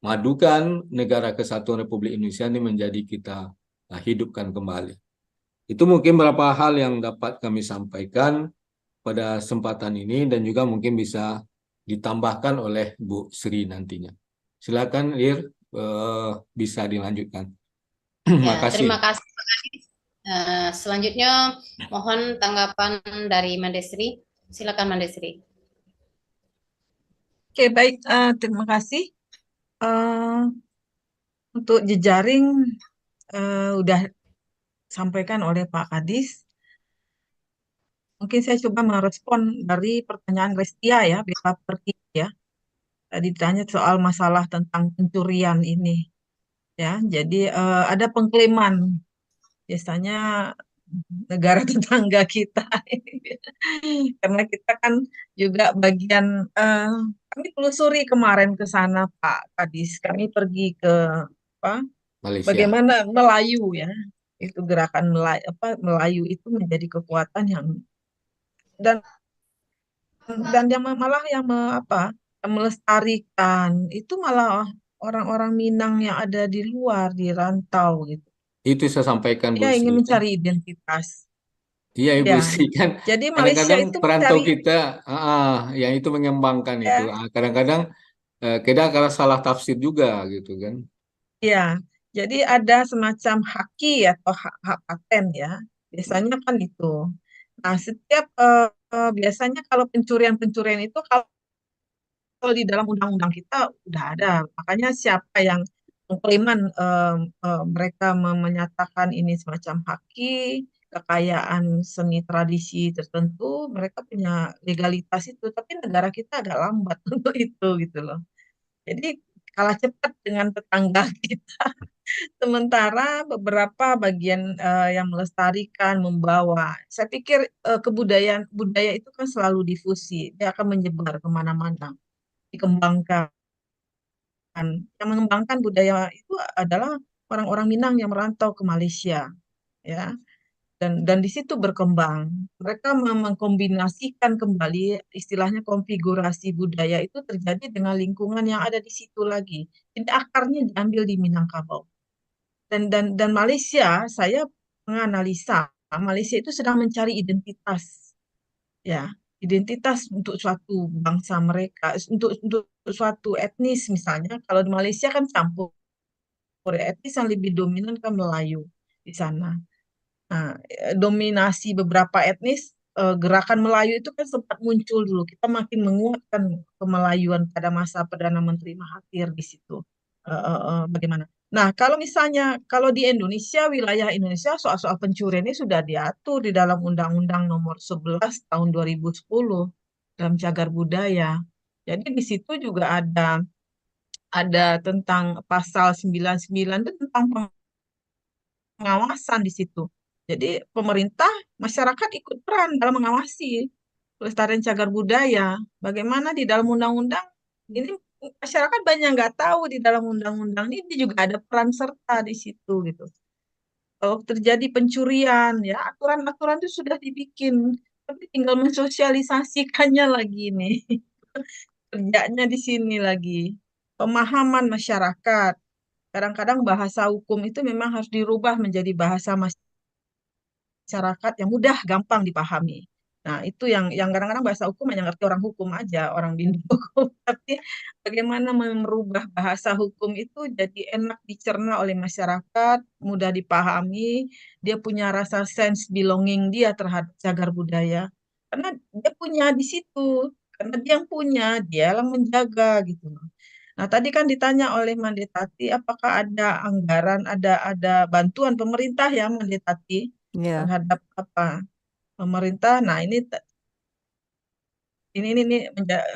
memadukan negara kesatuan Republik Indonesia ini menjadi kita hidupkan kembali. Itu mungkin beberapa hal yang dapat kami sampaikan pada kesempatan ini dan juga mungkin bisa ditambahkan oleh Bu Sri nantinya. Silakan Ir, bisa dilanjutkan. Makasih. Terima kasih Pak Kadis. Selanjutnya mohon tanggapan dari Mandesri. Silakan Mandesri. Oke, baik. Terima kasih. Untuk jejaring udah sampaikan oleh Pak Kadis. Mungkin saya coba merespon dari pertanyaan Restia ya, Bella Perti ya. Tadi ditanya soal masalah tentang pencurian ini. Ya, jadi ada pengklaiman biasanya negara tetangga kita. Karena kita kan juga bagian kami telusuri kemarin ke sana Pak Kadis. Kami pergi ke Malaysia. Bagaimana Melayu ya. Itu gerakan Melayu itu menjadi kekuatan yang dan yang malah yang melestarikan itu malah orang-orang Minang yang ada di luar, di rantau gitu. Itu saya sampaikan Bu Dia Sri. ingin mencari identitas. Iya Ibu Ya. Sri kan. Jadi Malaysia Kadang-kadang itu perantau mencari kita yang itu mengembangkan ya. itu. Kadang-kadang kita karena salah tafsir juga gitu kan. Ya. Jadi ada semacam haki atau hak paten ya. Biasanya kan itu. Nah, setiap biasanya kalau pencurian-pencurian itu kalau di dalam undang-undang kita udah ada. Makanya siapa yang mengklaiman mereka menyatakan ini semacam haki, kekayaan seni tradisi tertentu, mereka punya legalitas itu. Tapi negara kita agak lambat untuk itu gitu loh. Jadi kalah cepat dengan tetangga kita. Sementara beberapa bagian yang melestarikan, membawa. Saya pikir budaya itu kan selalu difusi, dia akan menyebar kemana-mana, dikembangkan. Yang mengembangkan budaya itu adalah orang-orang Minang yang merantau ke Malaysia, ya. Dan di situ berkembang. Mereka mengkombinasikan kembali istilahnya konfigurasi budaya itu terjadi dengan lingkungan yang ada di situ lagi. Jadi akarnya diambil di Minangkabau. Dan Malaysia, saya menganalisa Malaysia itu sedang mencari identitas, ya, identitas untuk suatu bangsa mereka, untuk suatu etnis misalnya. Kalau di Malaysia kan campur etnis, yang lebih dominan kan Melayu di sana. Nah, dominasi beberapa etnis, gerakan Melayu itu kan sempat muncul dulu. Kita makin menguatkan kemelayuan pada masa Perdana Menteri Mahathir di situ. Bagaimana? Nah, kalau misalnya kalau di Indonesia, wilayah Indonesia soal-soal pencurian ini sudah diatur di dalam Undang-Undang Nomor 11 Tahun 2010 dalam Cagar Budaya. Jadi di situ juga ada tentang pasal 99 itu tentang pengawasan di situ. Jadi pemerintah, masyarakat ikut peran dalam mengawasi pelestarian cagar budaya. Bagaimana di dalam undang-undang ini masyarakat banyak nggak tahu di dalam undang-undang ini juga ada peran serta di situ gitu. Kalau terjadi pencurian, ya aturan-aturan itu sudah dibikin, tapi tinggal mensosialisasikannya lagi nih. Kerjanya di sini lagi. Pemahaman masyarakat. Kadang-kadang bahasa hukum itu memang harus dirubah menjadi bahasa masyarakat yang mudah, gampang dipahami. Nah, itu yang kadang-kadang bahasa hukum hanya ngerti orang hukum aja, orang bindu hukum. Tapi bagaimana merubah bahasa hukum itu jadi enak dicerna oleh masyarakat, mudah dipahami, dia punya rasa sense belonging dia terhadap cagar budaya. Karena dia punya di situ, karena dia yang punya, dia yang menjaga gitu loh. Nah, tadi kan ditanya oleh Mandetati, apakah ada anggaran, ada bantuan pemerintah ya Mandetati Ya. terhadap apa pemerintah. Nah, ini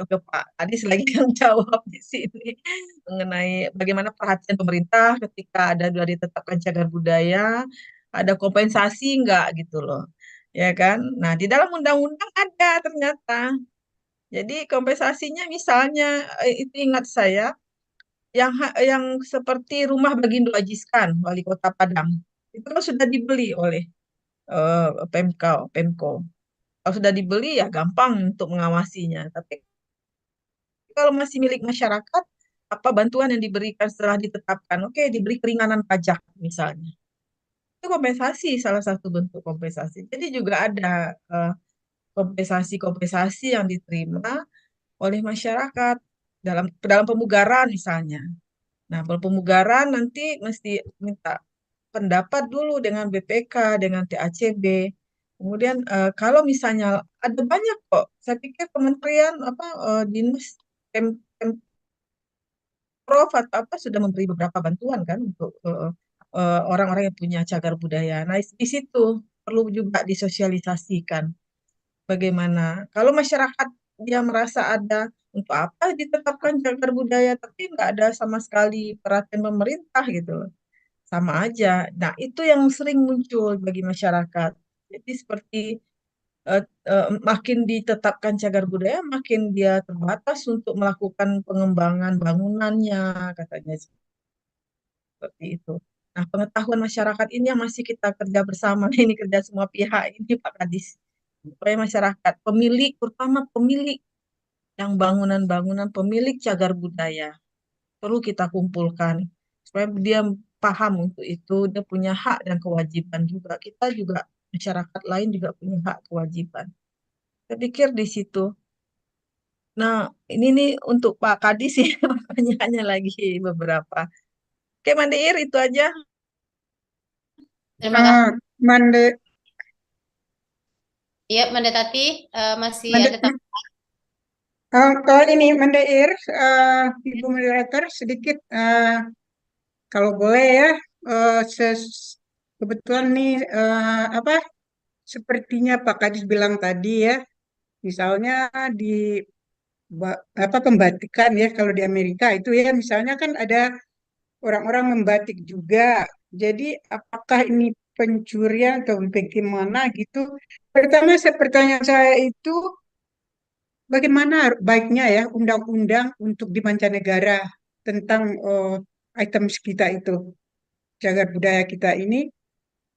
ke Pak Adis lagi yang jawab di sini mengenai bagaimana perhatian pemerintah ketika ada sudah ditetapkan cagar budaya, ada kompensasi enggak gitu loh. Ya kan? Nah, di dalam undang-undang ada ternyata. Jadi kompensasinya misalnya itu ingat saya yang seperti rumah Bagindo Ajiskan, Wali Kota Padang. Itu kan sudah dibeli oleh Pemko. Kalau sudah dibeli ya gampang untuk mengawasinya. Tapi kalau masih milik masyarakat, apa bantuan yang diberikan setelah ditetapkan? Oke, diberi keringanan pajak misalnya. Itu kompensasi, salah satu bentuk kompensasi. Jadi juga ada kompensasi-kompensasi yang diterima oleh masyarakat dalam pemugaran misalnya. Nah, kalau pemugaran nanti mesti minta pendapat dulu dengan BPK, dengan TACB. Kemudian kalau misalnya ada banyak kok, saya pikir kementerian apa dinas Prof atau apa sudah memberi beberapa bantuan kan untuk orang-orang yang punya cagar budaya. Nah, di situ perlu juga disosialisasikan bagaimana. Kalau masyarakat dia merasa ada untuk apa ditetapkan cagar budaya, tapi nggak ada sama sekali perhatian pemerintah gitu loh. Sama aja. Nah, itu yang sering muncul bagi masyarakat. Jadi seperti makin ditetapkan cagar budaya, makin dia terbatas untuk melakukan pengembangan bangunannya, katanya seperti itu. Nah, pengetahuan masyarakat ini yang masih kita kerja bersama, ini kerja semua pihak ini Pak Kadis. Supaya masyarakat, pemilik, terutama pemilik yang bangunan-bangunan, pemilik cagar budaya, perlu kita kumpulkan. Supaya dia paham untuk itu, dia punya hak dan kewajiban juga. Kita juga, masyarakat lain juga punya hak kewajiban. Saya pikir di situ. Nah, ini nih untuk Pak Kadis ya, pertanyaannya lagi beberapa. Oke, Mandir, itu aja. Terima kasih. Mande, Iya, Mandetati masih Mande, ada tambahan? kalau ini Mandeir, Ibu Moderator sedikit kalau boleh ya, kebetulan nih apa sepertinya Pak Kadis bilang tadi ya, misalnya di apa pembatikan ya kalau di Amerika itu ya misalnya kan ada orang-orang membatik juga. Jadi apakah ini pencurian atau bagaimana gitu? Pertama pertanyaan saya itu bagaimana baiknya ya undang-undang untuk di mancanegara tentang item kita itu, cagar budaya kita ini.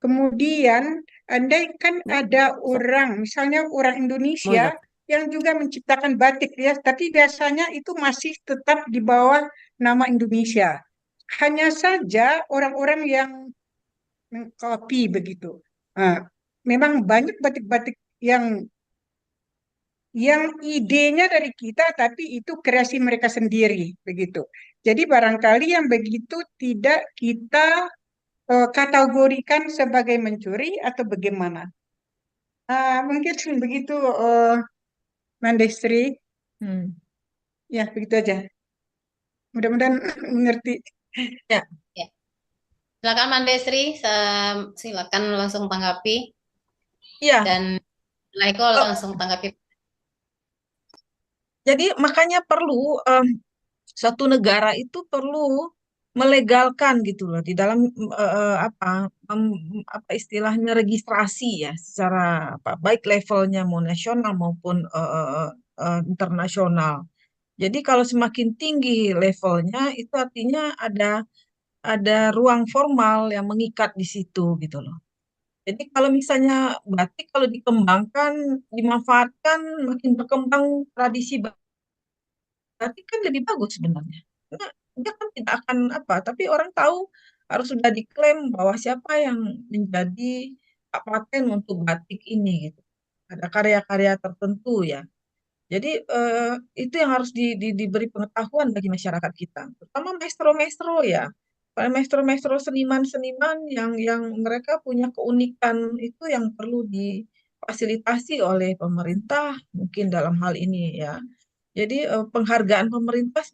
Kemudian, andai kan ada orang, misalnya orang Indonesia Banyak. yang juga menciptakan batik ya, tapi biasanya itu masih tetap di bawah nama Indonesia. Hanya saja orang-orang yang mengcopy begitu. Nah, memang banyak batik-batik yang idenya dari kita, tapi itu kreasi mereka sendiri begitu. Jadi barangkali yang begitu tidak kita kategorikan sebagai mencuri atau bagaimana. Mungkin begitu, Mandestri. Hmm. Ya, begitu aja. Mudah-mudahan mengerti. Ya. Ya. Silakan Mandesri, silakan langsung tanggapi Iya, dan Laiko langsung tanggapi. jadi makanya perlu suatu negara itu perlu melegalkan gitu loh di dalam apa istilahnya registrasi ya secara apa baik levelnya mau nasional maupun internasional. Jadi kalau semakin tinggi levelnya itu artinya ada ruang formal yang mengikat di situ gitu loh. Jadi kalau misalnya batik kalau dikembangkan, dimanfaatkan makin berkembang tradisi batik kan lebih bagus sebenarnya. Karena dia kan tidak akan apa, tapi orang tahu harus sudah diklaim bahwa siapa yang menjadi paten untuk batik ini gitu. Ada karya-karya tertentu ya. Jadi itu yang harus diberi pengetahuan bagi masyarakat kita, terutama maestro-maestro ya. Para maestro-maestro seniman-seniman yang mereka punya keunikan itu yang perlu difasilitasi oleh pemerintah mungkin dalam hal ini ya. Jadi penghargaan pemerintah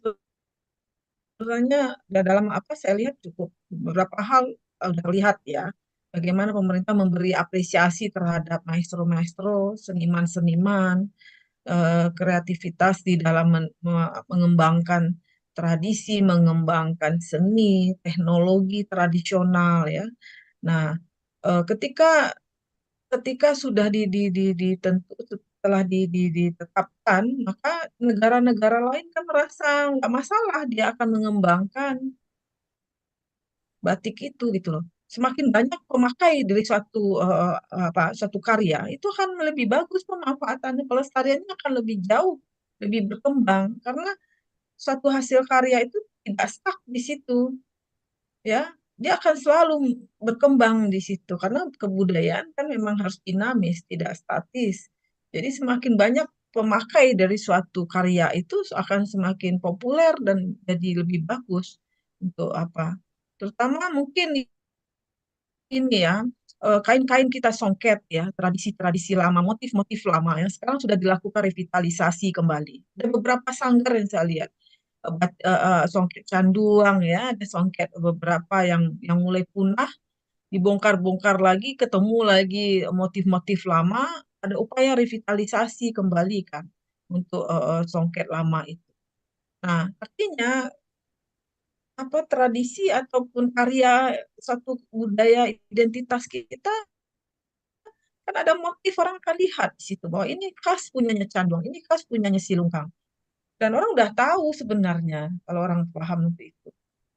sebenarnya dalam apa saya lihat cukup beberapa hal sudah lihat ya. Bagaimana pemerintah memberi apresiasi terhadap maestro-maestro, seniman-seniman, kreativitas di dalam mengembangkan tradisi, mengembangkan seni, teknologi tradisional ya. Nah, ketika ketika sudah setelah ditetapkan, maka negara-negara lain kan merasa nggak masalah dia akan mengembangkan batik itu gitu loh. Semakin banyak pemakai dari suatu karya, itu akan lebih bagus pemanfaatannya, pelestariannya akan lebih jauh, lebih berkembang karena suatu hasil karya itu tidak stuck di situ, ya. Dia akan selalu berkembang di situ karena kebudayaan kan memang harus dinamis, tidak statis. Jadi semakin banyak pemakai dari suatu karya itu akan semakin populer dan jadi lebih bagus untuk apa? Terutama mungkin ini ya kain-kain kita songket ya tradisi-tradisi lama motif-motif lama yang sekarang sudah dilakukan revitalisasi kembali. Ada beberapa sanggar yang saya lihat songket canduang ya ada songket beberapa yang mulai punah dibongkar-bongkar lagi ketemu lagi motif-motif lama ada upaya revitalisasi kembali kan untuk songket lama itu. Nah artinya apa tradisi ataupun karya satu budaya identitas kita kan ada motif orang akan lihat di situ bahwa ini khas punyanya Canduang, ini khas punyanya Silungkang. Dan orang udah tahu sebenarnya kalau orang paham untuk itu.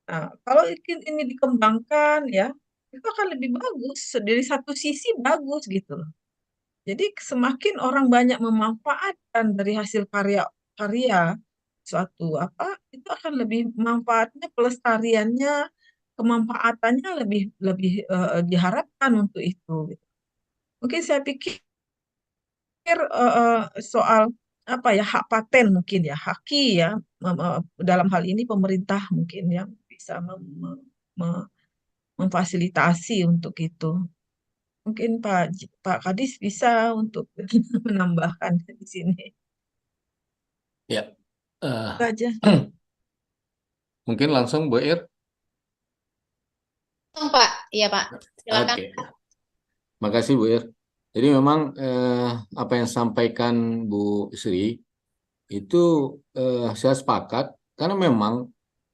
Nah, kalau ini dikembangkan ya, itu akan lebih bagus. Dari satu sisi bagus gitu loh. Jadi semakin orang banyak memanfaatkan dari hasil karya suatu apa, itu akan lebih manfaatnya, pelestariannya, kemanfaatannya lebih lebih diharapkan untuk itu. Gitu. Mungkin saya pikir soal apa ya hak paten mungkin ya haki ya dalam hal ini pemerintah mungkin yang bisa memfasilitasi untuk itu. Mungkin Pak Kadis bisa untuk menambahkan di sini. Ya, Itu aja. mungkin langsung Bu Ir. Pak, iya Pak, silakan. Oke, makasih Bu Ir. Jadi memang apa yang sampaikan Bu Sri itu saya sepakat karena memang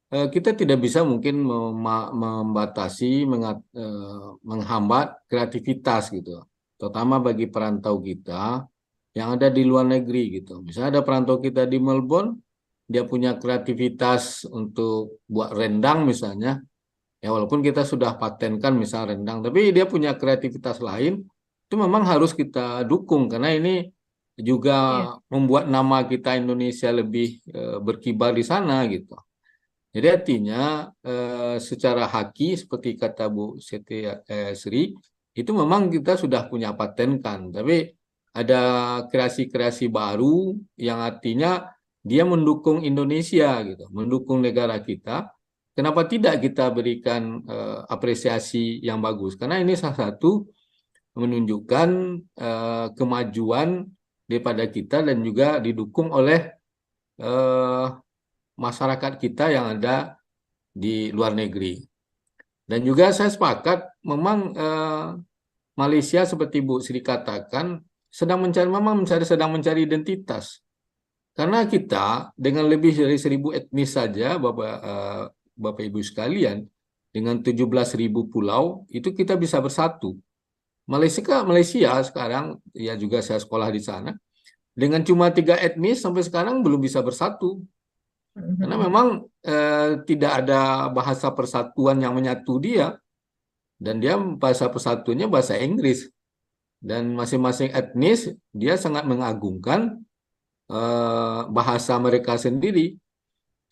kita tidak bisa mungkin membatasi, menghambat kreativitas gitu, terutama bagi perantau kita yang ada di luar negeri gitu. Misalnya ada perantau kita di Melbourne, dia punya kreativitas untuk buat rendang misalnya, ya walaupun kita sudah patenkan misalnya rendang, tapi dia punya kreativitas lain, itu memang harus kita dukung karena ini juga membuat nama kita Indonesia lebih berkibar di sana gitu. Jadi artinya secara haki seperti kata Bu Sri itu memang kita sudah punya patenkan, tapi ada kreasi-kreasi baru yang artinya dia mendukung Indonesia gitu, mendukung negara kita. Kenapa tidak kita berikan apresiasi yang bagus? Karena ini salah satu menunjukkan kemajuan daripada kita dan juga didukung oleh masyarakat kita yang ada di luar negeri. Dan juga saya sepakat, memang Malaysia seperti Bu Sri katakan sedang mencari identitas. Karena kita dengan lebih dari 1.000 etnis saja, Bapak Ibu sekalian, dengan 17.000 pulau itu kita bisa bersatu. Malaysia sekarang ya juga saya sekolah di sana dengan cuma 3 etnis sampai sekarang belum bisa bersatu. Karena memang tidak ada bahasa persatuan yang menyatu dia. Dan dia bahasa persatuannya bahasa Inggris. Dan masing-masing etnis dia sangat mengagungkan bahasa mereka sendiri.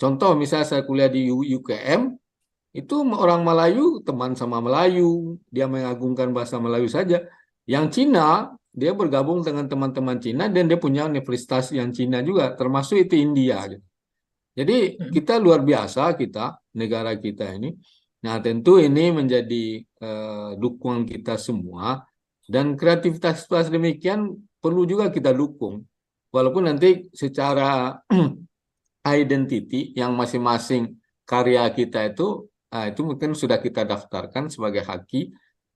Contoh misalnya saya kuliah di UKM, itu orang Melayu teman sama Melayu. Dia mengagungkan bahasa Melayu saja. Yang Cina, dia bergabung dengan teman-teman Cina dan dia punya universitas yang Cina juga, termasuk itu India. Jadi kita luar biasa, negara kita ini. Nah, tentu ini menjadi dukungan kita semua, dan kreativitas demikian perlu juga kita dukung. Walaupun nanti secara identity yang masing-masing karya kita itu mungkin sudah kita daftarkan sebagai haki.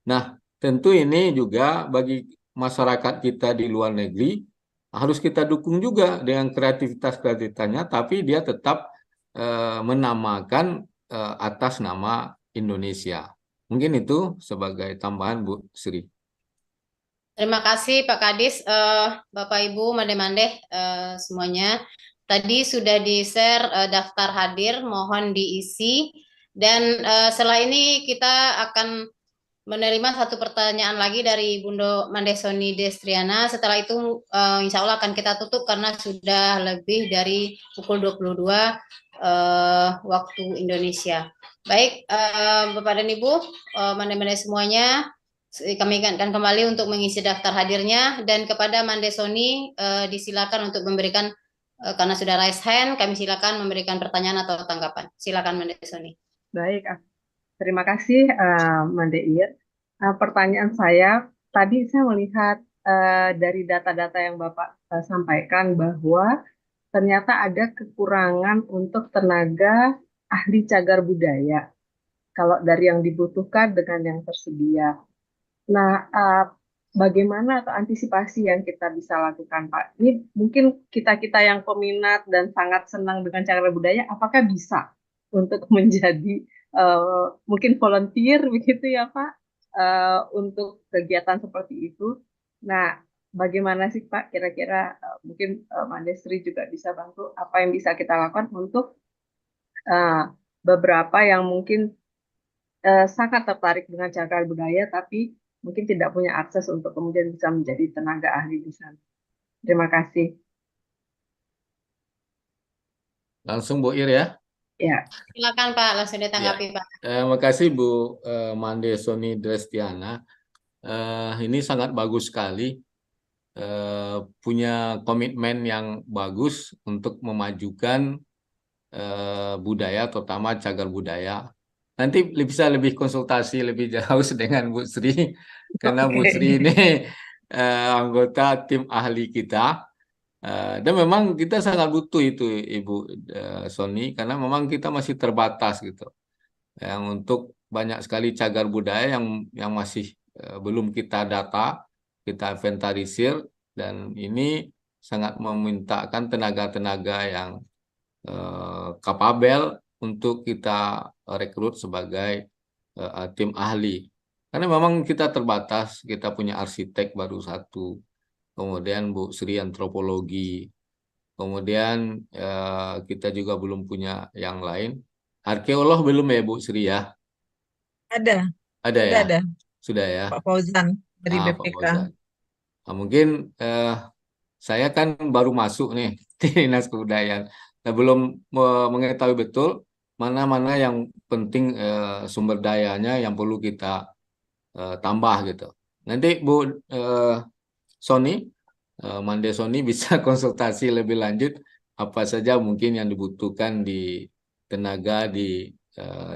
Nah, tentu ini juga bagi masyarakat kita di luar negeri harus kita dukung juga dengan kreativitasnya, tapi dia tetap menamakan atas nama Indonesia. Mungkin itu sebagai tambahan Bu Sri. Terima kasih Pak Kadis, Bapak Ibu, Mande-Mande semuanya. Tadi sudah di-share daftar hadir, mohon diisi. Dan setelah ini kita akan menerima satu pertanyaan lagi dari Bunda Mandesoni Destriana. Setelah itu insya Allah akan kita tutup karena sudah lebih dari pukul 22 waktu Indonesia. Baik, Bapak dan Ibu, Mande-Mande semuanya, kami akan kembali untuk mengisi daftar hadirnya, dan kepada Mandesoni disilakan untuk memberikan, karena sudah raise hand, kami silakan memberikan pertanyaan atau tanggapan. Silakan Mandesoni. Baik, terima kasih Mandeir. Pertanyaan saya, tadi saya melihat dari data-data yang Bapak sampaikan bahwa ternyata ada kekurangan untuk tenaga ahli cagar budaya. Kalau dari yang dibutuhkan dengan yang tersedia. Nah, bagaimana atau antisipasi yang kita bisa lakukan, Pak? Ini mungkin kita-kita yang peminat dan sangat senang dengan cagar budaya, apakah bisa untuk menjadi mungkin volunteer begitu ya Pak, untuk kegiatan seperti itu. Nah, bagaimana sih Pak kira-kira mungkin Mandestri juga bisa bantu apa yang bisa kita lakukan untuk beberapa yang mungkin sangat tertarik dengan cagar budaya tapi mungkin tidak punya akses untuk kemudian bisa menjadi tenaga ahli di sana. Terima kasih. Langsung Bu Ir ya. Ya. Silakan Pak, langsung ditanggapi Pak. Terima kasih Bu Mandesoni Destriana. Ini sangat bagus sekali, punya komitmen yang bagus untuk memajukan budaya, terutama cagar budaya. Nanti bisa lebih konsultasi lebih jauh dengan Bu Sri, karena Bu Sri ini anggota tim ahli kita. Dan memang kita sangat butuh itu Ibu Soni, karena memang kita masih terbatas gitu. Yang untuk banyak sekali cagar budaya yang masih belum kita data, kita inventarisir, dan ini sangat memintakan tenaga-tenaga yang kapabel untuk kita rekrut sebagai tim ahli. Karena memang kita terbatas, kita punya arsitek baru satu, kemudian Bu Sri antropologi, kemudian kita juga belum punya yang lain. Arkeolog belum ya Bu Sri ya? Ada ya? ada. Sudah ya? Pak Fauzan dari Pak BPK. Fauzan. Nah, mungkin saya kan baru masuk nih di Dinas Kebudayaan. Nah, belum mengetahui betul mana-mana yang penting sumber dayanya yang perlu kita tambah gitu. Nanti Bu Soni, Mandesoni bisa konsultasi lebih lanjut apa saja mungkin yang dibutuhkan di tenaga di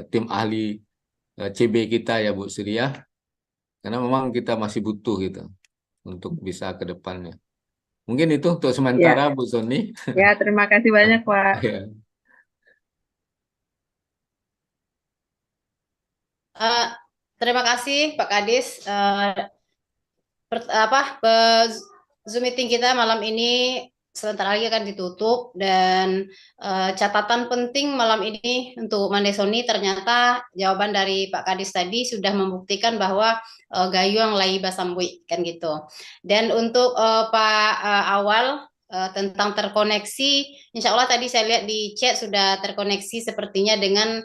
tim ahli CB kita ya Bu Sri ya. Karena memang kita masih butuh gitu untuk bisa ke depannya. Mungkin itu untuk sementara Bu Soni. Ya, terima kasih banyak Pak. Eh, terima kasih Pak Kadis. Zoom meeting kita malam ini sebentar lagi akan ditutup dan catatan penting malam ini untuk Mandesoni, ternyata jawaban dari Pak Kadis tadi sudah membuktikan bahwa gayung lai basambui kan gitu. Dan untuk Pak Awal tentang terkoneksi, insya Allah tadi saya lihat di chat sudah terkoneksi sepertinya dengan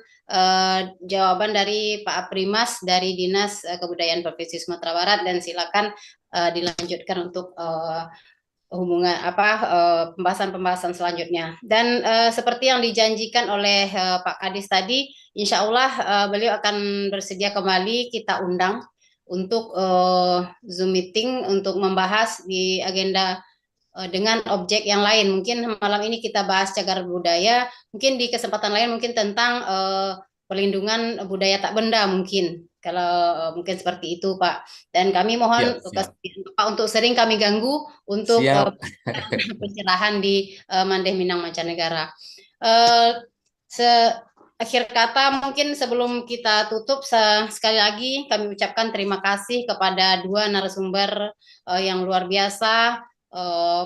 jawaban dari Pak Aprimas dari Dinas Kebudayaan Provinsi Sumatera Barat, dan silakan dilanjutkan untuk hubungan pembahasan-pembahasan selanjutnya. Dan seperti yang dijanjikan oleh Pak Kadis tadi, insya Allah beliau akan bersedia kembali kita undang untuk Zoom meeting untuk membahas di agenda dengan objek yang lain. Mungkin malam ini kita bahas cagar budaya, mungkin di kesempatan lain mungkin tentang perlindungan budaya tak benda mungkin. Kalau mungkin seperti itu Pak. Dan kami mohon Pak untuk sering kami ganggu untuk pencerahan di Mandeh Minang Mancanegara. Akhir kata mungkin sebelum kita tutup, sekali lagi kami ucapkan terima kasih kepada dua narasumber yang luar biasa,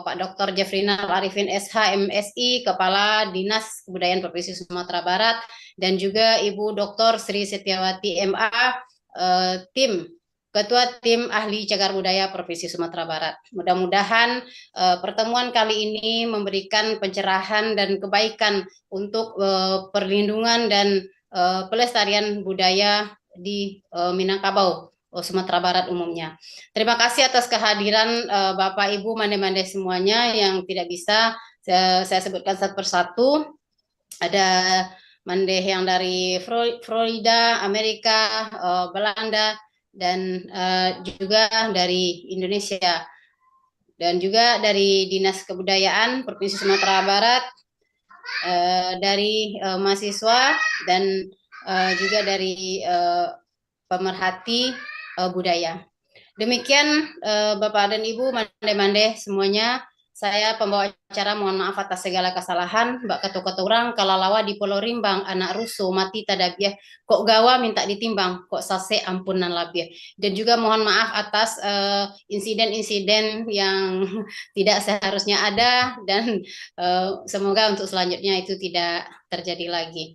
Pak Dr. Jeffrinal Arifin SH MSI, Kepala Dinas Kebudayaan Provinsi Sumatera Barat, dan juga Ibu Dr. Sri Setiawati MA, Ketua Tim Ahli Cagar Budaya Provinsi Sumatera Barat. Mudah-mudahan pertemuan kali ini memberikan pencerahan dan kebaikan untuk perlindungan dan pelestarian budaya di Minangkabau, Sumatera Barat umumnya. Terima kasih atas kehadiran Bapak Ibu Mande-Mande semuanya yang tidak bisa saya sebutkan satu persatu. Ada Mande yang dari Florida, Amerika, Belanda, dan juga dari Indonesia, dan juga dari Dinas Kebudayaan Provinsi Sumatera Barat, dari mahasiswa, dan juga dari pemerhati budaya. Demikian Bapak dan Ibu Mande-Mande semuanya, saya pembawa acara mohon maaf atas segala kesalahan. Mbak ketua orang kalau lawa di Pulau Rimbang anak rusuh mati tadabiah, kok gawa minta ditimbang, kok sase ampunan labiah. Dan juga mohon maaf atas insiden-insiden yang tidak seharusnya ada, dan semoga untuk selanjutnya itu tidak terjadi lagi.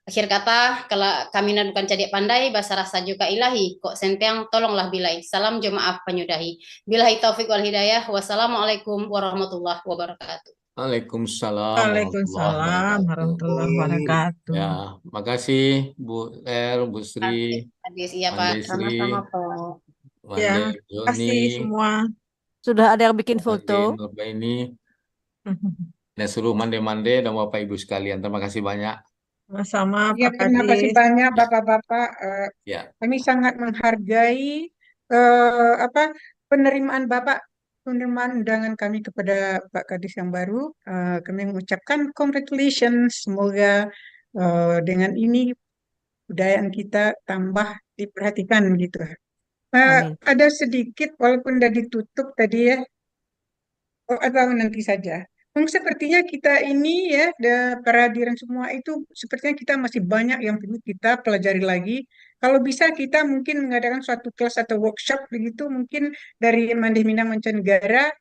Akhir kata, kalau kami bukan cadik pandai, bahasa rasa juga ilahi, kok sentiang tolonglah bilai. Salam jemaah penyudahi. Bilahi taufik wal hidayah. Wassalamualaikum warahmatullahi wabarakatuh. Waalaikumsalam Waalaikumsalam warahmatullahi wabarakatuh. Ya, makasih Bu Bu Sri. Iya Pak. Sama-sama Pak. Ya, kasih semua. Sudah ada yang bikin foto. Ini dan seluruh Mande-Mande dan Bapak Ibu sekalian, terima kasih banyak. Sama-sama Ya, Pak terima kasih Kadis. banyak Bapak-Bapak. Kami sangat menghargai penerimaan Bapak, penerimaan undangan kami kepada Pak Kadis yang baru. Kami mengucapkan congratulations, semoga dengan ini budaya kita tambah diperhatikan gitu. Ada sedikit walaupun udah ditutup tadi ya, atau nanti saja. Sepertinya kita ini ya, para hadirin semua itu sepertinya kita masih banyak yang perlu kita pelajari lagi. Kalau bisa kita mungkin mengadakan suatu kelas atau workshop begitu, mungkin dari Mandeh Minang Mancanegara.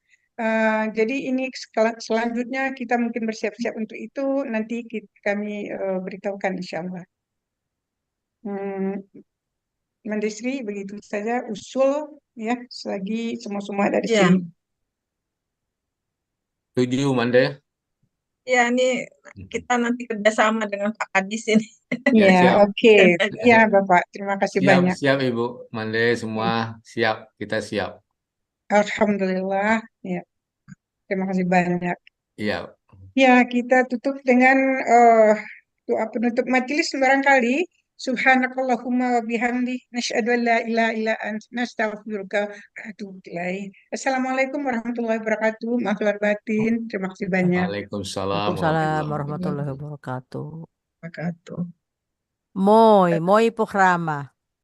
Jadi ini selanjutnya kita mungkin bersiap-siap untuk itu. Nanti kami beritahukan insya Allah. Mandesri begitu saja usul ya, selagi semua dari sini. Setuju, Mande? Ya, ini kita nanti kerjasama dengan Pak Kadis ini. Ya, oke. Ya, Bapak. Terima kasih banyak. Siap, Ibu Mande, semua siap. Kita siap. Alhamdulillah. Ya. Terima kasih banyak. Iya. Ya, kita tutup dengan doa penutup majelis barangkali. Subhanakallahumma wa bihamdi nasyhadu an la ilaha illa anta nastaghfiruka wa atubu ilaik. Assalamualaikum warahmatullahi wabarakatuh. Maaf lahir batin. Terima kasih banyak. Waalaikumsalam warahmatullahi wabarakatuh. Moi programa.